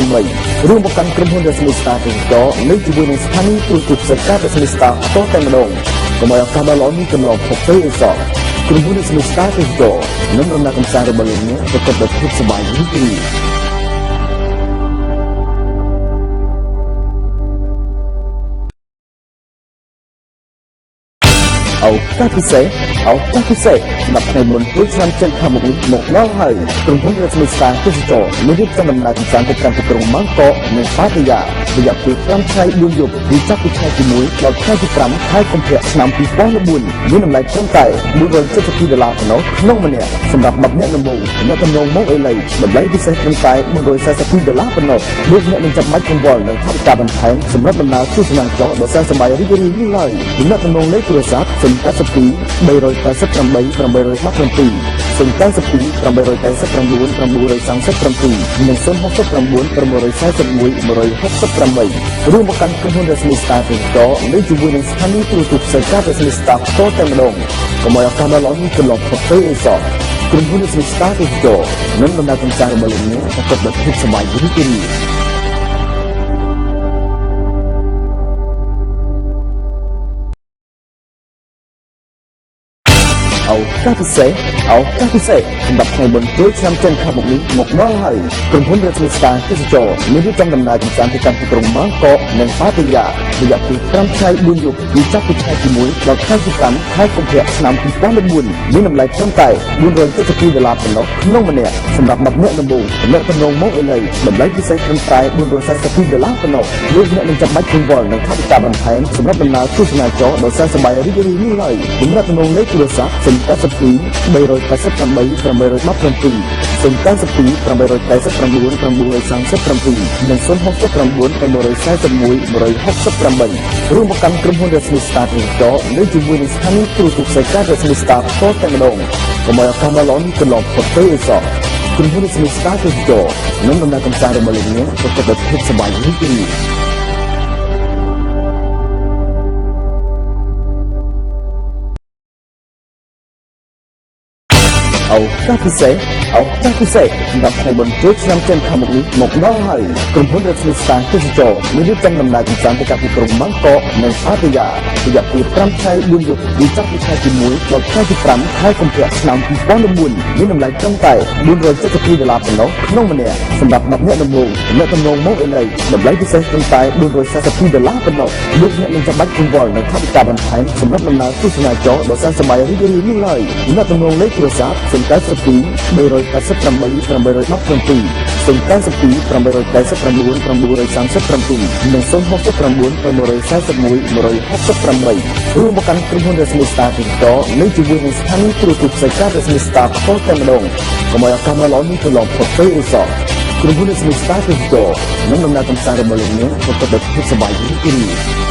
168រួមមកកាន់ក្រុមហ៊ុនរស្មីស្តាទេសចរនៅជាមួយនឹងស្ថានីយទូរទស្សន៍ផ្សាយការរស្មីស្តាតតែម្ដងកុំឲ្យឱកាសដ៏ល្អនេះកន្លងផុតទៅអីសោះក្រុមហ៊ុនរស្មីស្តាទេសចរនឹងដំណើរកម្សាន្តរបស់លោកអ្នកប្រកបដោយភាពសប្បាយរីករាយឱកាសពិសេសសម្រាប់ថ្ងៃបុណ្យចូលឆ្នាំចិនខាងមុខនេះមកដល់ហើយក្រុមហ៊ុនរស្មីស្តាទេសចរមានរៀបចំដំណើរកម្សាន្តទៅកាន់ទីក្រុងបាងកកនិងប៉ាតាយារយៈពេល5ថ្ងៃ4យប់ពីចាប់ពីថ្ងៃទី1ដល់ថ្ងៃទី5ខែកុម្ភៈឆ្នាំ2014មានតម្លៃត្រឹមតែ$472ប៉ុណ្ណោះក្នុងម្នាក់សម្រាប់10នាក់ដំបូងអ្នកទំនងមកអីឡីតម្លៃពិសេសត្រឹមតែ$442ប៉ុណ្ណោះលោកអ្នកនឹងចាំបាច់កង្វល់នឹងថវិកាបន្ថែមសម្រាប់ដំណើរទស្សនាចរដ៏សែនសប្បាយរីករាយនេះឡើយអ្នកទំនងលេខទូរស័ព្ទ092 388 817 092 887 817និង069 641 168រួមមកកាន់ក្រុមហ៊ុនរស្មីស្តាទេសចរនៅជាមួយនឹងស្ថានីយទូរទស្សន៍ផ្សាយការរស្មីស្តាតតែម្ដងកុំឲ្យឱកាសដ៏ល្អនេះកន្លងផុតទៅអីសោះក្រុមហ៊ុនរស្មីស្តាទេសចរនឹងដំណើរកម្សាន្តរបស់លោកអ្នកប្រកបដោយភាពសប្បាយរីករាយឱកាសពិសេសសម្រាប់ថ្ងៃបុណ្យចូលឆ្នាំចិនខាងមុខនេះមកដល់ហើយក្រុមហ៊ុនរស្មីស្តាទេសចរមានរៀបចំដំណើរកម្សាន្តទៅកាន់ទីក្រុងបាងកកនិងប៉ាតាយារយៈពេល5ថ្ងៃ4យប់ពីចាប់ពីថ្ងៃទី1ដល់ថ្ងៃទី5ខែកុម្ភៈឆ្នាំ2014មានតម្លៃត្រឹមតែ$472ប៉ុណ្ណោះក្នុងម្នាក់សម្រាប់10នាក់ដំបូងអ្នកទំនងមកអីឡីតម្លៃពិសេសត្រឹមតែ$442ប៉ុណ្ណោះលោកអ្នកនឹងចាំបាច់កង្វល់នឹងថវិកាបន្ថែមសម្រាប់ដំណើរទស្សនាចរដ៏សែនសប្បាយរីករាយនេះឡើយអ្នកទំនងលេខទូរស័ព្ទ092 388 817 092 888 817និង069 641 168រួមមកកាន់ក្រុមហ៊ុនរស្មីស្តាទេសចរនៅជាមួយនឹងស្ថានីយទូរទស្សន៍ផ្សាយការរស្មីស្តាតតែម្ដងកុំឲ្យឱកាសដ៏ល្អនេះកន្លងផុតទៅអីសោះក្រុមហ៊ុនរស្មីស្តាទេសចរនឹងដំណើរកម្សាន្តរបស់លោកអ្នកប្រកបដោយភាពសប្បាយរីករាយឱកាសពិសេសសម្រាប់ថ្ងៃបុណ្យចូលឆ្នាំចិនខាងមុខនេះមកដល់ហើយក្រុមហ៊ុនរស្មីស្តាទេសចរមានរៀបចំដំណើរកម្សាន្តទៅកាន់ទីក្រុងបាងកកនិងប៉ាតាយារយៈពេល5ថ្ងៃ4យប់ពីចាប់ពីថ្ងៃទី1ដល់ថ្ងៃទី5ខែកុម្ភៈឆ្នាំ2014មានតម្លៃត្រឹមតែ$472ប៉ុណ្ណោះក្នុងម្នាក់សម្រាប់10នាក់ដំបូងអ្នកទំនងមកអីឡីតម្លៃពិសេសត្រឹមតែ$442ប៉ុណ្ណោះលោកអ្នកនឹងចាំបាច់កង្វល់នឹងថវិកាបន្ថែមសម្រាប់ដំណើរទស្សនាចរដ៏សែនសប្បាយរីករាយនេះឡើយអ្នកទំនងលេខទូរស័ព្ទ រួមមកកាន់ក្រុមហ៊ុន Resmi Star Digital និងជាមួយនឹងស្ថានីយ៍ទូរទស្សន៍ផ្សាយការ Resmi Star ផ្ទាល់តែម្ដងកុំឲ្យឱកាសល្អនេះទៅឡងផុតពេលអ៊ីសក្រុមហ៊ុន Resmi Star Digital នឹងដំណើរកម្សាន្តរបស់លោកអ្នកប្រកបដោយភាពសប្បាយរីករាយ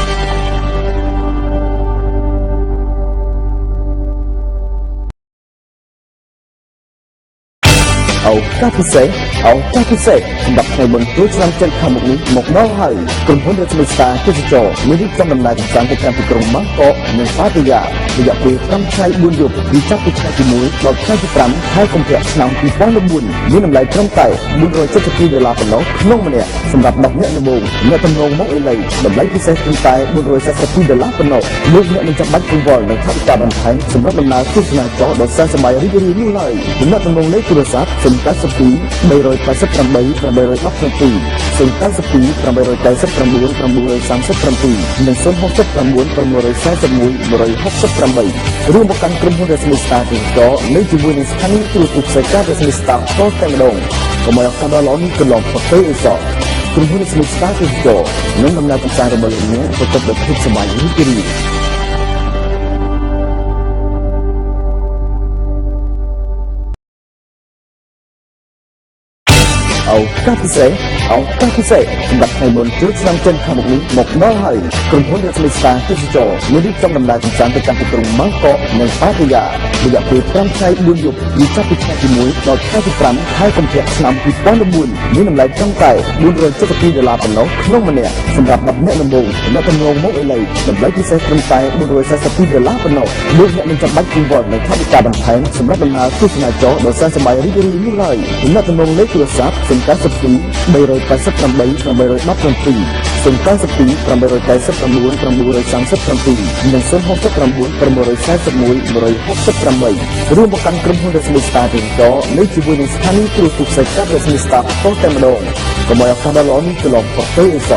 អូកាពិសេសសម្រាប់ថ្ងៃបុណ្យចូលឆ្នាំចិនខាងមុខនេះមកដល់ហើយក្រុមហ៊ុន Resmi Star Digital មានរៀបចំដំណើរកម្សាន្តទៅកាន់ទីក្រុងបាងកកនិងប៉ាតាយារយៈពេល5ថ្ងៃ4យប់ពីចាប់ពីថ្ងៃទី1ដល់ថ្ងៃទី5ខែកុម្ភៈឆ្នាំ2014មានតម្លៃត្រឹមតែ$472ប៉ុណ្ណោះក្នុងម្នាក់សម្រាប់10នាក់ដំបូងអ្នកទំនងមកអេឡីតម្លៃពិសេសត្រឹមតែ$442ប៉ុណ្ណោះលោកអ្នកនឹងចាំបាច់កង្វល់នឹងថវិកាបន្ថែមសម្រាប់ដំណើរទស្សនាចរដ៏សែនសប្បាយរីករាយនេះឡើយទំនាក់ទំនងលេខទូរស័ព្ទ092 388 817 092 889 937 និង069 641 168រួមមកកាន់ក្រុមហ៊ុន Resmi Star Digital នៅជាមួយនឹងស្ថានីយ៍ទូរទស្សន៍ផ្សាយការ Resmi Star ផ្ទាល់តែម្ដងកុំឲ្យឱកាសដ៏ល្អនេះកន្លងផុតពេលអ៊ីសក្រុមហ៊ុន Resmi Star Digital នឹងដំណើរកម្សាន្តរបស់លោកអ្នកប្រកបដោយភាពសប្បាយរីករាយអូកាពិសេសសម្រាប់ថ្ងៃបុណ្យចូលឆ្នាំចិនខាងមុខនេះមកដល់ហើយក្រុមហ៊ុន Resmi Star Digital មានរៀបចំដំណើរកម្សាន្តទៅកាន់ទីក្រុងបាងកកនិងប៉ាតាយារយៈពេល5ថ្ងៃ4យប់ពីចាប់ពីថ្ងៃទី1ដល់ថ្ងៃទី5ខែកុម្ភៈឆ្នាំ2014មានតម្លៃត្រឹមតែ$472ប៉ុណ្ណោះក្នុងម្នាក់សម្រាប់10នាក់ដំបូងអ្នកទំនងមកអេឡីតម្លៃពិសេសត្រឹមតែ$442ប៉ុណ្ណោះលោកអ្នកនឹងចាំបាច់កង្វល់នឹងថវិកាបន្ថែមសម្រាប់ដំណើរទស្សនាចរដ៏សែនសប្បាយរីករាយនេះឡើយអ្នកទំនងលេខទូរស័ព្ទ092 388 817 092 889 937 និង069 641 168រួមមកកាន់ក្រុមហ៊ុន Resmi Star Digital នៅជាមួយនឹងស្ថានីយ៍ទូរទស្សន៍ផ្សាយការ Resmi Star ផ្ទាល់តែម្ដងកុំឲ្យឱកាសដ៏ល្អនេះកន្លងផុតពេលអ៊ីស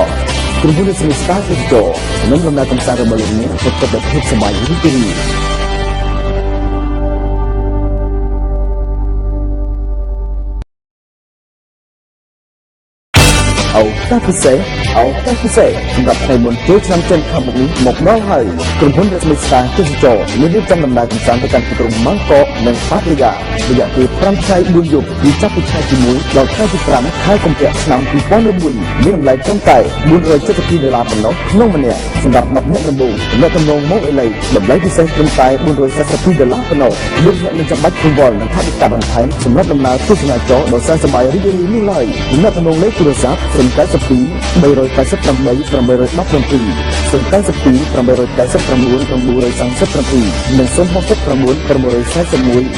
ក្រុមហ៊ុន Resmi Star Digital នឹងដំណើរកម្សាន្តរបស់លោកអ្នកប្រកបដោយភាពសប្បាយរីករាយអូកាពិសេសសម្រាប់ថ្ងៃបុណ្យចូលឆ្នាំចិនខាងមុខនេះមកដល់ហើយក្រុមហ៊ុន Resmi Star Digital មានរៀបចំដំណើរកម្សាន្តទៅកាន់ទីក្រុងបាងកកនិងប៉ាតាយារយៈពេល5ថ្ងៃ4យប់ពីចាប់ពីថ្ងៃទី1ដល់ថ្ងៃទី5ខែកុម្ភៈឆ្នាំ2014មានតម្លៃត្រឹមតែ$472ប៉ុណ្ណោះក្នុងម្នាក់សម្រាប់10នាក់ដំបូងអ្នកទំនងមកអេឡីតម្លៃពិសេសត្រឹមតែ$442ប៉ុណ្ណោះលោកអ្នកនឹងចាំបាច់កង្វល់នឹងថវិកាបន្ថែមសម្រាប់ដំណើរទស្សនាចរដ៏សែនសប្បាយរីករាយនេះឡើយអ្នកទំនងលេខទូរស័ព្ទ092 388 817 092 889 937 និង069 641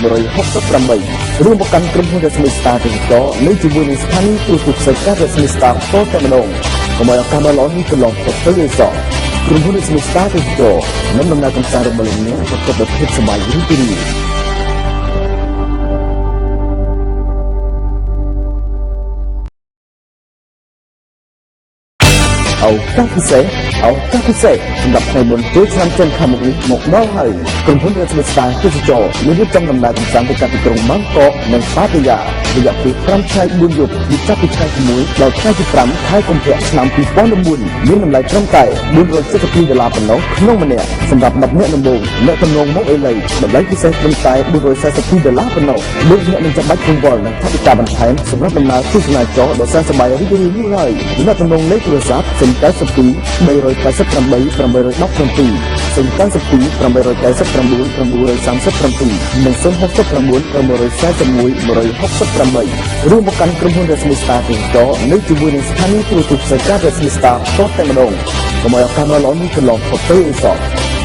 168រួមមកកាន់ក្រុមហ៊ុន Resmi Star Digital នៅជាមួយនឹងស្ថានីយ៍ទូរទស្សន៍ផ្សាយការ Resmi Star ផ្ទាល់តែម្ដងកុំឲ្យឱកាសដ៏ល្អនេះកន្លងផុតពេលអ៊ីសក្រុមហ៊ុន Resmi Star Digital នឹងដំណើរកម្សាន្តរបស់លោកអ្នកប្រកបដោយភាពសប្បាយរីករាយអូកាពិសេសសម្រាប់ថ្ងៃបុណ្យចូលឆ្នាំចិនខាងមុខនេះមកដល់ហើយក្រុមហ៊ុន Resmi Star Digital មានរៀបចំដំណើរកម្សាន្តទៅកាន់ទីក្រុងបាងកកនិងប៉ាតាយារយៈពេល5ថ្ងៃ4យប់ពីចាប់ពីថ្ងៃទី1ដល់ថ្ងៃទី5ខែកុម្ភៈឆ្នាំ2014មានតម្លៃត្រឹមតែ$472ប៉ុណ្ណោះក្នុងម្នាក់សម្រាប់10នាក់ដំបូងអ្នកទំនងមកអេឡីតម្លៃពិសេសត្រឹមតែ$442ប៉ុណ្ណោះលោកអ្នកនឹងចាំបាច់កង្វល់នឹងថវិកាបន្ថែមសម្រាប់ដំណើរទស្សនាចរដ៏សែនសប្បាយរីករាយនេះឡើយអ្នកទំនងលេខទូរស័ព្ទ092 388 817 092 889 937 និង069 641 168រួមមកកាន់ក្រុមហ៊ុន Resmi Star Digital នៅជាមួយនឹងស្ថានីយ៍ទូរទស្សន៍ផ្សាយការ Resmi Star ផ្ទាល់តែម្ដងកុំឲ្យឱកាសដ៏ល្អនេះកន្លងផុតពេលអ៊ីស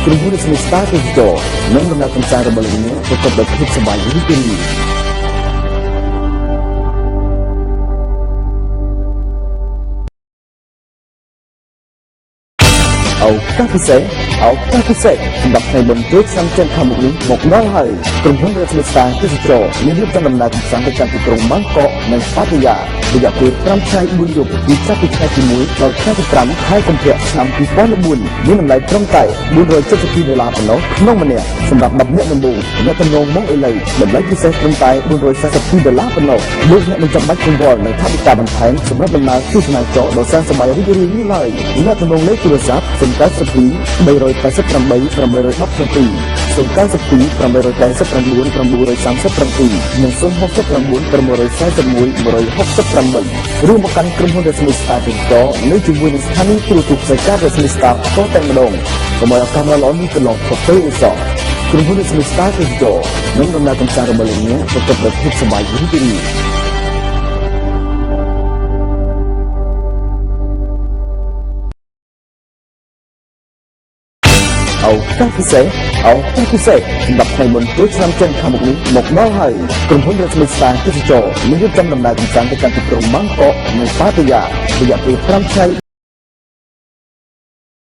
ក្រុមហ៊ុន Resmi Star Digital នឹងដំណើរកម្សាន្តរបស់លោកអ្នកប្រកបដោយភាពសប្បាយរីករាយអូកាពិសេស ឱកាសពិសេសសម្រាប់ថ្ងៃបុណ្យចូលឆ្នាំចិនខាងមុខនេះមកដល់ហើយក្រុមហ៊ុន Resmi Star ទេសចរមានរៀបចំដំណើរកម្សាន្តទៅកាន់ទីក្រុងបាងកកនិងប៉ាតាយារយៈពេល5ថ្ងៃ4យប់ពីចាប់ពីថ្ងៃទី1ដល់ថ្ងៃទី5ខែកុម្ភៈឆ្នាំ2014មានតម្លៃត្រឹមតែ$472ប៉ុណ្ណោះក្នុងម្នាក់សម្រាប់10នាក់ដំបូងអ្នកទំនងមកឥឡូវតម្លៃពិសេសត្រឹមតែ$442ប៉ុណ្ណោះលោកអ្នកមិនចាំបាច់កង្វល់នឹងថវិកាបន្ថែមសម្រាប់ដំណើរទស្សនាចរដ៏សែនសប្បាយរីករាយនេះឡើយអ្នកទំនងលេខទូរស័ព្ទ092 388 817 092 889 937 និង069 641 168ឬមកកាន់ក្រុមហ៊ុន Resmi Star ទេសចរនៅជាមួយនឹងស្ថានីយ៍ទូរទស្សន៍ផ្សាយការ Resmi Star តតែម្ដងកុំឲ្យឱកាសល្អៗនេះកន្លងផុតទៅអីសោះក្រុមហ៊ុន Resmi Star ទេសចរនឹងដំណើរកម្សាន្តរបស់លោកអ្នកប្រកបដោយភាពសប្បាយរីករាយឱកាសពិសេសសម្រាប់ថ្ងៃបុណ្យចូលឆ្នាំចិនខាងមុខនេះមកដល់ហើយក្រុមហ៊ុន Resmi Star ទេសចរមានរៀបចំដំណើរកម្សាន្តទៅកាន់ទីក្រុងបាងកកនិងប៉ាតាយារយៈពេល5ថ្ងៃ